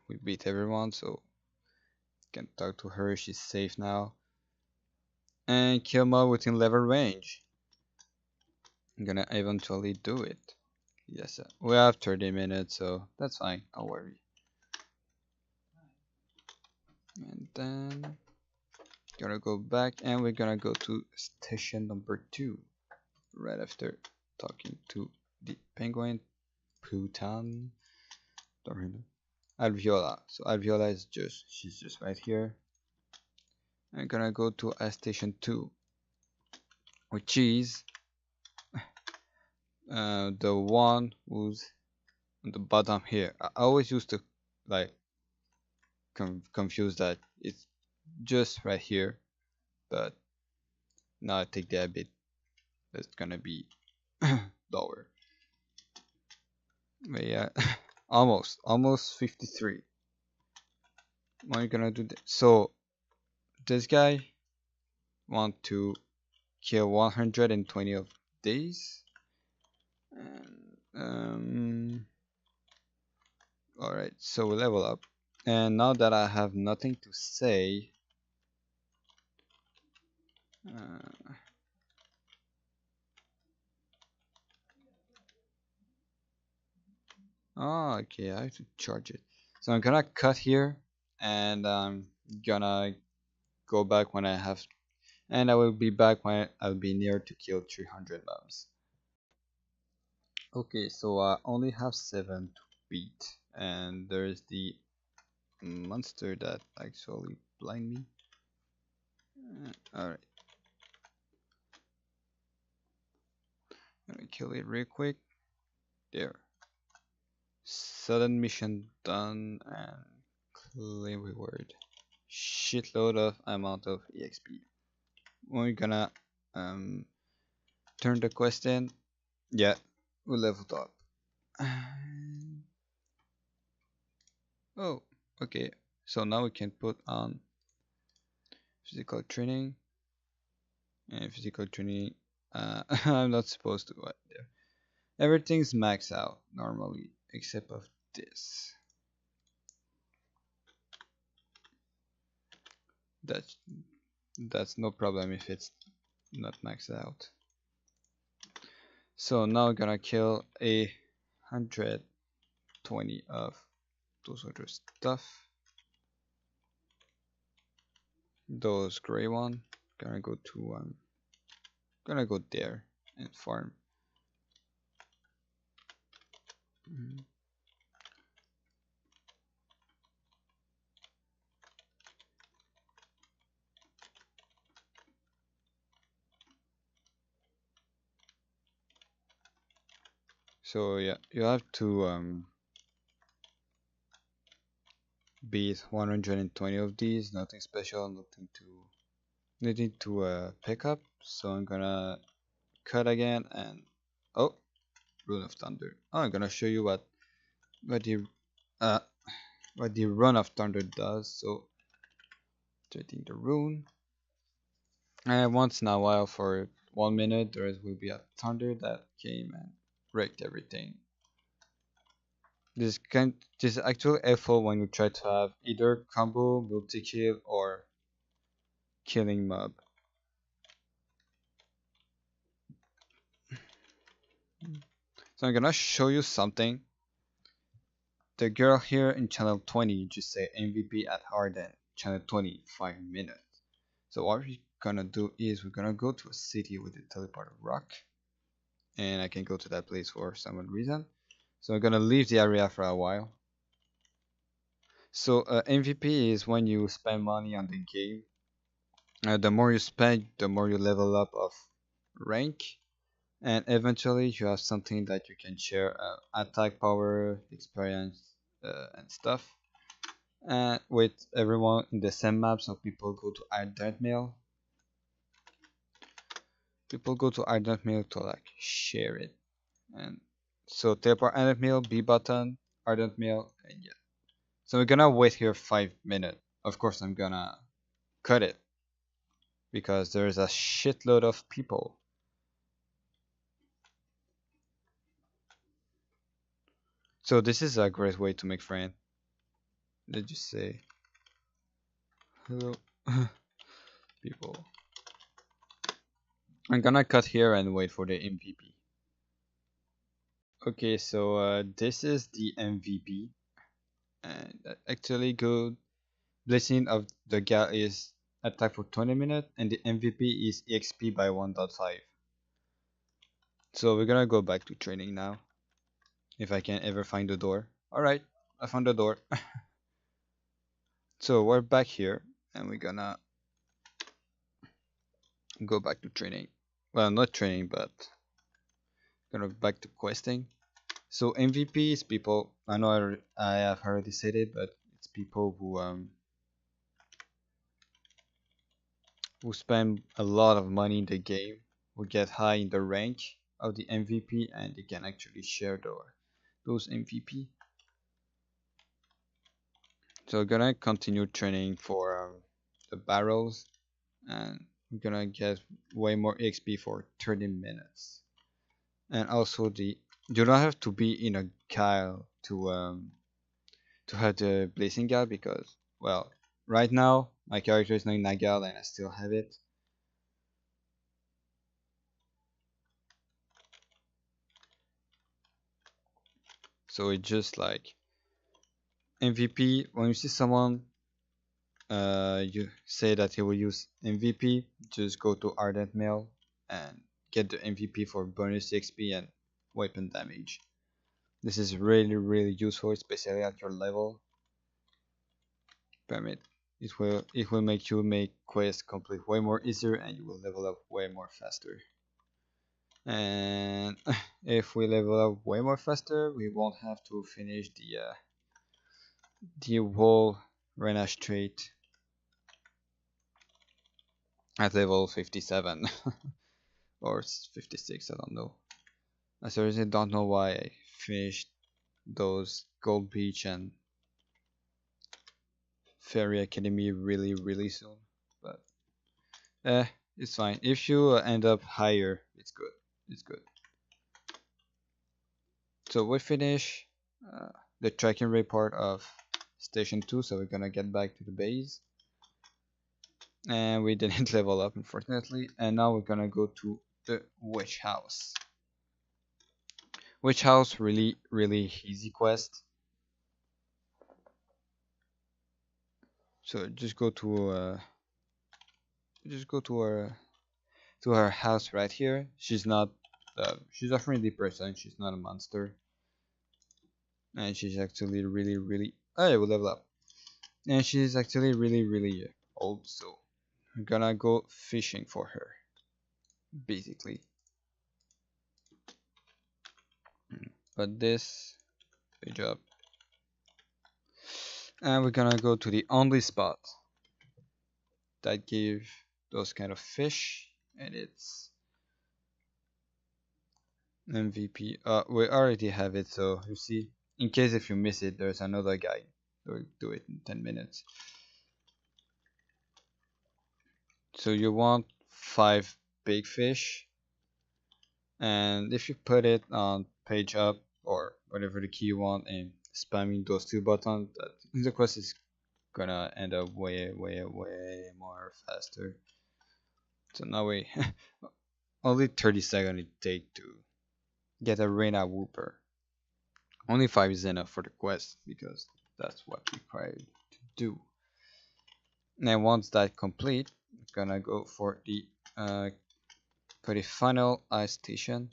We beat everyone, so can talk to her. She's safe now. And kill mob within level range. I'm gonna eventually do it. Yes, we have 30 minutes, so that's fine. Don't worry. And then gonna go back, and we're gonna go to station number 2 right after talking to the penguin Putan. Don't remember. Alviola. So Alviola is she's just right here. I'm gonna go to station 2, which is the one who's on the bottom here. I always used to like confuse that it's just right here, but now I take that bit. That's gonna be lower. But yeah, almost 53. What are you gonna do? So this guy want to kill 120 of these. And, all right, so we level up. And now that I have nothing to say, uh, oh, okay, I have to charge it. So I'm gonna cut here, and I'm gonna go back when I have, and I will be back when I'll be near to kill 300 mobs. Okay, so I only have 7 to beat, and there's the monster that actually blind me. Alright, let me kill it real quick. There. Sudden mission done and claim reward. Shitload of amount of EXP. We're gonna um, turn the quest in. Yeah, we leveled up. Oh, okay. So now we can put on physical training and physical training. I'm not supposed to. What there? Everything's maxed out normally except of this. That's that's no problem if it's not maxed out. So now I'm gonna kill 120 of those other stuff. Those gray one. Gonna go there and farm. Mhm. So yeah, you have to beat 120 of these. Nothing special, nothing to pick up. So I'm gonna cut again and oh, Rune of Thunder. Oh, I'm gonna show you what the uh what the Rune of Thunder does. So taking the rune, and once in a while for 1 minute there will be a thunder that came and wrecked everything. This is actually helpful when you try to have either combo, multi kill, or killing mob. So I'm gonna show you something. The girl here in channel 20 just say MVP at Arden, channel 20, 5 minutes. So what we're gonna do is we're gonna go to a city with a teleported rock, and I can go to that place for some reason. So I'm gonna leave the area for a while. So MVP is when you spend money on the game. The more you spend, the more you level up of rank, and eventually you have something that you can share attack power, experience, and stuff. And with everyone in the same map, so people go to Ardent Mail. People go to Ardent Mail to like share it, and so teleport Ardent Mail, B button, Ardent Mail, and yeah. So we're gonna wait here 5 minutes. Of course, I'm gonna cut it because there's a shitload of people. So this is a great way to make friends. Let's just say hello, people. I'm gonna cut here and wait for the MVP. Okay, so this is the MVP, and actually good. Blessing of the Gal is attack for 20 minutes, and the MVP is EXP by 1.5. So we're gonna go back to training now, if I can ever find the door. Alright, I found the door. So we're back here, and we're gonna go back to training. Well, not training, but gonna back to questing. So MVP is people. I know I have already said it, but it's people who spend a lot of money in the game, who get high in the rank of the MVP, and they can actually share those MVP. So we're gonna continue training for the barrels, and we're gonna get way more XP for 30 minutes. And also you don't have to be in a guile to have the blazing gal because well right now my character is not in a gal and I still have it. So it's just like MVP. When you see someone you say that he will use MVP, just go to Ardent Mail and get the MVP for bonus XP and weapon damage. This is really useful, especially at your level. Permit. It will make you make quests complete way more easier and you will level up way more faster. And if we level up way more faster, we won't have to finish the whole Renash trait at level 57 or 56, I don't know. I seriously don't know why I finished those Gold Beach and Fairy Academy really soon, but it's fine. If you end up higher, it's good. It's good. So we finish uh, the tracking report of station 2, so we're gonna get back to the base. And we didn't level up, unfortunately, and now we're gonna go to the witch house. Witch house, really easy quest. So just go to her house right here. She's not she's a friendly person, she's not a monster, and she's actually really oh yeah, we level up. And she's actually really old, so I'm gonna go fishing for her, basically. But this page up, and we're gonna go to the only spot that give those kind of fish, and it's MVP. We already have it, so you see, in case if you miss it, there's another guide. We'll do it in 10 minutes. So you want 5 big fish, and if you put it on page up or whatever the key you want and spamming those 2 buttons, the quest is gonna end up way more faster. So now we only 30 seconds it take to get a Reina Whooper. Only 5 is enough for the quest because that's what required to do. And once that complete, I'm gonna go uh, for the final ice station.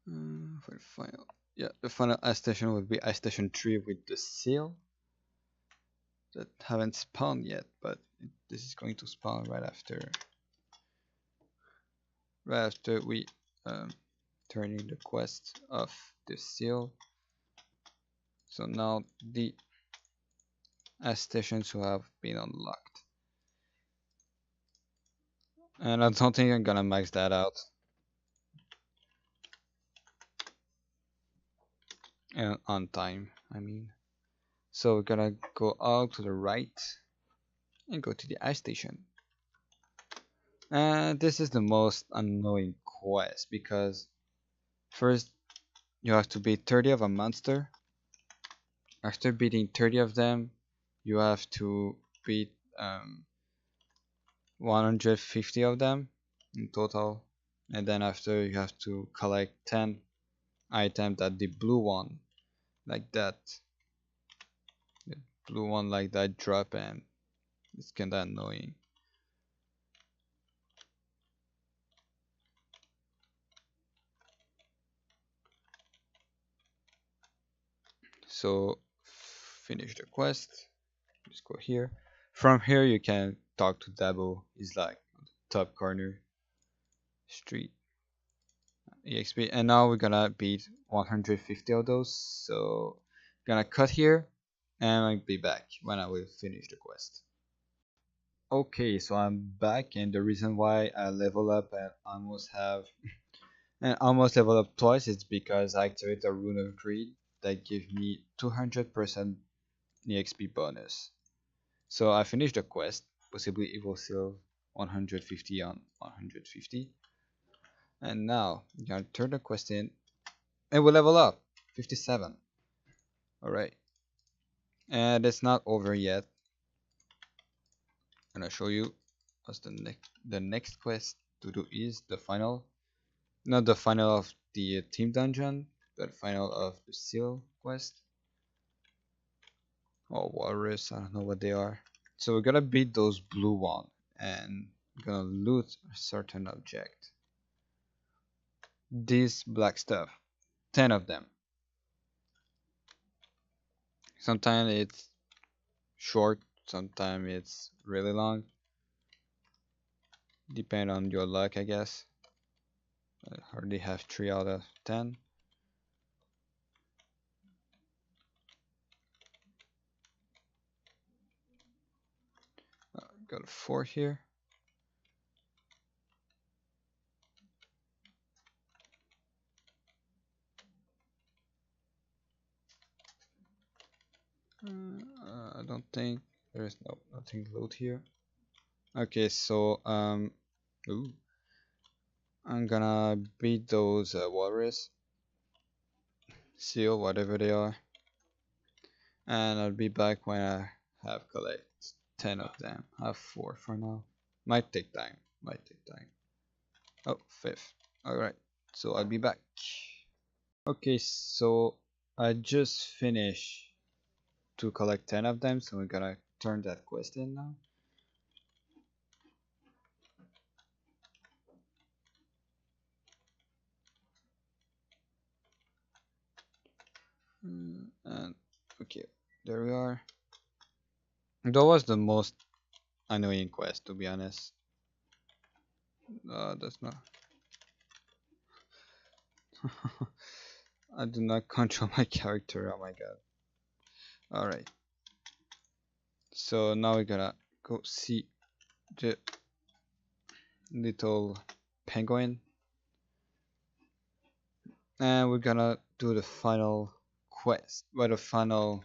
For the final, yeah, the final ice station will be ice station 3 with the seal that haven't spawned yet, but this is going to spawn right after we um, turn in the quest of the seal. So now the ice stations will have been unlocked, and I don't think I'm gonna max that out. And on time, I mean. So we're gonna go out to the right and go to the ice station. And this is the most annoying quest because first you have to beat 30 of a monster. After beating 30 of them, you have to beat 150 of them in total. And then after you have to collect 10 items that the blue one like that. The blue one like that drop, and it's kinda annoying. So finish the quest. Just go here. From here you can talk to Dabo. He's like on the top corner street. EXP, and now we're gonna beat 150 of those. So gonna cut here, and I'll be back when I will finish the quest. Okay, so I'm back, and the reason why I level up and almost level up twice is because I activate a rune of greed that gives me 200% EXP bonus. So I finished the quest, possibly Evil Seal 150 on 150. And now I'm gonna turn the quest in and we'll level up 57. Alright. And it's not over yet. I'm gonna show you what's the next quest to do is the final. Not the final of the team dungeon, but final of the seal quest. Or walrus, I don't know what they are. So we're gonna beat those blue one and we're gonna loot a certain object. This black stuff, 10 of them. Sometimes it's short, sometimes it's really long. Depend on your luck, I guess. I already have 3 out of 10. Got a 4 here. I don't think there's nothing loot here. Okay, so ooh, I'm gonna beat those walrus, seal, whatever they are, and I'll be back when I have collect 10 of them. I have 4 for now. Might take time. Might take time. Oh, fifth. Alright, so I'll be back. Okay, so I just finished to collect 10 of them, so we're gonna turn that quest in now. And okay, there we are. That was the most annoying quest, to be honest. That's not. I do not control my character. Oh my god. Alright, so now we're gonna go see the little penguin, and we're gonna do the final quest, well, the final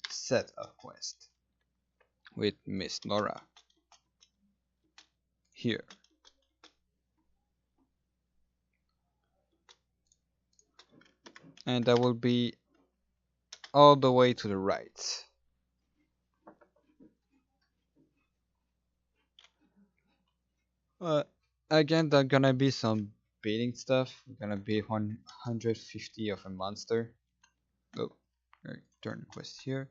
set of quests with Miss Nora here. And that will be all the way to the right. Uh, Again, there's gonna be some beating stuff. We're gonna be 150 of a monster. Oh, turn quest here.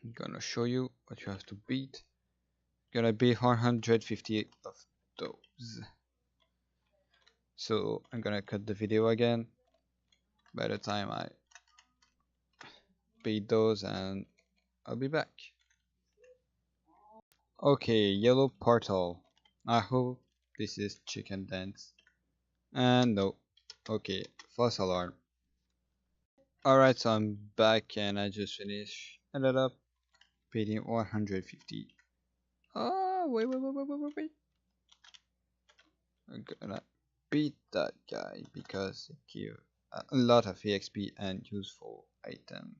I'm gonna show you what you have to beat. Gonna be 150 of those. So I'm gonna cut the video again by the time I beat those, and I'll be back. Okay, yellow portal. I hope this is chicken dance. And no. Okay, false alarm. Alright, so I'm back and I just finished. Ended up beating 150. Oh, wait. I'm gonna beat that guy because it gives a lot of EXP and useful item.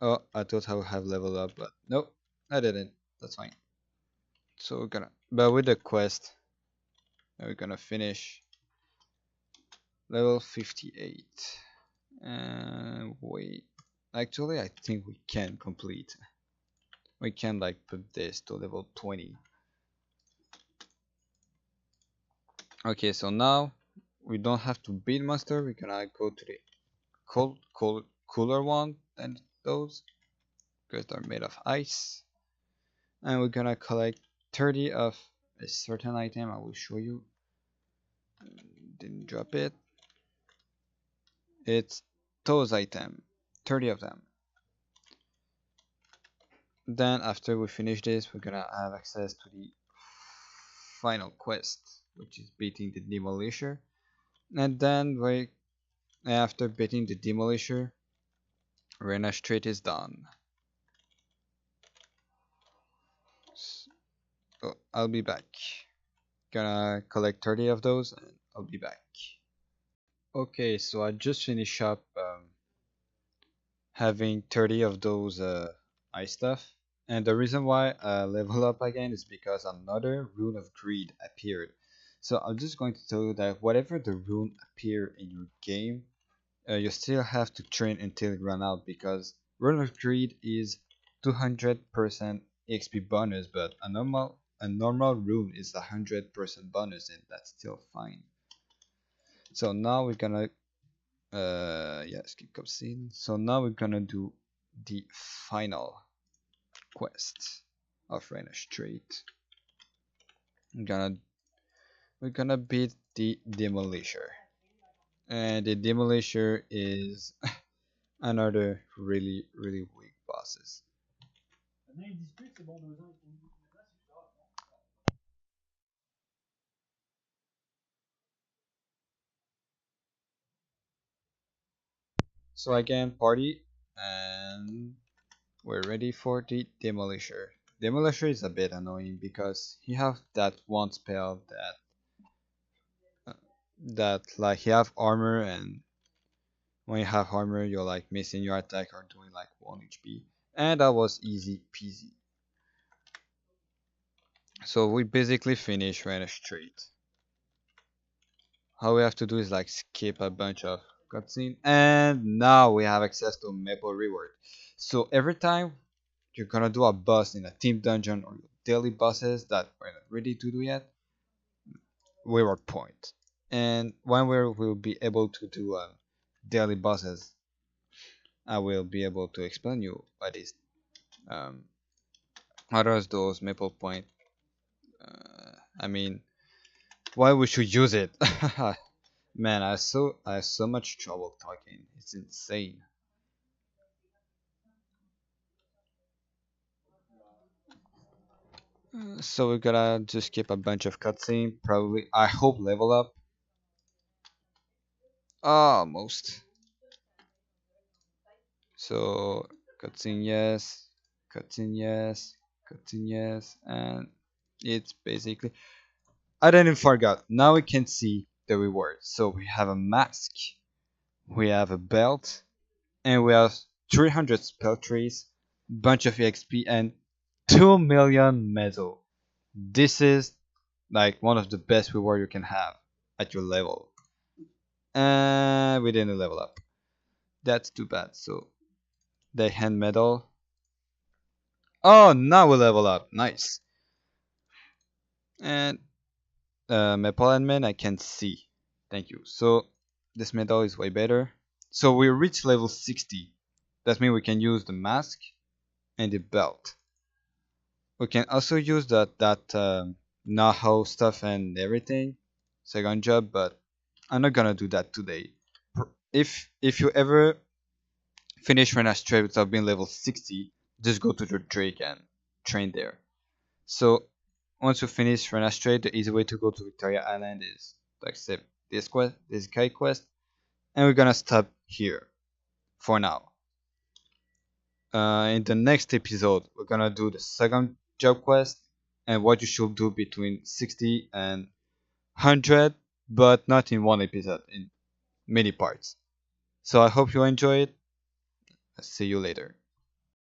Oh, I thought I would have leveled up, but nope, I didn't. That's fine. So we're gonna, but with the quest, we're gonna finish level 58. And wait, actually, I think we can complete. We can like put this to level 20. Okay, so now we don't have to beat monster. We're gonna go to the cooler one than those because they're made of ice, and we're gonna collect 30 of a certain item. I will show you. Didn't drop it. It's those item, 30 of them. Then after we finish this, we're gonna have access to the final quest, which is beating the Demolisher. And then after beating the Demolisher, Rena Street is done. So I'll be back. Gonna collect 30 of those and I'll be back. Okay, so I just finished up having 30 of those ice stuff. And the reason why I level up again is because another Rune of Greed appeared. So I'm just going to tell you that whatever the rune appear in your game, you still have to train until it run out, because Rune of Greed is 200% XP bonus, but a normal rune is 100% bonus, and that's still fine. So now we're gonna yeah, skip cutscene. So now we're gonna do the final quest of Rena Street. We're gonna beat the Demolisher, and the Demolisher is another really weak bosses. So again, party, and we're ready for the Demolisher. Demolisher is a bit annoying because he have that one spell uh, that like he have armor, and when you have armor you're like missing your attack or doing like 1 HP. And that was easy peasy. So we basically finished Rena Street. All we have to do is like skip a bunch of cutscene, and now we have access to Maple Reward. So every time you're gonna do a boss in a team dungeon or daily bosses that we're not ready to do yet, reward point. And when we'll be able to do daily bosses, I will be able to explain you what is um what are those Maple point. I mean, why we should use it. Man, I have so much trouble talking. It's insane. So we gotta just skip a bunch of cutscene. Probably, I hope level up. Almost. So cutscene yes, cutscene yes, cutscene yes, and it's basically. I didn't forget. Now we can see the rewards. So we have a mask, we have a belt, and we have 300 spell trees, bunch of EXP, and 2 million metal. This is like one of the best reward you can have at your level. And we didn't level up. That's too bad. So the hand medal. Oh, now we level up. Nice. And Maple admin I can see. Thank you. So this medal is way better. So we reach level 60. That means we can use the mask and the belt. We can also use that Naho stuff and everything. Second job, but I'm not gonna do that today. If you ever finish Rena Strait without being level 60, just go to the Drake and train there. So once you finish Rena Strait, the easy way to go to Victoria Island is to accept this quest, this guy quest, and we're gonna stop here for now. In the next episode, we're gonna do the second job quest and what you should do between 60 and 100, but not in one episode, in many parts. So I hope you enjoy it. See you later.